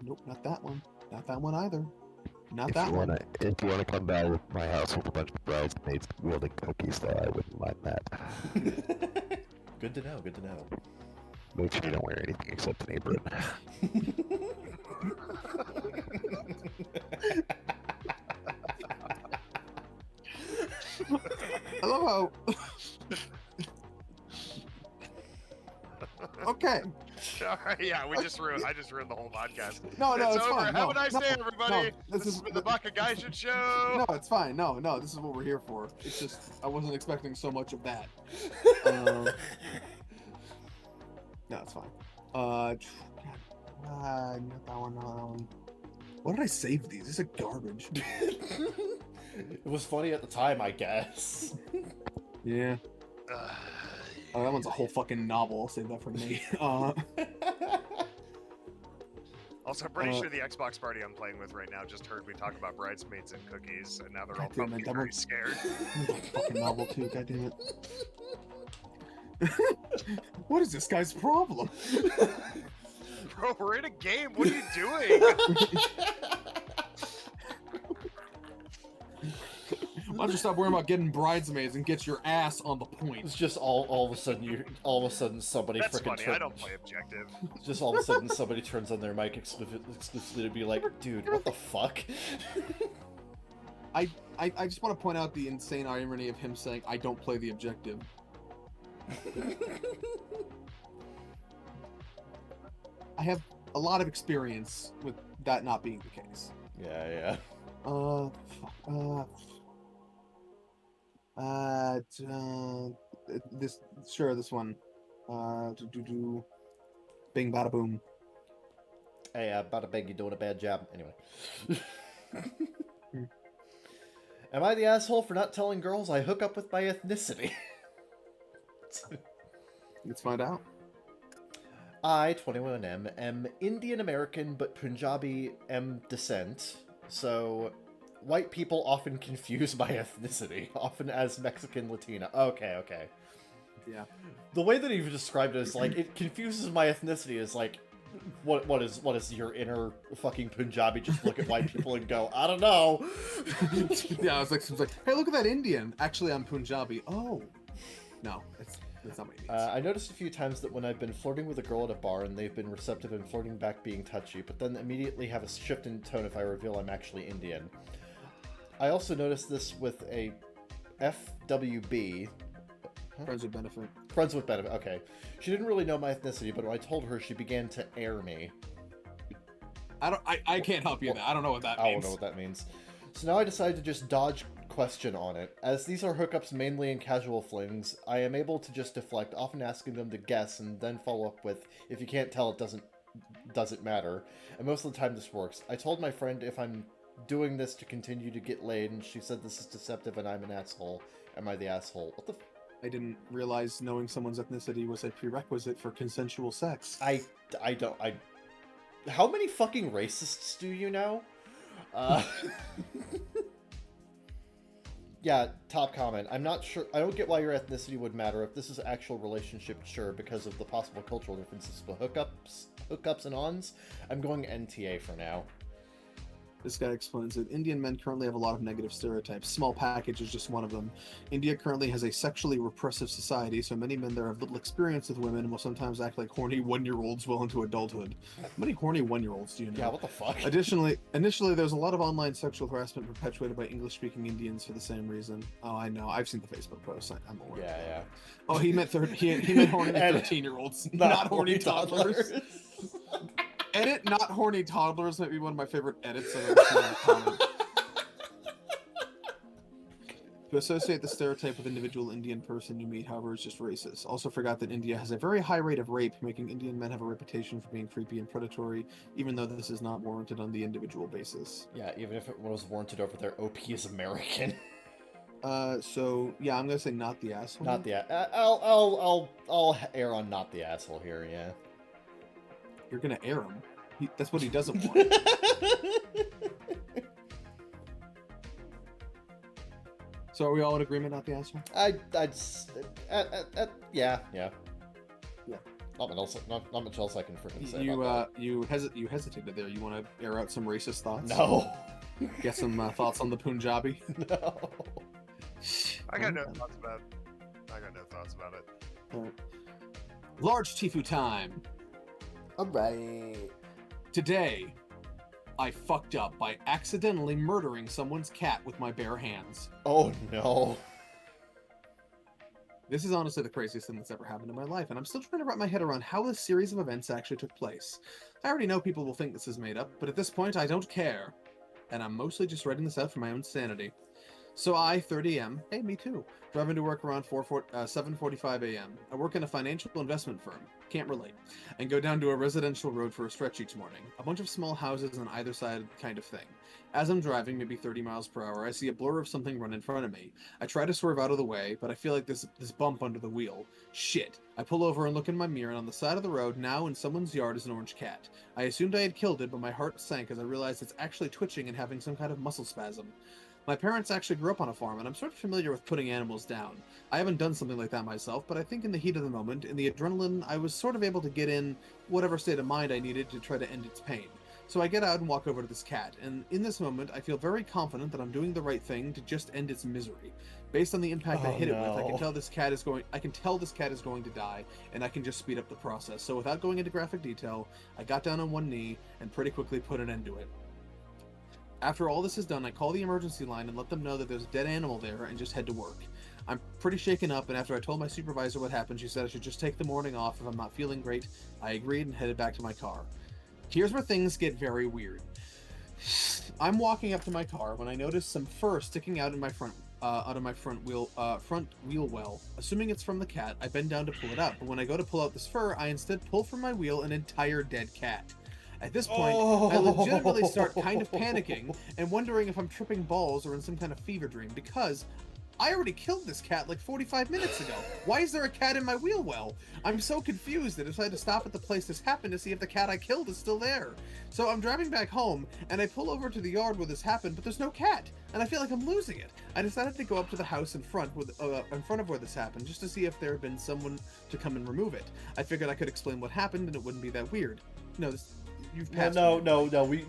Nope, not that one. Not that one either. Not that one. If you wanna come by with my house with a bunch of bridesmaids wielding cookies, though, I wouldn't mind that. Good to know. Make sure you don't wear anything except an apron. I love how. Okay. Yeah, I just ruined the whole podcast. No, It's it's over. fine. Have No, a nice no, day, everybody. no, this has been the Baka Gaijin show. No, it's fine. No, this is what we're here for. It's just I wasn't expecting so much of that. No, it's fine. Not that one. Why did I save these? These are garbage. It was funny at the time, I guess. Yeah. Oh, that one's a whole fucking novel. I'll save that for me. Also, I'm pretty sure the Xbox party I'm playing with right now just heard me talk about bridesmaids and cookies, and now they're all God damn it, probably that very one- scared. Fucking novel too. God damn it. What is this guy's problem? Bro, we're in a game. What are you doing? Why don't you stop worrying about getting bridesmaids and get your ass on the point? It's just all of a sudden somebody That's freaking funny. I don't play objective. just all of a sudden somebody turns on their mic exclusively to be like, dude, what the fuck? I just want to point out the insane irony of him saying, I don't play the objective. I have a lot of experience with that not being the case. Yeah. this sure this one. Bing bada boom. Hey, bada bing, you're doing a bad job. Anyway. Am I the asshole for not telling girls I hook up with my ethnicity? Let's find out. I, 21M, am Indian American but Punjabi M descent, so white people often confuse my ethnicity, often as Mexican Latina. Okay. Yeah. The way that you've described it is like, it confuses my ethnicity is like, what is your inner fucking Punjabi just look at white people and go, I don't know. Yeah, I was like, hey, look at that Indian. Actually, I'm Punjabi. Oh. No, that's not what he means. I noticed a few times that when I've been flirting with a girl at a bar and they've been receptive and flirting back being touchy, but then immediately have a shift in tone if I reveal I'm actually Indian. I also noticed this with a FWB. Friends with benefit. Friends with benefit, okay. She didn't really know my ethnicity, but when I told her, she began to air me. I can't help you in that. I don't know what that means. I don't know what that means. So now I decided to just dodge question on it. As these are hookups mainly in casual flings, I am able to just deflect, often asking them to guess and then follow up with, if you can't tell, it doesn't matter. And most of the time this works. I told my friend if I'm doing this to continue to get laid, and she said this is deceptive and I'm an asshole. Am I the asshole? What the I didn't realize knowing someone's ethnicity was a prerequisite for consensual sex. I how many fucking racists do you know? Yeah, top comment. I'm not sure. I don't get why your ethnicity would matter. If this is an actual relationship, sure, because of the possible cultural differences. But hookups and ons, I'm going NTA for now. This guy explains that Indian men currently have a lot of negative stereotypes. Small package is just one of them. India currently has a sexually repressive society, so many men there have little experience with women and will sometimes act like horny one-year-olds well into adulthood. How many horny one-year-olds do you know? Yeah, what the fuck? Initially, there's a lot of online sexual harassment perpetuated by English-speaking Indians for the same reason. Oh, I know. I've seen the Facebook post. I'm aware. Yeah. Oh, he meant he meant horny 13-year-olds, not horny toddlers. Edit not horny toddlers might be one of my favorite edits I've ever seen in a comment. To associate the stereotype with individual Indian person you meet, however, is just racist. Also forgot that India has a very high rate of rape, making Indian men have a reputation for being creepy and predatory, even though this is not warranted on the individual basis. Yeah, even if it was warranted over there, OP is American. So yeah, I'm gonna say not the asshole. Not the I'll err on not the asshole here. Yeah. You're gonna air him. That's what he doesn't want. So are we all in agreement, not the asshole? Yeah. Not much else I can freaking say about that. You hesitated there. You want to air out some racist thoughts? No. Get some thoughts on the Punjabi? No. I got no thoughts about it. Right. Large Tifu time. Alright. Today, I fucked up by accidentally murdering someone's cat with my bare hands. Oh no. This is honestly the craziest thing that's ever happened in my life, and I'm still trying to wrap my head around how this series of events actually took place. I already know people will think this is made up, but at this point I don't care. And I'm mostly just writing this out for my own sanity. So I, 30M, hey, me too, driving to work around 7:45 a.m. I work in a financial investment firm, can't relate, and go down to a residential road for a stretch each morning. A bunch of small houses on either side kind of thing. As I'm driving, maybe 30 miles per hour, I see a blur of something run in front of me. I try to swerve out of the way, but I feel like this bump under the wheel. Shit. I pull over and look in my mirror, and on the side of the road, now in someone's yard, is an orange cat. I assumed I had killed it, but my heart sank as I realized it's actually twitching and having some kind of muscle spasm. My parents actually grew up on a farm, and I'm sort of familiar with putting animals down. I haven't done something like that myself, but I think in the heat of the moment, in the adrenaline, I was sort of able to get in whatever state of mind I needed to try to end its pain. So I get out and walk over to this cat, and in this moment, I feel very confident that I'm doing the right thing to just end its misery. Based on the impact I hit it with, I can tell this cat is going to die, and I can just speed up the process. So without going into graphic detail, I got down on one knee and pretty quickly put an end to it. After all this is done, I call the emergency line and let them know that there's a dead animal there and just head to work. I'm pretty shaken up, and after I told my supervisor what happened, she said I should just take the morning off if I'm not feeling great. I agreed and headed back to my car. Here's where things get very weird. I'm walking up to my car when I notice some fur sticking out in my front out of my front wheel well. Assuming it's from the cat, I bend down to pull it out, but when I go to pull out this fur, I instead pull from my wheel an entire dead cat. At this point, I legitimately start kind of panicking and wondering if I'm tripping balls or in some kind of fever dream, because I already killed this cat like 45 minutes ago. Why is there a cat in my wheel well? I'm so confused that I decided to stop at the place this happened to see if the cat I killed is still there. So I'm driving back home, and I pull over to the yard where this happened, but there's no cat, and I feel like I'm losing it. I decided to go up to the house in front of where this happened, just to see if there had been someone to come and remove it. I figured I could explain what happened, and it wouldn't be that weird. No, you've passed. No.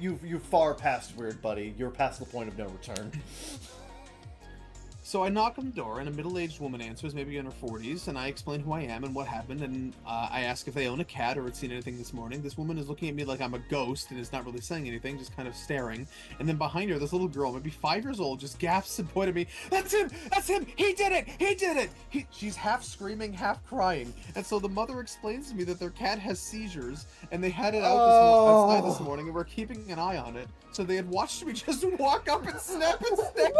You've far past weird, buddy. You're past the point of no return. So I knock on the door, and a middle-aged woman answers, maybe in her 40s, and I explain who I am and what happened, and I ask if they own a cat or had seen anything this morning. This woman is looking at me like I'm a ghost and is not really saying anything, just kind of staring. And then behind her, this little girl, maybe 5 years old, just gasps and points at me, "That's him! That's him! He did it! He did it!" She's half screaming, half crying. And so the mother explains to me that their cat has seizures, and they had it out outside this morning, and we're keeping an eye on it. So they had watched me just walk up and snap its neck.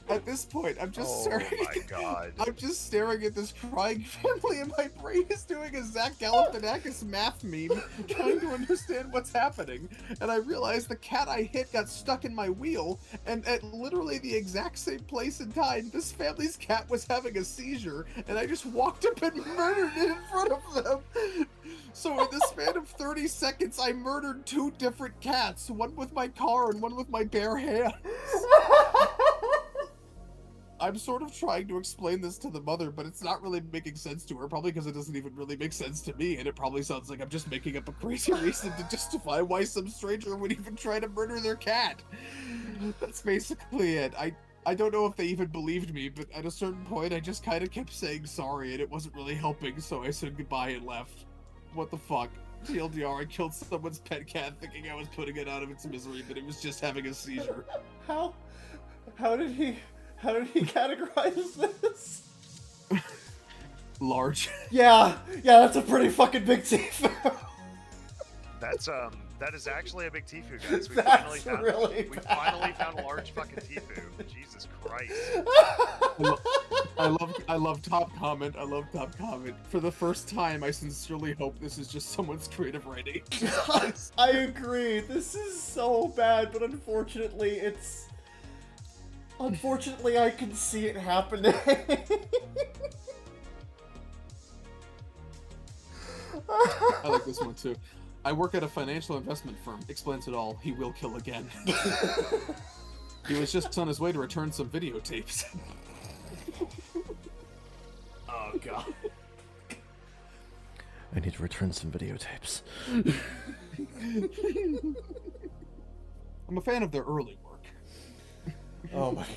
At this point, I'm just staring. Oh my god! I'm just staring at this crying family, and my brain is doing a Zach Galifianakis math meme, trying to understand what's happening. And I realized the cat I hit got stuck in my wheel, and at literally the exact same place and time, this family's cat was having a seizure, and I just walked up and murdered it in front of them. So in the span of 30 seconds, I murdered 2 different cats, one with my car and one with my bare hands. I'm sort of trying to explain this to the mother, but it's not really making sense to her, probably because it doesn't even really make sense to me, and it probably sounds like I'm just making up a crazy reason to justify why some stranger would even try to murder their cat. That's basically it. I don't know if they even believed me, but at a certain point, I just kind of kept saying sorry, and it wasn't really helping, so I said goodbye and left. What the fuck? TLDR, I killed someone's pet cat thinking I was putting it out of its misery, but it was just having a seizure. How did he categorize this? Large. Yeah, that's a pretty fucking big Tifu. That is actually a big Tifu, guys. We finally found a large fucking Tifu. Jesus Christ. I love top comment. I love top comment. For the first time, I sincerely hope this is just someone's creative writing. I agree. This is so bad, but unfortunately, I can see it happening. I like this one too. I work at a financial investment firm. Explains it all. He will kill again. He was just on his way to return some videotapes. Oh god. I need to return some videotapes. I'm a fan of their early work. Oh my god.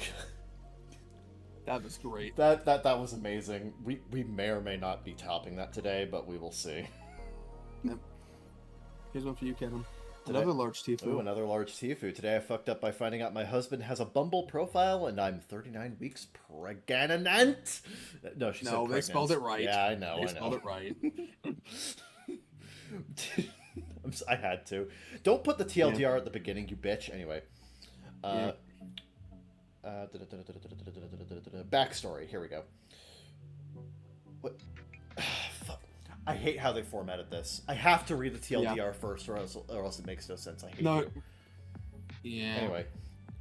That was great. That was amazing. We may or may not be topping that today, but we will see. Yep. Here's one for you, Kevin. Another large Tifu. Ooh, another large Tifu. Today I fucked up by finding out my husband has a Bumble profile and I'm 39 weeks pregnant. No, she said pregnant. They spelled it right. Yeah, I know. They spelled it right. I had to. Don't put the TLDR at the beginning, you bitch. Anyway. Backstory. Here we go. What? Fuck. I hate how they formatted this. I have to read the TLDR first, or else it makes no sense. I hate you. Yeah. Anyway,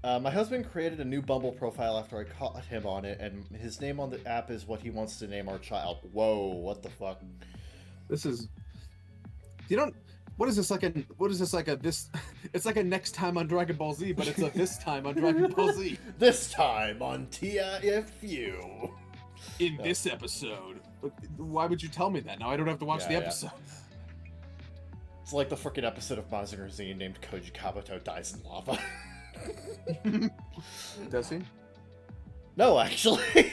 my husband created a new Bumble profile after I caught him on it, and his name on the app is what he wants to name our child. Whoa, what the fuck? This is... You don't... What is this like a this? It's like a next time on Dragon Ball Z, but it's a this time on Dragon Ball Z. This time on TIFU. In this episode. Why would you tell me that? Now I don't have to watch the episode. It's like the freaking episode of Mazinger Z named Koji Kabuto dies in lava. Does he? No, actually.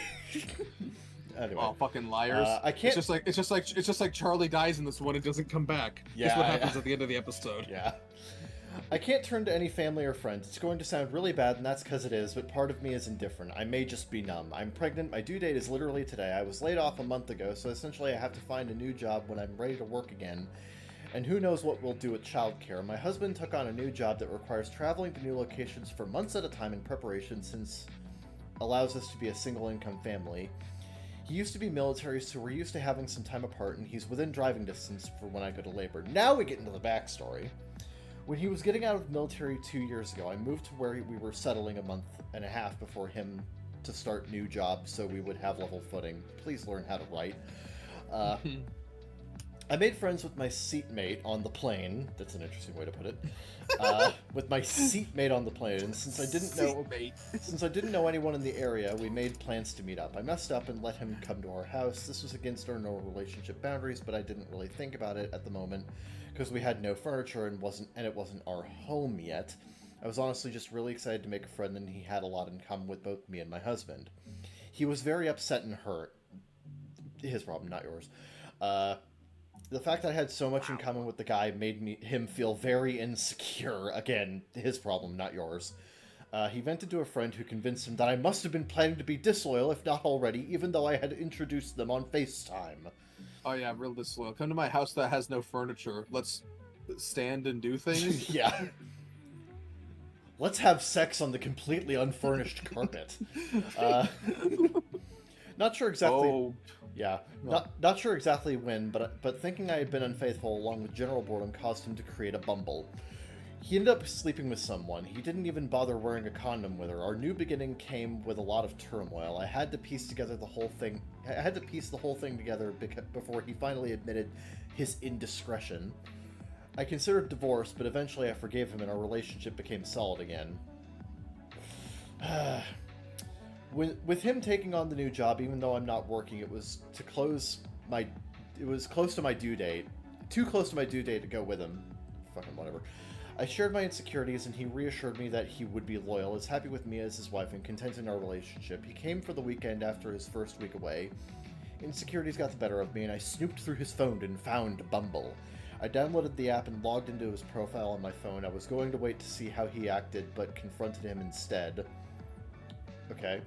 Anyway. Oh, fucking liars! I can't. It's just like Charlie dies in this one and doesn't come back. Yeah, that's what happens at the end of the episode. Yeah. I can't turn to any family or friends. It's going to sound really bad, and that's because it is, but part of me is indifferent. I may just be numb. I'm pregnant. My due date is literally today. I was laid off a month ago, so essentially I have to find a new job when I'm ready to work again. And who knows what we'll do with childcare. My husband took on a new job that requires traveling to new locations for months at a time in preparation, since allows us to be a single-income family. He used to be military, so we're used to having some time apart, and he's within driving distance for when I go to labor. Now we get into the backstory. When he was getting out of the military 2 years ago, I moved to where we were settling a month and a half before him to start new jobs, so we would have level footing. Please learn how to write. I made friends with my seatmate on the plane. That's an interesting way to put it. With my seatmate on the plane, and since I didn't know anyone in the area, we made plans to meet up. I messed up and let him come to our house. This was against our no relationship boundaries, but I didn't really think about it at the moment because we had no furniture and it wasn't our home yet. I was honestly just really excited to make a friend, and he had a lot in common with both me and my husband. He was very upset and hurt. His problem, not yours. The fact that I had so much in common with the guy made him feel very insecure. Again, his problem, not yours. He vented to a friend who convinced him that I must have been planning to be disloyal, if not already, even though I had introduced them on FaceTime. Oh yeah, real disloyal. Come to my house that has no furniture. Let's stand and do things. Yeah. Let's have sex on the completely unfurnished carpet. Not sure exactly... Oh. Yeah, not sure exactly when, but thinking I had been unfaithful along with general boredom caused him to create a Bumble. He ended up sleeping with someone. He didn't even bother wearing a condom with her. Our new beginning came with a lot of turmoil. I had to piece the whole thing together before he finally admitted his indiscretion. I considered divorce, but eventually I forgave him and our relationship became solid again. With him taking on the new job, even though I'm not working, it was close to my due date. Too close to my due date to go with him. Fucking whatever. I shared my insecurities, and he reassured me that he would be loyal, is happy with me as his wife, and content in our relationship. He came for the weekend after his first week away. Insecurities got the better of me, and I snooped through his phone and found Bumble. I downloaded the app and logged into his profile on my phone. I was going to wait to see how he acted, but confronted him instead. Okay.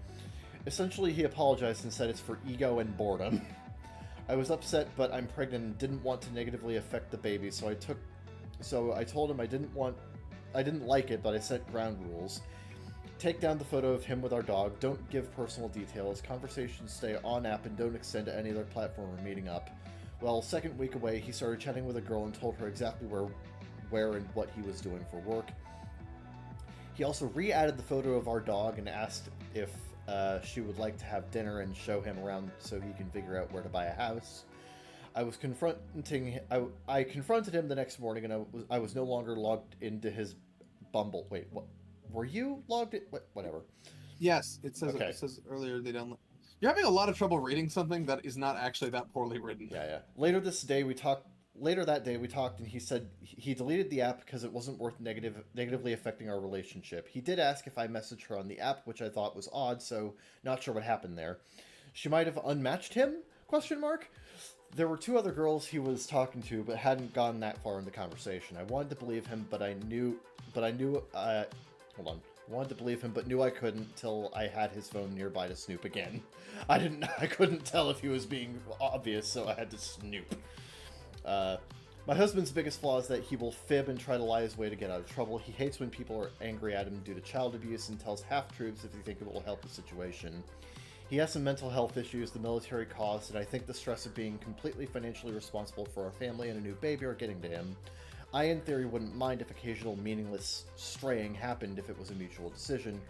Essentially, he apologized and said it's for ego and boredom. I was upset, but I'm pregnant and didn't want to negatively affect the baby, so I told him I didn't like it, but I set ground rules. Take down the photo of him with our dog, don't give personal details, conversations stay on app and don't extend to any other platform or meeting up. Well, second week away, he started chatting with a girl and told her exactly where and what he was doing for work. He also re-added the photo of our dog and asked if she would like to have dinner and show him around so he can figure out where to buy a house. I confronted him the next morning, and I was no longer logged into his Bumble. Wait, what? Were you logged in? Whatever. Yes, it says Okay. It says earlier they don't. You're having a lot of trouble reading something that is not actually that poorly written. Yeah. Later that day we talked, and he said he deleted the app because it wasn't worth negatively affecting our relationship. He did ask if I messaged her on the app, which I thought was odd, so not sure what happened there. She might have unmatched him? ? There were two other girls he was talking to, but hadn't gone that far in the conversation. I wanted to believe him, but wanted to believe him, but knew I couldn't till I had his phone nearby to snoop again. I couldn't tell if he was being obvious, so I had to snoop. My husband's biggest flaw is that he will fib and try to lie his way to get out of trouble. He hates when people are angry at him due to child abuse and tells half-truths if they think it will help the situation. He has some mental health issues the military caused, and I think the stress of being completely financially responsible for our family and a new baby are getting to him. I, in theory, wouldn't mind if occasional meaningless straying happened if it was a mutual decision,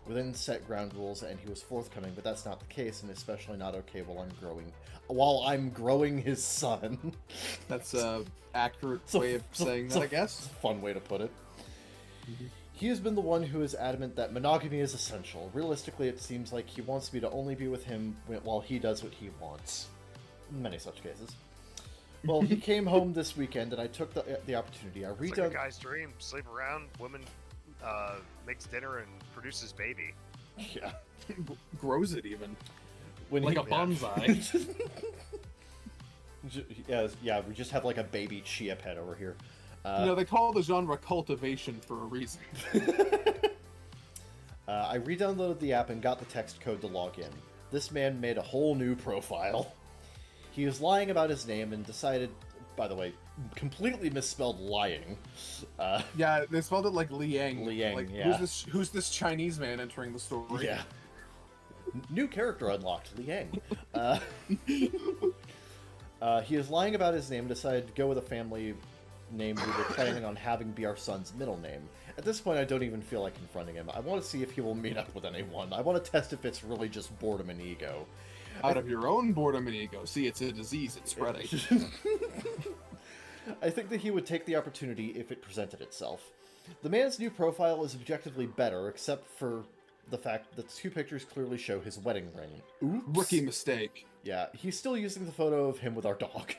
within set ground rules, and he was forthcoming, but that's not the case, and especially not okay while I'm growing his son. That's a accurate way of saying that, I guess. It's a fun way to put it. Mm-hmm. He has been the one who is adamant that monogamy is essential. Realistically, it seems like he wants me to only be with him while he does what he wants. Many such cases. Well, he came home this weekend, and I took the opportunity. It's like a guy's dream. Sleep around, woman makes dinner and produces baby. Yeah. Grows it even. Like a bonsai. Yeah, we just have like a baby chia pet over here. They call the genre cultivation for a reason. I re-downloaded the app and got the text code to log in. This man made a whole new profile. He was lying about his name and decided, by the way, completely misspelled lying. Yeah, they spelled it like Liang. Liang, Like, yeah. Who's this Chinese man entering the story? Yeah. New character unlocked, Liang. He is lying about his name and decided to go with a family name we were planning on having be our son's middle name. At this point, I don't even feel like confronting him. I want to see if he will meet up with anyone. I want to test if it's really just boredom and ego. Out of your own boredom and ego. See, it's a disease. It's spreading. I think that he would take the opportunity if it presented itself. The man's new profile is objectively better, except for the fact that the two pictures clearly show his wedding ring. Oops. Rookie mistake. Yeah, he's still using the photo of him with our dog.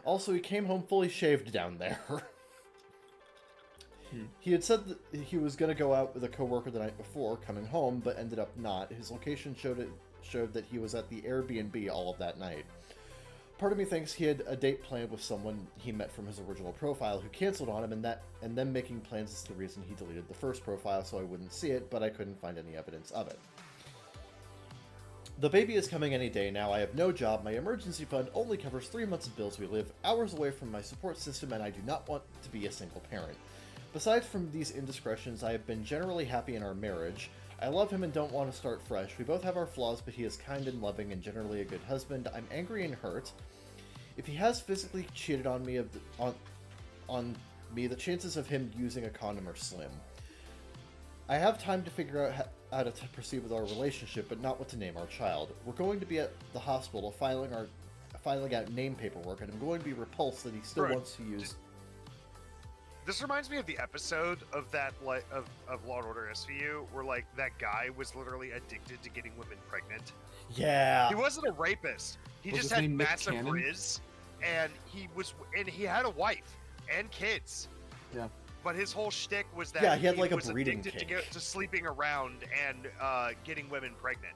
Also, he came home fully shaved down there. He had said that he was going to go out with a coworker the night before, coming home, but ended up not. His location showed that he was at the Airbnb all of that night. Part of me thinks he had a date planned with someone he met from his original profile who canceled on him, and them making plans is the reason he deleted the first profile so I wouldn't see it, but I couldn't find any evidence of it. The baby is coming any day now. I have no job. My emergency fund only covers 3 months of bills. We live hours away from my support system, and I do not want to be a single parent. Besides from these indiscretions, I have been generally happy in our marriage. I love him and don't want to start fresh. We both have our flaws, but he is kind and loving and generally a good husband. I'm angry and hurt. If he has physically cheated on me, on me, the chances of him using a condom are slim. I have time to figure out how to proceed with our relationship, but not what to name our child. We're going to be at the hospital filing out name paperwork, and I'm going to be repulsed that he still wants to use. This reminds me of the episode of that of Law and Order SVU where like that guy was literally addicted to getting women pregnant. Yeah. He wasn't a rapist. He just had massive riz, and he had a wife and kids. Yeah. But his whole shtick was that he had like a was breeding addicted kink. to sleeping around and getting women pregnant.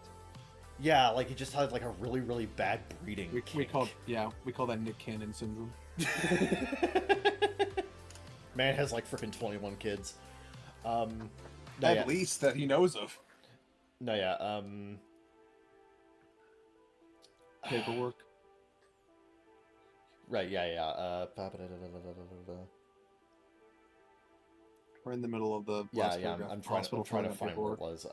Yeah, like he just had like a really, really bad breeding kink. We call that Nick Cannon syndrome. Man has like freaking 21 kids. At least that he knows of. No, yeah. Paperwork. Right, yeah. We're in the middle of the I'm trying to find what it was.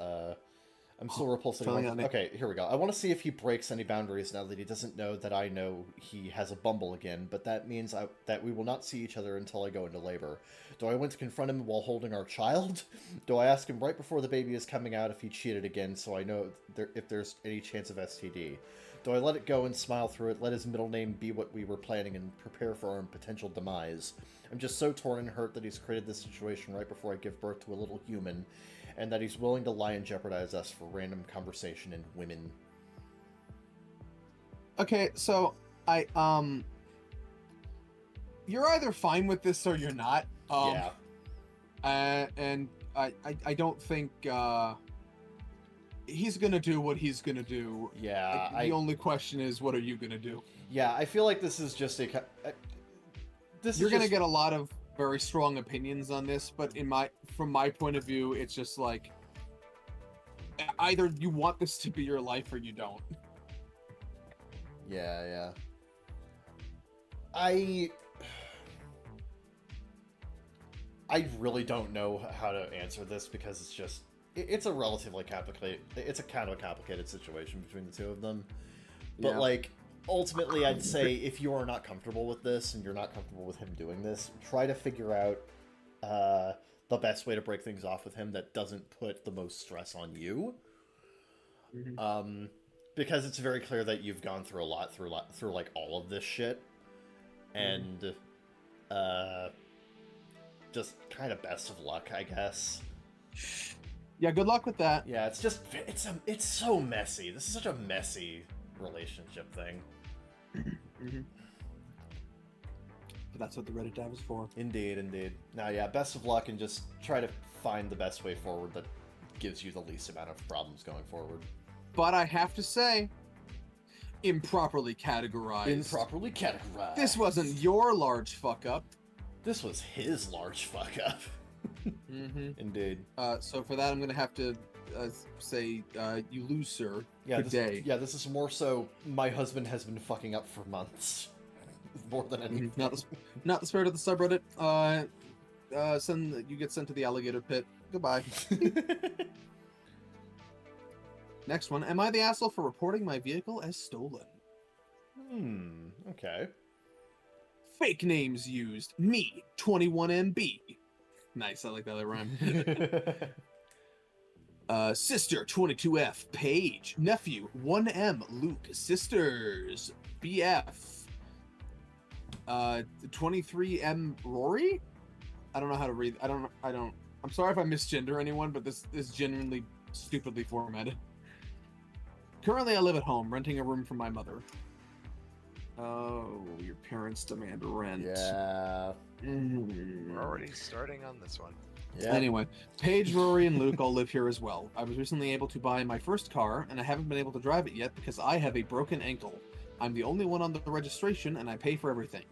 I'm still repulsed. Okay, here we go. I want to see if he breaks any boundaries now that he doesn't know that I know he has a bumble again, but that means that we will not see each other until I go into labor. Do I want to confront him while holding our child? Do I ask him right before the baby is coming out if he cheated again so I know if there's any chance of STD? Do I let it go and smile through it, let his middle name be what we were planning, and prepare for our potential demise? I'm just so torn and hurt that he's created this situation right before I give birth to a little human, and that he's willing to lie and jeopardize us for random conversation and women. Okay, so you're either fine with this or you're not. Yeah. And I don't think he's gonna do what he's gonna do. Yeah. Like, the only question is, what are you gonna do? Yeah, I feel like this is just a. You're gonna get a lot of very strong opinions on this, but from my point of view, it's just like either you want this to be your life or you don't. Yeah. I really don't know how to answer this because it's a relatively complicated. It's a kind of a complicated situation between the two of them, but like. Ultimately, I'd say if you are not comfortable with this and you're not comfortable with him doing this, try to figure out the best way to break things off with him that doesn't put the most stress on you. Mm-hmm. Because it's very clear that you've gone through a lot through like all of this shit, and just kind of best of luck, I guess. Yeah, good luck with that. Yeah, it's so messy. This is such a messy relationship thing. But that's what the Reddit tab is for. Indeed. Now, yeah, best of luck and just try to find the best way forward that gives you the least amount of problems going forward. But I have to say, improperly categorized. This wasn't your large fuck up. This was his large fuck up. Indeed. So for that, I'm gonna have to say, you lose, sir. Good day. This is more so my husband has been fucking up for months. more than anything. Not the spirit of the subreddit. You get sent to the alligator pit. Goodbye. Next one. Am I the asshole for reporting my vehicle as stolen? Okay. Fake names used. Me, 21MB. Nice, I like that rhyme. Sister, 22F. Paige. Nephew, 1M. Luke. Sisters, BF. 23M. Rory? I don't know how to read. I'm sorry if I misgender anyone, but this is genuinely stupidly formatted. Currently, I live at home, renting a room from my mother. Oh, your parents demand rent. Yeah. We're already starting on this one. Yeah. Anyway, Paige, Rory, and Luke all live here as well. I was recently able to buy my first car, and I haven't been able to drive it yet because I have a broken ankle. I'm the only one on the registration, and I pay for everything.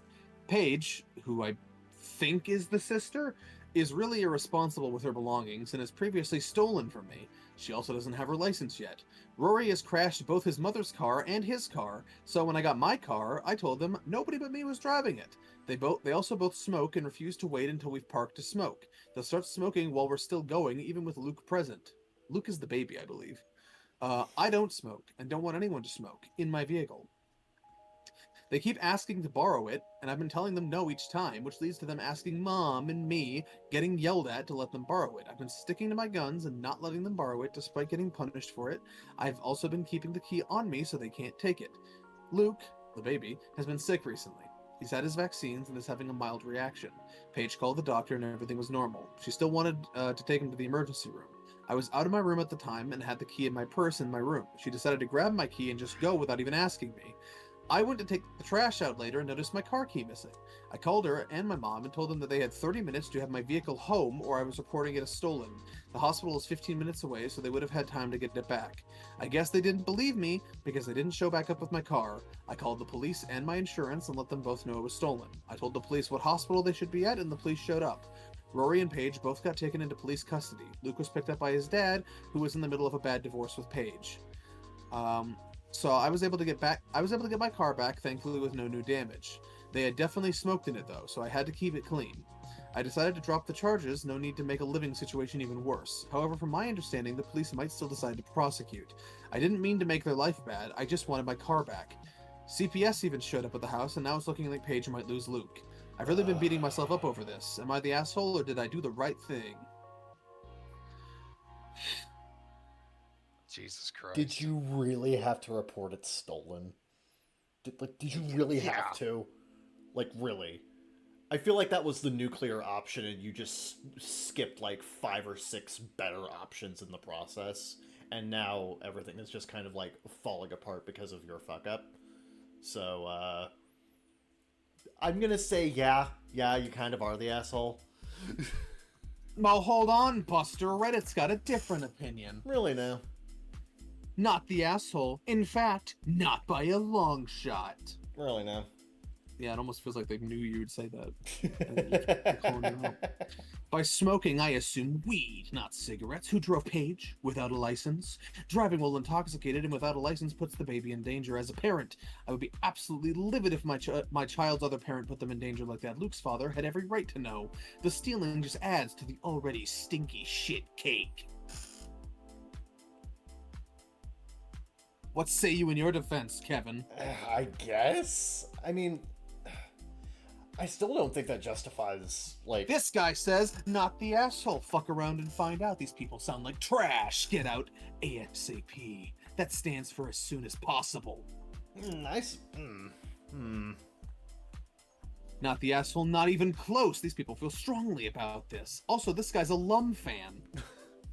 Paige, who I think is the sister, is really irresponsible with her belongings and has previously stolen from me. She also doesn't have her license yet. Rory has crashed both his mother's car and his car, so when I got my car, I told them nobody but me was driving it. They also both smoke and refuse to wait until we've parked to smoke. They'll start smoking while we're still going, even with Luke present. Luke is the baby, I believe. I don't smoke, and don't want anyone to smoke, in my vehicle. They keep asking to borrow it, and I've been telling them no each time, which leads to them asking Mom and me, getting yelled at to let them borrow it. I've been sticking to my guns and not letting them borrow it, despite getting punished for it. I've also been keeping the key on me so they can't take it. Luke, the baby, has been sick recently. He's had his vaccines and is having a mild reaction. Paige called the doctor and everything was normal. She still wanted to take him to the emergency room. I was out of my room at the time and had the key in my purse in my room. She decided to grab my key and just go without even asking me. I went to take the trash out later and noticed my car key missing. I called her and my mom and told them that they had 30 minutes to have my vehicle home or I was reporting it as stolen. The hospital is 15 minutes away, so they would have had time to get it back. I guess they didn't believe me because they didn't show back up with my car. I called the police and my insurance and let them both know it was stolen. I told the police what hospital they should be at and the police showed up. Rory and Paige both got taken into police custody. Luke was picked up by his dad, who was in the middle of a bad divorce with Paige. So I was able to get my car back, thankfully with no new damage. They had definitely smoked in it though, so I had to keep it clean. I decided to drop the charges, no need to make a living situation even worse. However, from my understanding, the police might still decide to prosecute. I didn't mean to make their life bad, I just wanted my car back. CPS even showed up at the house, and now it's looking like Paige might lose Luke. I've really been beating myself up over this. Am I the asshole, or did I do the right thing? Jesus Christ. Did you really have to report it stolen? Did you really have to? Like, really? I feel like that was the nuclear option and you just skipped like 5 or 6 better options in the process. And now everything is just kind of like falling apart because of your fuck up. So, I'm gonna say yeah, you kind of are the asshole. Well, hold on, Buster. Reddit's got a different opinion. Really now? Not the asshole. In fact, not by a long shot. Really now? Yeah, it almost feels like they knew you would say that. By smoking, I assume weed, not cigarettes. Who drove Paige without a license? Driving while intoxicated and without a license puts the baby in danger. As a parent, I would be absolutely livid if my child's other parent put them in danger like that. Luke's father had every right to know. The stealing just adds to the already stinky shit cake. What say you in your defense, Kevin? I guess? I mean, I still don't think that justifies, like... This guy says, not the asshole. Fuck around and find out. These people sound like trash. Get out ASAP. That stands for as soon as possible. Nice. Not the asshole, not even close. These people feel strongly about this. Also, this guy's a Lum fan.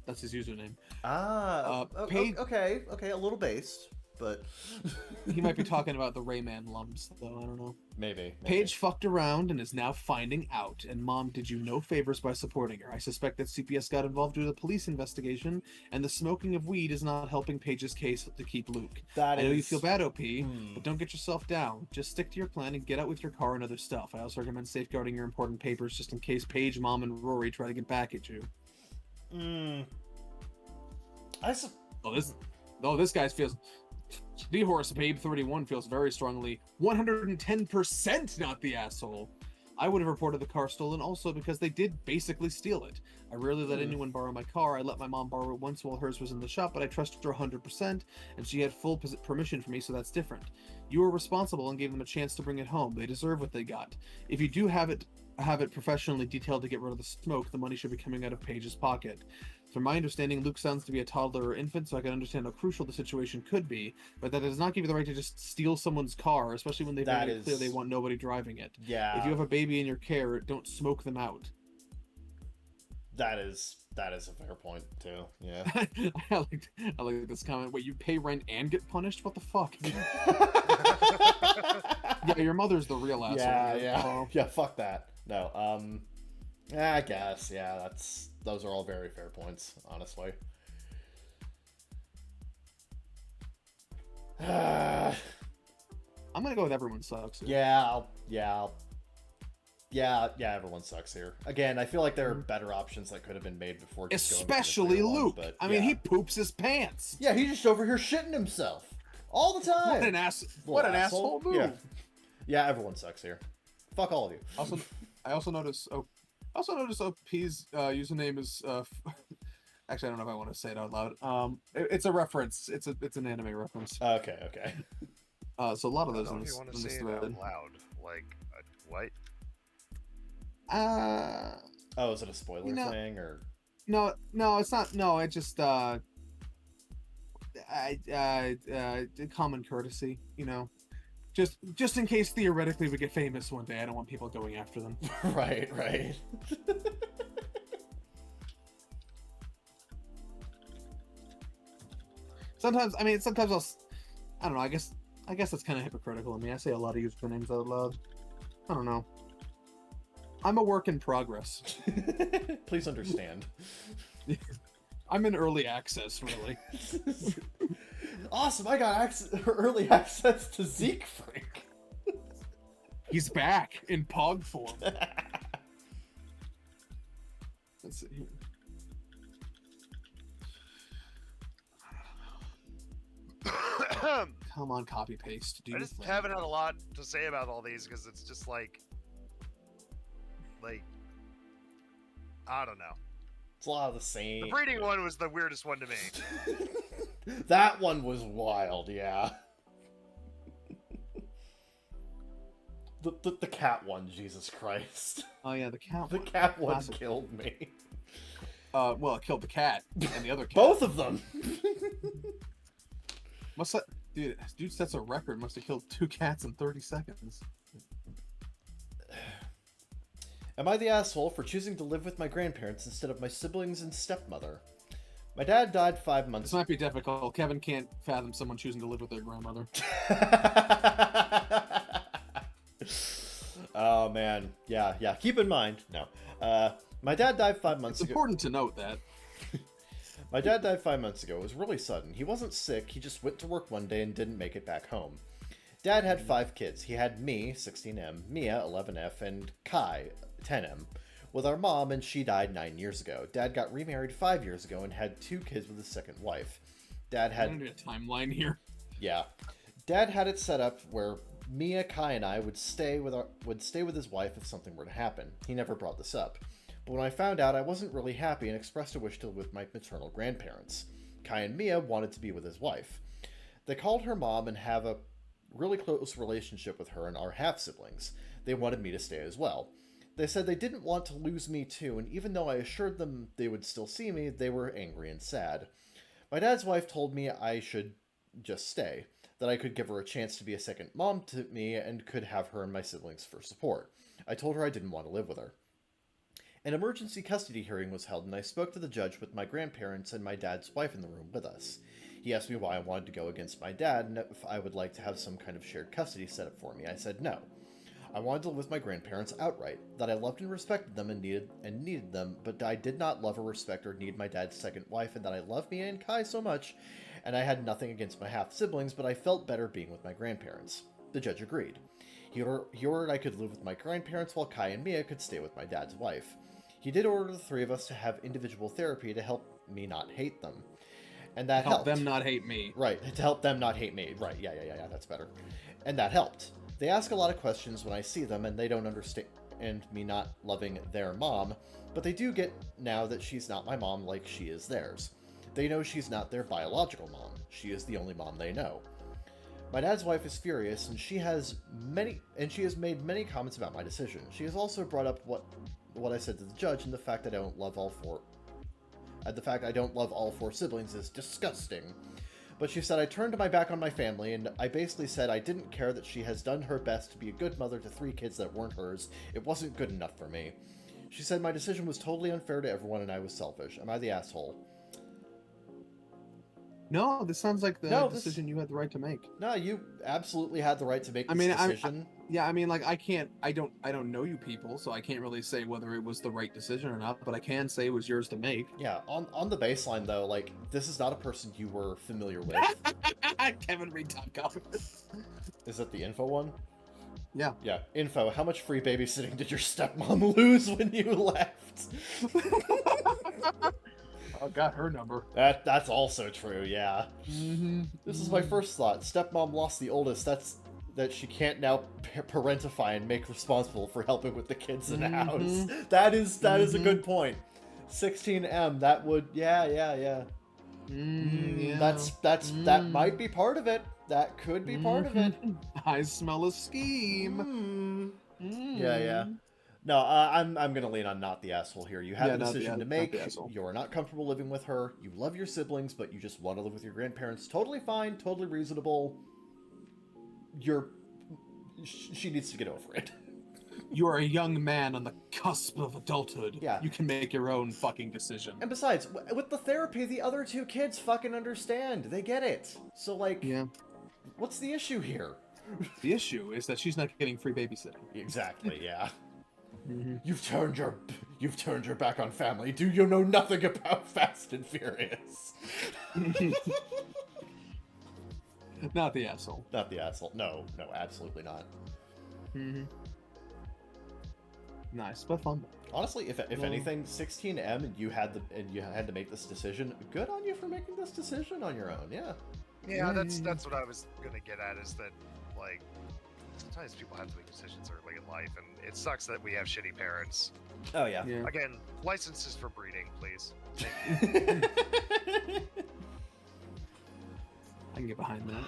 That's his username. Okay, a little based, but... He might be talking about the Rayman Lums, though, I don't know. Maybe. Paige fucked around and is now finding out, and Mom did you no favors by supporting her. I suspect that CPS got involved due to the police investigation, and the smoking of weed is not helping Paige's case to keep Luke. I know you feel bad, OP, but don't get yourself down. Just stick to your plan and get out with your car and other stuff. I also recommend safeguarding your important papers just in case Paige, Mom, and Rory try to get back at you. This This guy feels... D-Horse Babe 31 feels very strongly 110% not the asshole. I would have reported the car stolen also because they did basically steal it. I rarely let anyone borrow my car. I let my mom borrow it once while hers was in the shop, but I trusted her 100%, and she had full permission from me, so that's different. You were responsible and gave them a chance to bring it home. They deserve what they got. If you do have it professionally detailed to get rid of the smoke, the money should be coming out of Paige's pocket. From my understanding, Luke sounds to be a toddler or infant, so I can understand how crucial the situation could be, but that does not give you the right to just steal someone's car, especially when they've made it clear they want nobody driving it. Yeah. If you have a baby in your care, don't smoke them out. That is a fair point too. Yeah. I like this comment. Wait, you pay rent and get punished? What the fuck? Yeah, your mother's the real asshole. Yeah. Fuck that. No. I guess. Yeah. Those are all very fair points, honestly. I'm gonna go with everyone sucks. Yeah. Everyone sucks here. Again, I feel like there are better options that could have been made before. Especially Luke. But, I mean, he poops his pants. Yeah, he's just over here shitting himself all the time. What an asshole move. Yeah, everyone sucks here. Fuck all of you. I also noticed OP's username is. Actually, I don't know if I want to say it out loud. It's a reference. It's an anime reference. Okay. So a lot of those in this want to say it thread. out loud. Like, what? Oh, is it a spoiler thing or? No, it's not. No, it just common courtesy, you know. Just in case theoretically we get famous one day, I don't want people going after them. Right. Sometimes I'll. I don't know. I guess that's kind of hypocritical of me. I say a lot of usernames out loud. I don't know. I'm a work in progress. Please understand. I'm in early access, really. Awesome! I got early access to Zeke Freak. He's back in Pog form. Let's see here. Come on, copy paste. I just haven't had a lot to say about all these because it's just like I don't know. It's a lot of the same. The breeding one was the weirdest one to me. That one was wild, yeah. The cat one, Jesus Christ. Oh yeah, the cat. The cat one killed me. Well, it killed the cat and the other cat. Both of them. Must that dude sets a record. Must have killed 2 cats in 30 seconds. Am I the asshole for choosing to live with my grandparents instead of my siblings and stepmother? My dad died 5 months ago. This might be difficult. Kevin can't fathom someone choosing to live with their grandmother. Oh, man. Yeah. Keep in mind. No. My dad died 5 months ago. It's important to note that. My dad died 5 months ago. It was really sudden. He wasn't sick. He just went to work one day and didn't make it back home. Dad had 5 kids. He had me, 16M, Mia, 11F, and Kai, 10M, with our mom, and she died 9 years ago. Dad got remarried 5 years ago and had 2 kids with his second wife. Dad had... I'm gonna do a timeline here. Yeah. Dad had it set up where Mia, Kai, and I would stay with his wife if something were to happen. He never brought this up. But when I found out, I wasn't really happy and expressed a wish to live with my maternal grandparents. Kai and Mia wanted to be with his wife. They called her mom and have a really close relationship with her and our half-siblings. They wanted me to stay as well. They said they didn't want to lose me too, and even though I assured them they would still see me, they were angry and sad. My dad's wife told me I should just stay, that I could give her a chance to be a second mom to me and could have her and my siblings for support. I told her I didn't want to live with her. An emergency custody hearing was held, and I spoke to the judge with my grandparents and my dad's wife in the room with us. He asked me why I wanted to go against my dad and if I would like to have some kind of shared custody set up for me. I said no. I wanted to live with my grandparents outright, that I loved and respected them and needed them, but I did not love or respect or need my dad's second wife, and that I loved Mia and Kai so much, and I had nothing against my half-siblings, but I felt better being with my grandparents. The judge agreed. He ordered I could live with my grandparents while Kai and Mia could stay with my dad's wife. He did order the 3 of us to have individual therapy to help me not hate them. And that Help helped. them not hate me. Right, to help them not hate me. Right, yeah, that's better. And that helped. They ask a lot of questions when I see them, and they don't understand me not loving their mom, but they do get now that she's not my mom like she is theirs. They know she's not their biological mom. She is the only mom they know. My dad's wife is furious, and she has made many comments about my decision. She has also brought up what I said to the judge, and the fact that I don't love all four siblings is disgusting. But she said I turned my back on my family, and I basically said I didn't care that she has done her best to be a good mother to 3 kids that weren't hers. It wasn't good enough for me. She said my decision was totally unfair to everyone and I was selfish. Am I the asshole? No, this sounds like the decision you had the right to make. No, you absolutely had the right to make this decision. I don't know you people, so I can't really say whether it was the right decision or not, but I can say it was yours to make. Yeah, on the baseline though, like, this is not a person you were familiar with. Kevin, read top comment. Is it the info one? Yeah. Yeah, info. How much free babysitting did your stepmom lose when you left? I got her number. That's also true, yeah. Mm-hmm. This is my first thought. Stepmom lost the oldest. That she can't now parentify and make responsible for helping with the kids in the house. That is a good point. 16M, that would, yeah. Yeah. That might be part of it. That could be part of it. I smell a scheme. Yeah. No, I'm gonna lean on not the asshole here. You have a decision to make. You are not comfortable living with her. You love your siblings, but you just want to live with your grandparents. Totally fine. Totally reasonable. She needs to get over it. You are a young man on the cusp of adulthood. Yeah. You can make your own fucking decision. And besides, with the therapy, the other 2 kids fucking understand. They get it. So, like, what's the issue here? The issue is that she's not getting free babysitting. Exactly, yeah. You've turned your back on family. Do you know nothing about Fast and Furious? Not the asshole. Not the asshole. No, absolutely not. Nice, but fun. Honestly, if anything, 16M and you had to make this decision. Good on you for making this decision on your own. Yeah. Yeah, that's what I was gonna get at. Is that, like, sometimes people have to make decisions early in life, and it sucks that we have shitty parents. Oh yeah. Again, licenses for breeding, please. I can get behind that.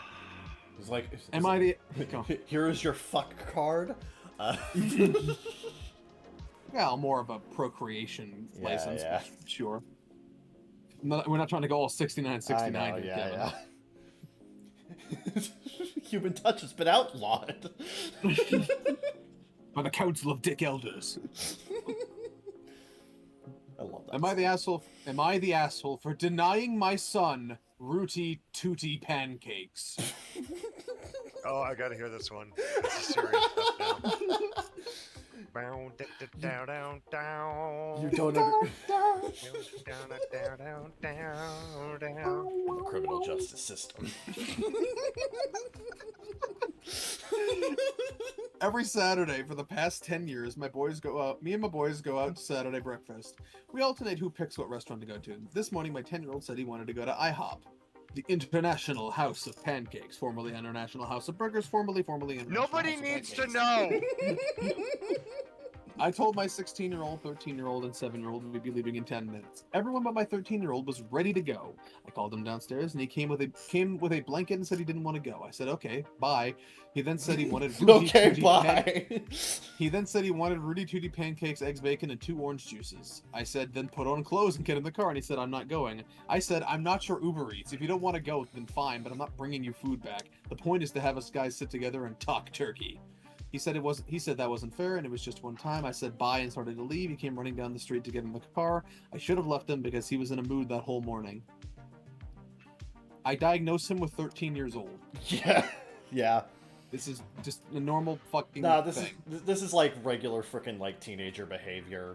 It's like, am I the? Here is your fuck card. Well, more of a procreation license, yeah. Sure. We're not trying to go all 69. I know, yeah. Human touch has been outlawed. By the Council of Dick Elders. I love that. Am I the asshole for denying my son Rooty Tooty pancakes? Oh, I gotta hear this one. This is serious stuff now. You don't the criminal justice system. Every Saturday for the past 10 years, me and my boys go out to Saturday breakfast. We alternate who picks what restaurant to go to. This morning, my 10-year-old said he wanted to go to IHOP, the International House of Pancakes, formerly International House of Burgers, formerly International Nobody House needs of to Pancakes. know. I told my 16-year-old, 13-year-old, and 7-year-old we'd be leaving in 10 minutes. Everyone but my 13-year-old was ready to go. I called him downstairs, and he came with a blanket and said he didn't want to go. I said, "Okay, bye." He then said he wanted He then said he wanted Rudy Tooty pancakes, eggs, bacon, and 2 orange juices. I said, "Then put on clothes and get in the car." And he said, "I'm not going." I said, "I'm not your Uber Eats. If you don't want to go, then fine, but I'm not bringing you food back. The point is to have us guys sit together and talk turkey." He said that wasn't fair, and it was just one time. I said bye and started to leave. He came running down the street to get in the car. I should have left him because he was in a mood that whole morning. I diagnosed him with 13 years old. Yeah. This is just a normal fucking this is like regular freaking like teenager behavior.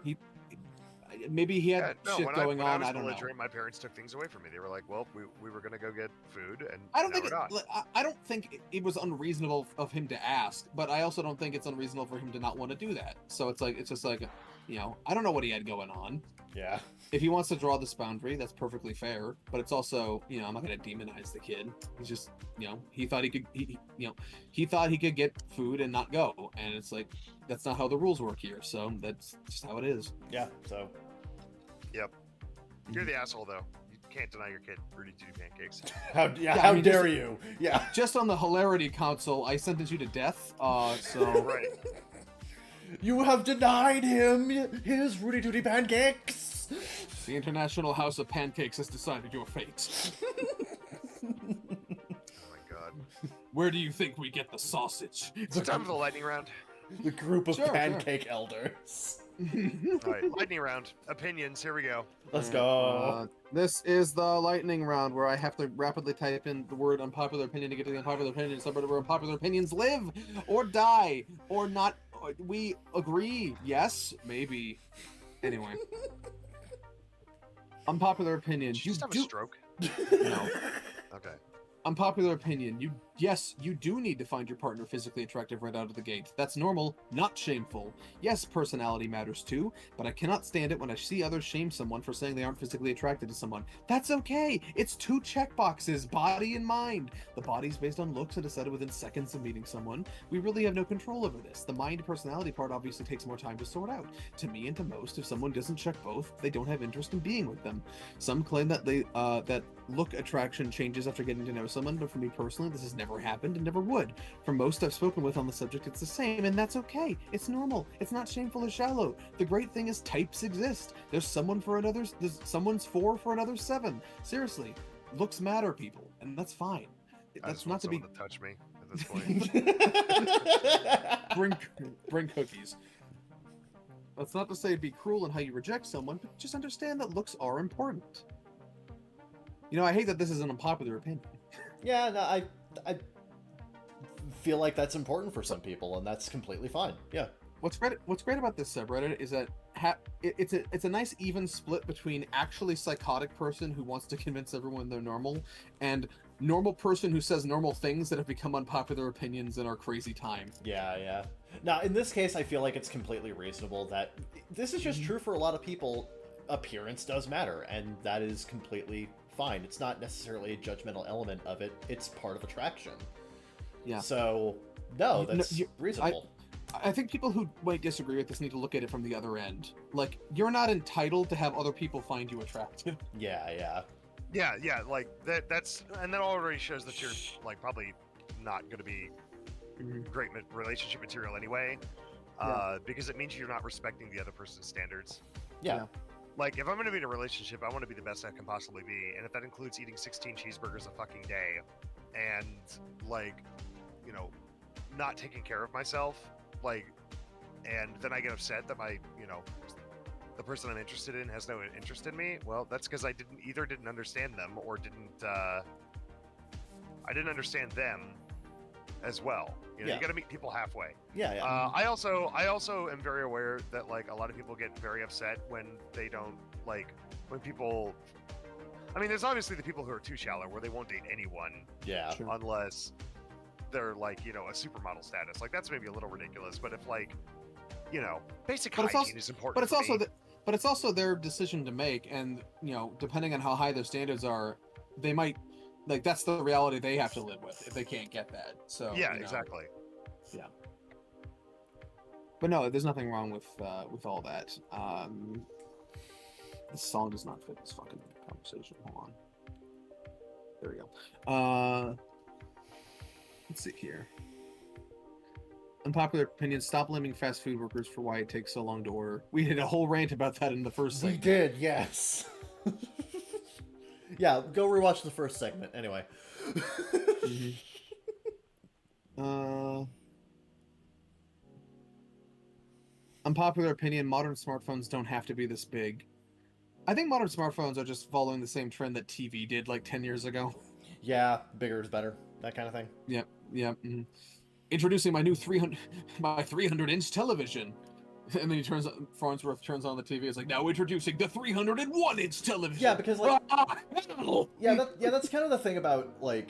maybe he had no, shit going when I on. was I don't know. belligerent, my parents took things away from me. They were like, "Well, we were gonna go get food, and I don't now think we're not." I don't think it was unreasonable of him to ask, but I also don't think it's unreasonable for him to not want to do that. So it's just like, I don't know what he had going on. Yeah. If he wants to draw this boundary, that's perfectly fair. But it's also, I'm not going to demonize the kid. He's just, he thought he thought he could get food and not go, and it's like that's not how the rules work here. So that's just how it is. Yeah. So. Yep. You're the asshole, though. You can't deny your kid Rudy Tooty pancakes. How I mean, dare you? Yeah. Just on the hilarity council, I sentence you to death. So Right. You have denied him his Rudy Tooty pancakes. the International House of Pancakes has decided your fate. Oh my god. Where do you think we get the sausage? It's time for the lightning round. The group of Sure. pancake elders. All right, lightning round. Opinions. Here we go. Let's go. This is the lightning round where I have to rapidly type in the word unpopular opinion to get to the unpopular opinion. Somebody where unpopular opinions live or die or not. We agree. Yes, maybe. Anyway. Unpopular opinion. Did you just have a stroke? No. Okay. Unpopular opinion. You do need to find your partner physically attractive right out of the gate. That's normal, not shameful. Yes, personality matters too, but I cannot stand it when I see others shame someone for saying they aren't physically attracted to someone. That's okay. It's 2 checkboxes, body and mind. The body's based on looks and decided within seconds of meeting someone. We really have no control over this. The mind personality part obviously takes more time to sort out. To me and to most, if someone doesn't check both, they don't have interest in being with them. Some claim that that look attraction changes after getting to know someone, but for me personally, this has never happened and never would. For most I've spoken with on the subject, it's the same, and that's okay. It's normal. It's not shameful or shallow. The great thing is types exist. There's someone's for another's 7. Seriously, looks matter, people, and that's fine. I That's just not want to be someone to touch me at this point. bring cookies. That's not to say be cruel in how you reject someone, but just understand that looks are important. I hate that this is an unpopular opinion. Yeah, no, I feel like that's important for some people, and that's completely fine. Yeah. What's great about this subreddit is that it's a nice even split between actually psychotic person who wants to convince everyone they're normal and normal person who says normal things that have become unpopular opinions in our crazy time. Yeah. Now, in this case, I feel like it's completely reasonable that this is just true for a lot of people. Appearance does matter, and that is completely fine. It's not necessarily a judgmental element of it. It's part of attraction. Yeah. So, no, that's reasonable. I think people who might disagree with this need to look at it from the other end. Like, you're not entitled to have other people find you attractive. Yeah. Yeah, like that's and that already shows that you're like probably not going to be great relationship material anyway, because it means you're not respecting the other person's standards. Yeah. Like, if I'm going to be in a relationship, I want to be the best I can possibly be, and if that includes eating 16 cheeseburgers a fucking day, and like, not taking care of myself, like, and then I get upset that the person I'm interested in has no interest in me, well, that's because I didn't understand them, or I didn't understand them as well. You got to meet people halfway. Yeah. I also am very aware that like a lot of people get very upset when they don't when people. I mean, there's obviously the people who are too shallow where they won't date anyone. Yeah. Sure. Unless they're like a supermodel status. Like that's maybe a little ridiculous, but if basic hygiene is important. But it's also their decision to make, and depending on how high their standards are, they might. Like, that's the reality they have to live with if they can't get that. So yeah, exactly. Yeah. But no, there's nothing wrong with all that. This song does not fit this fucking conversation. Hold on. There we go. Let's see here. Unpopular opinion: stop blaming fast food workers for why it takes so long to order. We had a whole rant about that in the first segment. We did, yes. Yeah, go rewatch the first segment. Anyway. Unpopular opinion: modern smartphones don't have to be this big. I think modern smartphones are just following the same trend that TV did like 10 years ago. Yeah, bigger is better. That kind of thing. Yep. Mm-hmm. Introducing my new 300-inch television. And then Farnsworth turns on the TV. It's like, now introducing the 301-inch television. Yeah, because like, hell! that's kind of the thing about like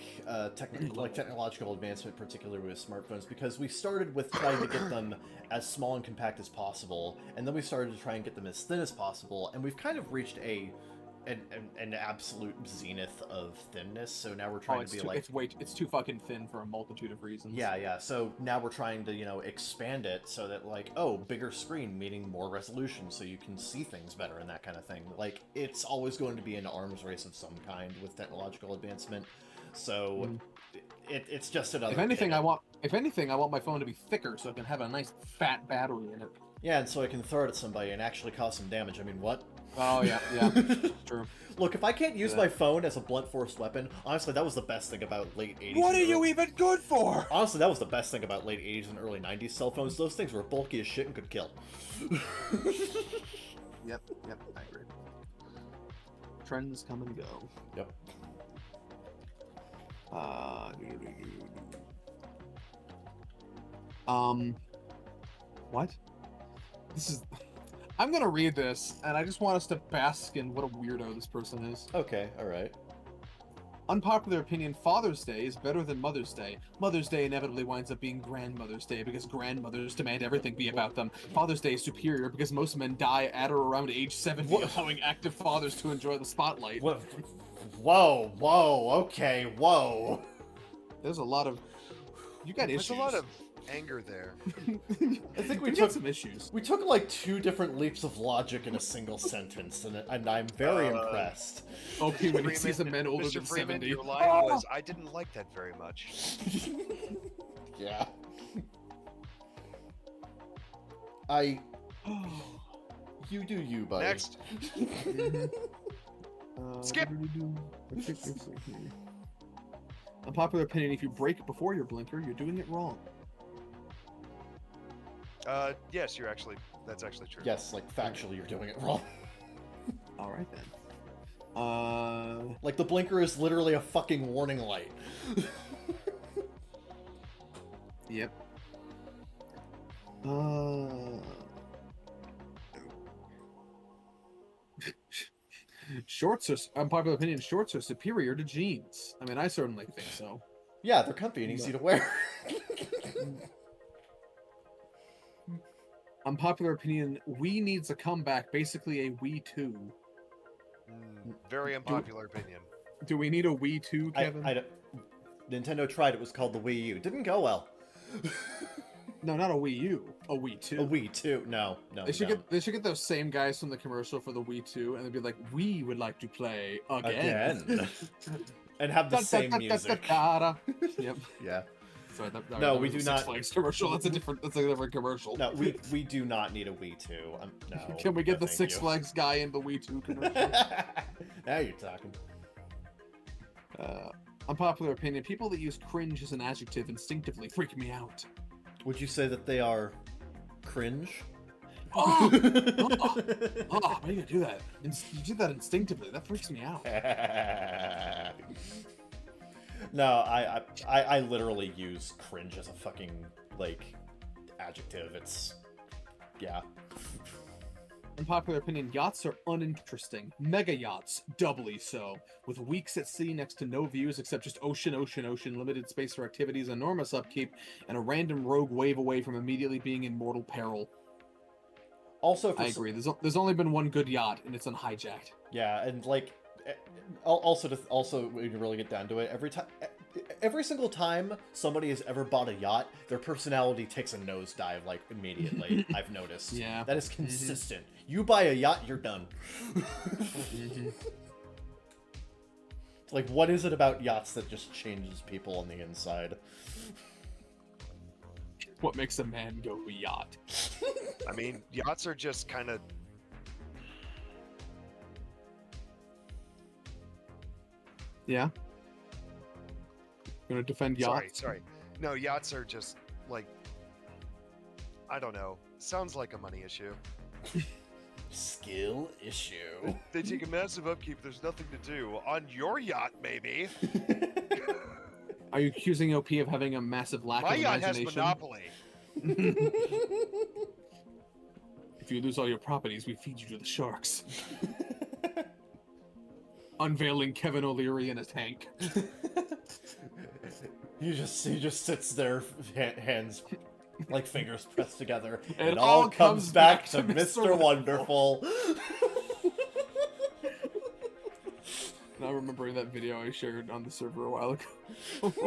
technological advancement, particularly with smartphones, because we started with trying to get them as small and compact as possible, and then we started to try and get them as thin as possible, and we've kind of reached an absolute zenith of thinness. So now we're trying to be it's too fucking thin for a multitude of reasons. Yeah. So now we're trying to, expand it so that like, bigger screen meaning more resolution so you can see things better and that kind of thing. Like, it's always going to be an arms race of some kind with technological advancement. So it's just another. If anything, I want my phone to be thicker so it can have a nice fat battery in it. Yeah, and so I can throw it at somebody and actually cause some damage. I mean, what? Oh, yeah, true. Look, if I can't use my phone as a blunt force weapon, honestly, that was the best thing about late 80s. What are you even good for? Honestly, that was the best thing about late 80s and early 90s cell phones. Those things were bulky as shit and could kill. Yep, I agree. Trends come and go. Yep. What? I'm gonna read this, and I just want us to bask in what a weirdo this person is. Okay, alright. Unpopular opinion, Father's Day is better than Mother's Day. Mother's Day inevitably winds up being Grandmother's Day because grandmothers demand everything be about them. Father's Day is superior because most men die at or around age 70, allowing active fathers to enjoy the spotlight. What? Whoa, okay, whoa. There's a lot of... You got issues. There's a lot of anger there. I think we took some issues. We took like 2 different leaps of logic in a single sentence, and I'm very impressed. Okay, when he sees a man older Mr. than Freeman, 70. your line was, I didn't like that very much. Yeah. You do you, buddy. Next. Skip. Unpopular opinion, if you brake before your blinker, you're doing it wrong. Yes, that's actually true. Yes, like factually you're doing it wrong. Alright then. Like the blinker is literally a fucking warning light. Yep. Unpopular opinion, shorts are superior to jeans. I mean, I certainly think so. Yeah, they're comfy and easy to wear. Unpopular opinion, Wii needs a comeback, basically a Wii 2. Very unpopular opinion. Do we need a Wii 2, Kevin? Nintendo tried, it was called the Wii U. Didn't go well. No, not a Wii U. A Wii 2. A Wii 2. No. They should get those same guys from the commercial for the Wii 2, and they'd be like, "We would like to play again." And have the same music. Yep. Yeah. Sorry, no, we do not. Six Flags commercial. That's a different commercial. No, we do not need a Wii 2. No. Can we get the Six Flags guy in the Wii 2 commercial? Now you're talking. Unpopular opinion: people that use cringe as an adjective instinctively freak me out. Would you say that they are cringe? Why do you do that? You do that instinctively. That freaks me out. No, I literally use cringe as a fucking, like, adjective. It's... yeah. Unpopular opinion, yachts are uninteresting. Mega yachts, doubly so. With weeks at sea next to no views except just ocean, limited space for activities, enormous upkeep, and a random rogue wave away from immediately being in mortal peril. Also, I agree. There's only been one good yacht, and it's unhijacked. Yeah, and like, also when you really get down to it, every single time somebody has ever bought a yacht, their personality takes a nosedive like immediately. I've noticed. Yeah, that is consistent. You buy a yacht, you're done. Like, what is it about yachts that just changes people on the inside? What makes a man go yacht? I mean, yachts are just kind of... Yeah? Gonna defend yachts? Sorry. No, yachts are just, like... I don't know. Sounds like a money issue. Skill issue. They take a massive upkeep, there's nothing to do. On your yacht, maybe. Are you accusing OP of having a massive lack of imagination? My yacht has Monopoly. If you lose all your properties, we feed you to the sharks. Unveiling Kevin O'Leary in a tank. He just sits there, hands like fingers pressed together, and It it all all comes back to Mr. Wonderful. Now remembering that video I shared on the server a while ago.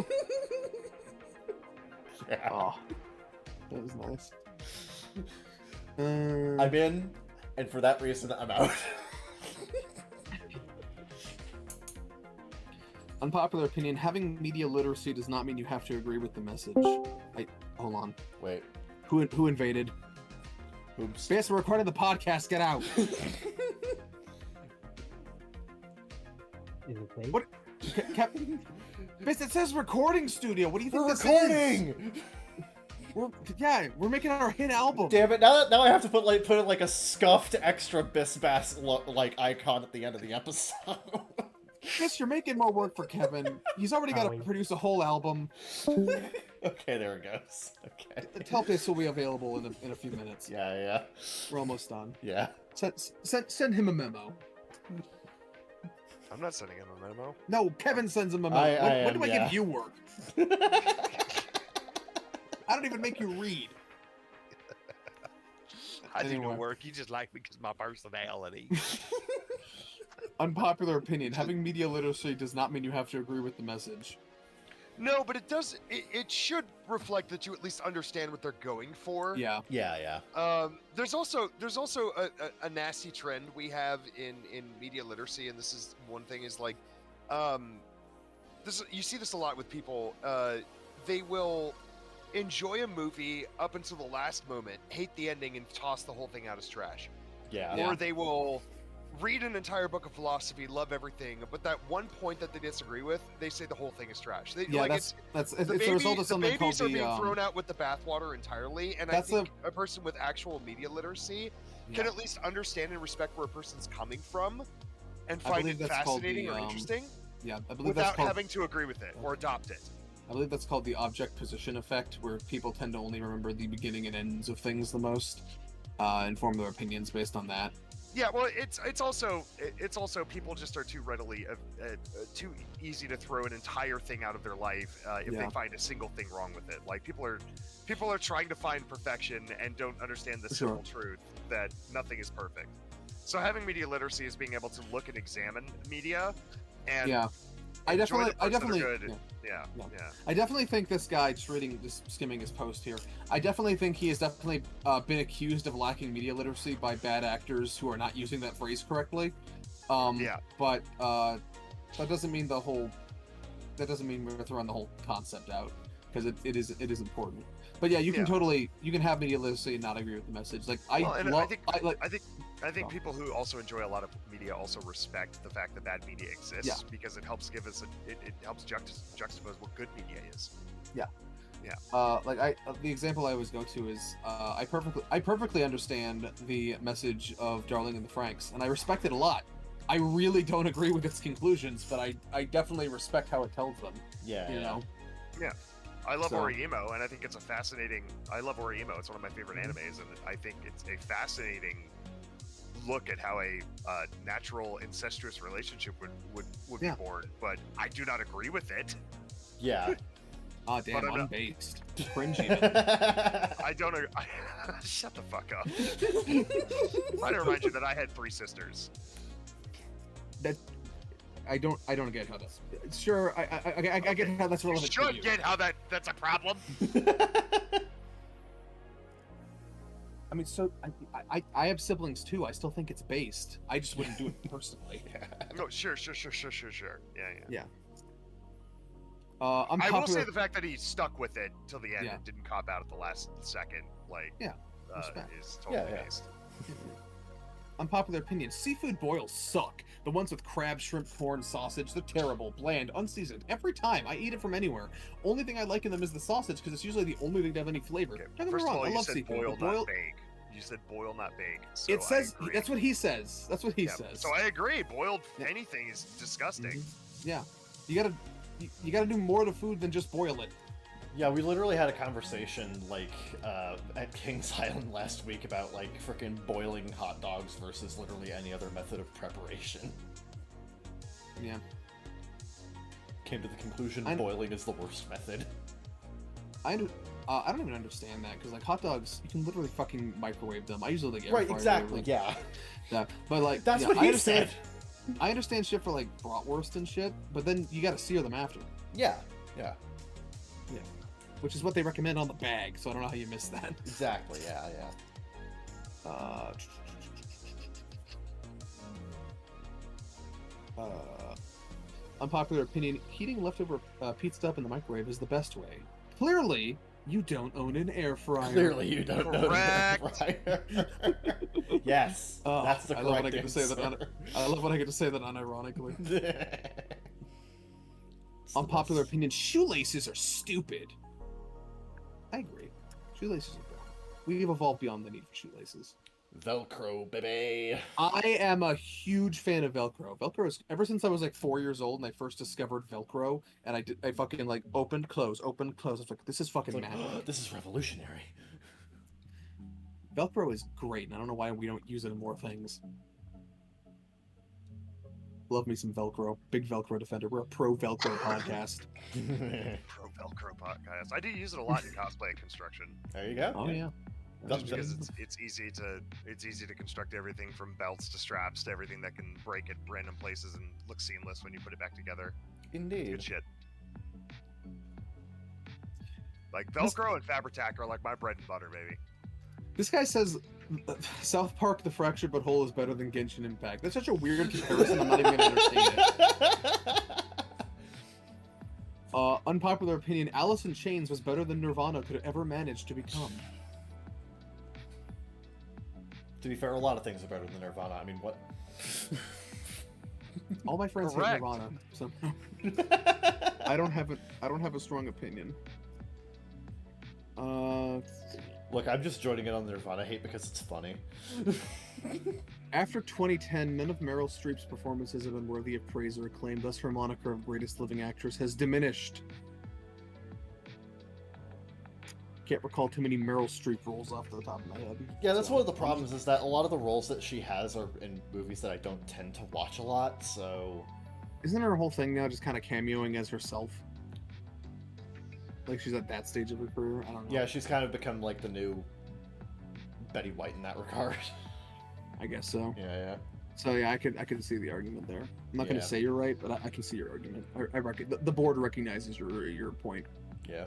Yeah. Oh, that was nice. I'm in, and for that reason, I'm out. Unpopular opinion, having media literacy does not mean you have to agree with the message. Hold on. Wait. Who invaded? Oops. Yes, we're recording the podcast, get out! Is it safe? What? Bis, it says recording studio, what do you think We're this recording! is? We're making our hit album. Damn it! Now I have to put in like a scuffed extra Bisbass like icon at the end of the episode. Bis, you're making more work for Kevin. He's already got to Howie. produce a whole album. Okay, there it goes. Okay. Tell Bis will be available in a few minutes. Yeah. We're almost done. Yeah. Send him a memo. I'm not sending him a memo. No, Kevin sends him a memo. When do I yeah. give you work? I don't even make you read. I do Anyway. no work. You just like me because my personality. Unpopular opinion, having media literacy does not mean you have to agree with the message. No, but it does. It should reflect that you at least understand what they're going for. Yeah. Yeah. There's also a nasty trend we have in media literacy, and this is one thing is like, you see this a lot with people. They will enjoy a movie up until the last moment, hate the ending, and toss the whole thing out as trash. Yeah. Or they will read an entire book of philosophy, love everything, but that one point that they disagree with, they say the whole thing is trash. It's a result of something called babies are the being thrown out with the bathwater entirely, and I That's think a person with actual media literacy can Yeah. at least understand and respect where a person's coming from, and I find believe it that's called fascinating the, or interesting Yeah, I believe that's without called. having to agree with it or adopt it. I believe that's called the object position effect, where people tend to only remember the beginning and ends of things the most, and form their opinions based on that. Yeah, well, it's also people just are too readily too easy to throw an entire thing out of their life if Yeah. they find a single thing wrong with it. Like people are trying to find perfection and don't understand the Sure. simple truth that nothing is perfect. So having media literacy is being able to look and examine media and Yeah. I enjoy the definitely, parts that are good. yeah. Yeah. I definitely think this guy, just skimming his post here, I definitely think he has definitely been accused of lacking media literacy by bad actors who are not using that phrase correctly. Yeah. But that doesn't mean we're throwing the whole concept out, because it is important. But yeah, you can have media literacy and not agree with the message. Like I think people who also enjoy a lot of media also respect the fact that bad media exists because it helps give us it helps juxtapose what good media is. The example I always go to is I perfectly understand the message of Darling in the Franxx, and I respect it a lot. I really don't agree with its conclusions, but I definitely respect how it tells them. Yeah. You know? Yeah. I love So- Orihimo, and I think it's a fascinating. I love Orihimo. It's one of my favorite animes, and I think it's a fascinating look at how a natural incestuous relationship would Yeah. be born. But I do not agree with it. Yeah. Ah, damn, But I'm not- unbased. Cringy. I don't. Shut the fuck up. I to remind you that I had 3 sisters. I don't get how that's. Sure, I get how that's You relevant to should you. get how that's a problem. I mean, so I have siblings too. I still think it's based. I just wouldn't do it personally. No, sure. Yeah. I will say the fact that he stuck with it till the end Yeah. and didn't cop out at the last second, like, respect. is totally Yeah. based. Unpopular opinion: seafood boils suck. The ones with crab, shrimp, corn, sausage, they're terrible, bland, unseasoned. Every time I eat it from anywhere. Only thing I like in them is the sausage, because it's usually the only thing to have any flavor. Okay. Don't get me First of wrong, all, I you love said seafood. boil, but not bake. You said boil, not bake. So it says I agree. that's what he says. That's what he says. So I agree. Boiled Yeah. anything is disgusting. Yeah, you gotta do more to food than just boil it. Yeah, we literally had a conversation like at Kings Island last week about like freaking boiling hot dogs versus literally any other method of preparation. Yeah. Came to the conclusion I- boiling is the worst method. I don't even understand that because like hot dogs, you can literally fucking microwave them. I usually like air Right, fryer, exactly. like, Yeah, yeah. But like that's yeah, what I he understand. said. I understand shit for like bratwurst and shit, but then you gotta sear them after, Yeah, yeah, which is what they recommend on the bag. So I don't know how you missed that. exactly. Yeah, yeah. Unpopular opinion: heating leftover pizza up in the microwave is the best way. Clearly, you don't own an air fryer. Clearly, you don't know. Correct. Right? Yes, Oh, that's the I love when I correct get to say that. answer. I love when I get to say that unironically. It's the Unpopular best. opinion: shoelaces are stupid. I agree. Shoelaces are dumb. We've evolved beyond the need for shoelaces. Velcro, baby. I am a huge fan of Velcro. Velcro is ever since I was like 4 years old and I first discovered Velcro, and I fucking like opened, close. I was like, this is fucking It's like, magic. this is revolutionary. Velcro is great, and I don't know why we don't use it in more things. Love me some Velcro. Big Velcro defender. We're a pro Velcro podcast. Pro Velcro podcast. I do use it a lot in cosplay and construction. There you go. Oh yeah. That's Just because it's easy to construct everything from belts to straps to everything that can break at random places and look seamless when you put it back together. Indeed. Good shit. Like Velcro and Fabri-Tac are like my bread and butter, baby. This guy says South Park: The Fractured But Whole is better than Genshin Impact. That's such a weird comparison. I'm not even gonna entertain it. Unpopular opinion: Alice in Chains was better than Nirvana could ever manage to become. To be fair, a lot of things are better than Nirvana. I mean, what? All my friends hate Correct. Nirvana, so I don't have a strong opinion. Look, I'm just joining in on the Nirvana hate because it's funny. After 2010, none of Meryl Streep's performances have been worthy of praise or acclaim. Thus, her moniker of greatest living actress has diminished. Can't recall too many Meryl Streep roles off the top of my head. Yeah, that's So, one of the problems is that a lot of the roles that she has are in movies that I don't tend to watch a lot, so... Isn't her whole thing now just kind of cameoing as herself? Like she's at that stage of her career? I don't know. Yeah, she's kind of become like the new Betty White in that regard. I guess so. Yeah. So yeah, I could see the argument there. I'm not going Yeah. to say you're right, but I can see your argument. The board recognizes your point. Yeah.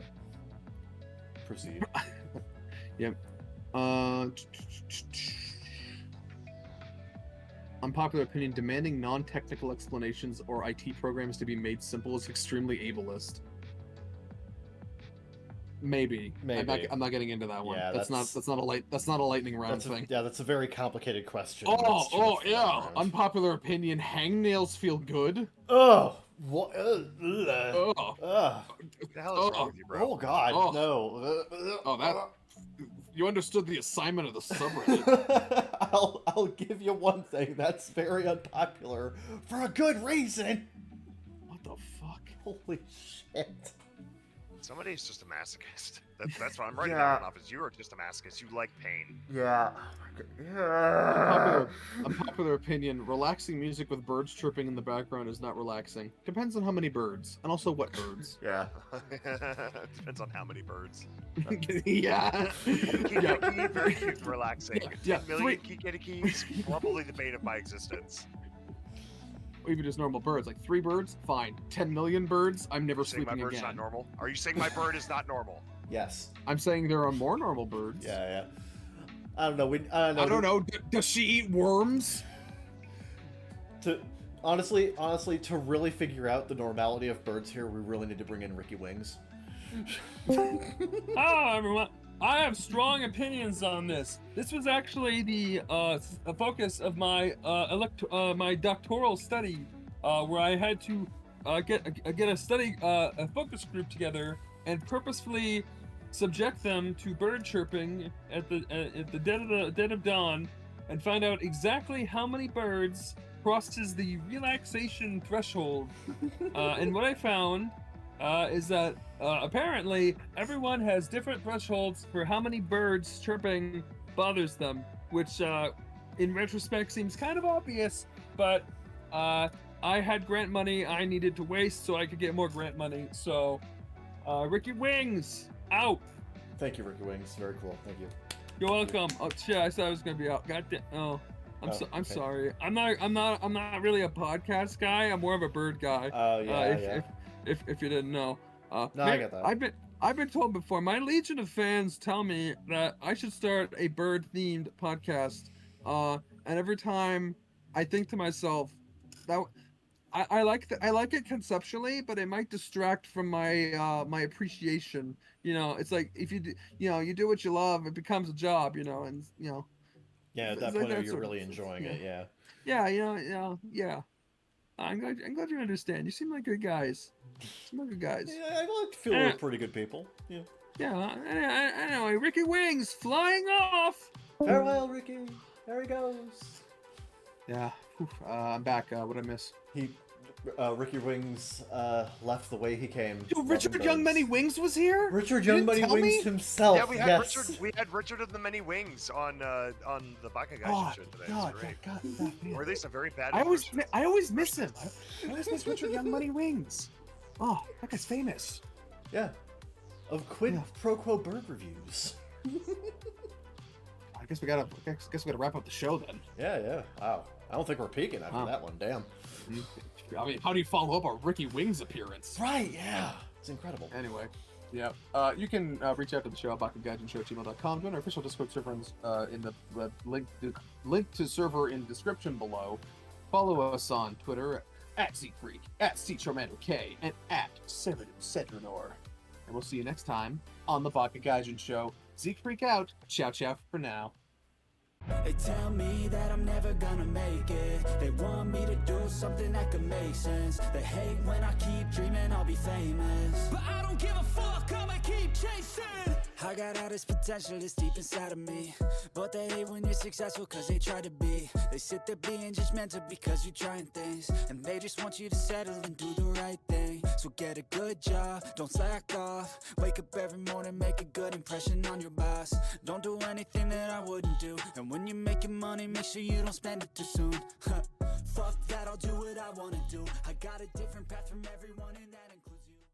Proceed. Yep. Unpopular opinion: demanding non-technical explanations or IT programs to be made simple is extremely ableist. Maybe. Maybe. I'm not getting into that one. Yeah, that's not a lightning round thing. That's a very complicated question. Oh yeah. Unpopular opinion: hangnails feel good. Oh, what? Oh. What the hell is wrong with you, bro? Oh God, Oh. no. Oh, that. You understood the assignment of the subreddit. I'll give you one thing. That's very unpopular for a good reason. What the fuck? Holy shit. Somebody's just a masochist. That's what I'm writing Yeah. down off. Is you are just a masochist. You like pain. Yeah. Unpopular opinion: relaxing music with birds chirping in the background is not relaxing. Depends on how many birds, and also what birds. Yeah. Depends on how many birds. Yeah. Kikiriki, very cute and relaxing. Yeah, 10 million kikirikis, probably the bane of my existence. Or even just normal birds, like 3 birds, fine. 10 million birds, I'm never Are you saying my sleeping bird's not again. normal? Are you saying my bird is not normal? Yes. I'm saying there are more normal birds. Yeah. I don't know. I don't know. Does she eat worms? Honestly, to really figure out the normality of birds here, we really need to bring in Ricky Wings. Hello, everyone. I have strong opinions on this. This was actually the focus of my my doctoral study, where I had to get a focus group together and purposefully subject them to bird chirping at the dead of dawn, and find out exactly how many birds crosses the relaxation threshold. And what I found is that apparently everyone has different thresholds for how many birds chirping bothers them, which in retrospect seems kind of obvious, but I had grant money I needed to waste so I could get more grant money. So Ricky Wings out. Thank you, Ricky Wings. Very cool. Thank you. You're welcome. Oh shit, I said I was gonna be out. God damn. Oh. I'm okay. sorry. I'm not really a podcast guy. I'm more of a bird guy. Oh yeah. If you didn't know. No, I get that. I've been told before. My legion of fans tell me that I should start a bird-themed podcast. And every time I think to myself that I like it conceptually, but it might distract from my my appreciation. You know, it's like if you do what you love, it becomes a job. You know, and you know. Yeah, at that point, you're really enjoying it. Yeah. Yeah, yeah. I'm glad you understand. You seem like good guys. Yeah, I feel we're pretty good people. Yeah. Yeah. Anyway, Ricky Wings flying off. Farewell, Ricky. There he goes. Yeah. I'm back. What did I miss? Ricky Wings left the way he came. Dude, Richard Young Many Wings was here? Richard Young Many Wings himself. Yeah, we had Richard of the Many Wings on the Bakagaijinshow show today. God, it was great. Or at least a very bad. I always miss him. I always miss Richard Young Many Wings. Oh, that guy's famous. Yeah. Of quid pro quo bird reviews. I guess we gotta wrap up the show then. Yeah. Wow. I don't think we're peaking after that one. Damn. I mean, how do you follow up a Ricky Wings appearance? Right, yeah. It's incredible. Anyway, yeah. You can reach out to the show at bakagaijinshow@gmail.com. Join our official Discord server in the link to server in the description below. Follow us on Twitter at ZeekFreak, at CCharmanderK, and at Sedrinor. And we'll see you next time on the Baka Gaijin Show. ZeekFreak out. Ciao for now. They tell me that I'm never gonna make it. They want me to do something that could make sense. They hate when I keep dreaming I'll be famous, but I don't give a fuck, I'ma keep chasing. I got all this potential that's deep inside of me, but they hate when you're successful cause they try to be. They sit there being judgmental because you're trying things, and they just want you to settle and do the right thing. So get a good job, don't slack off. Wake up every morning, make a good impression on your boss. Don't do anything that I wouldn't do, and when you're making money, make sure you don't spend it too soon. Fuck that, I'll do what I wanna do. I got a different path from everyone, and that includes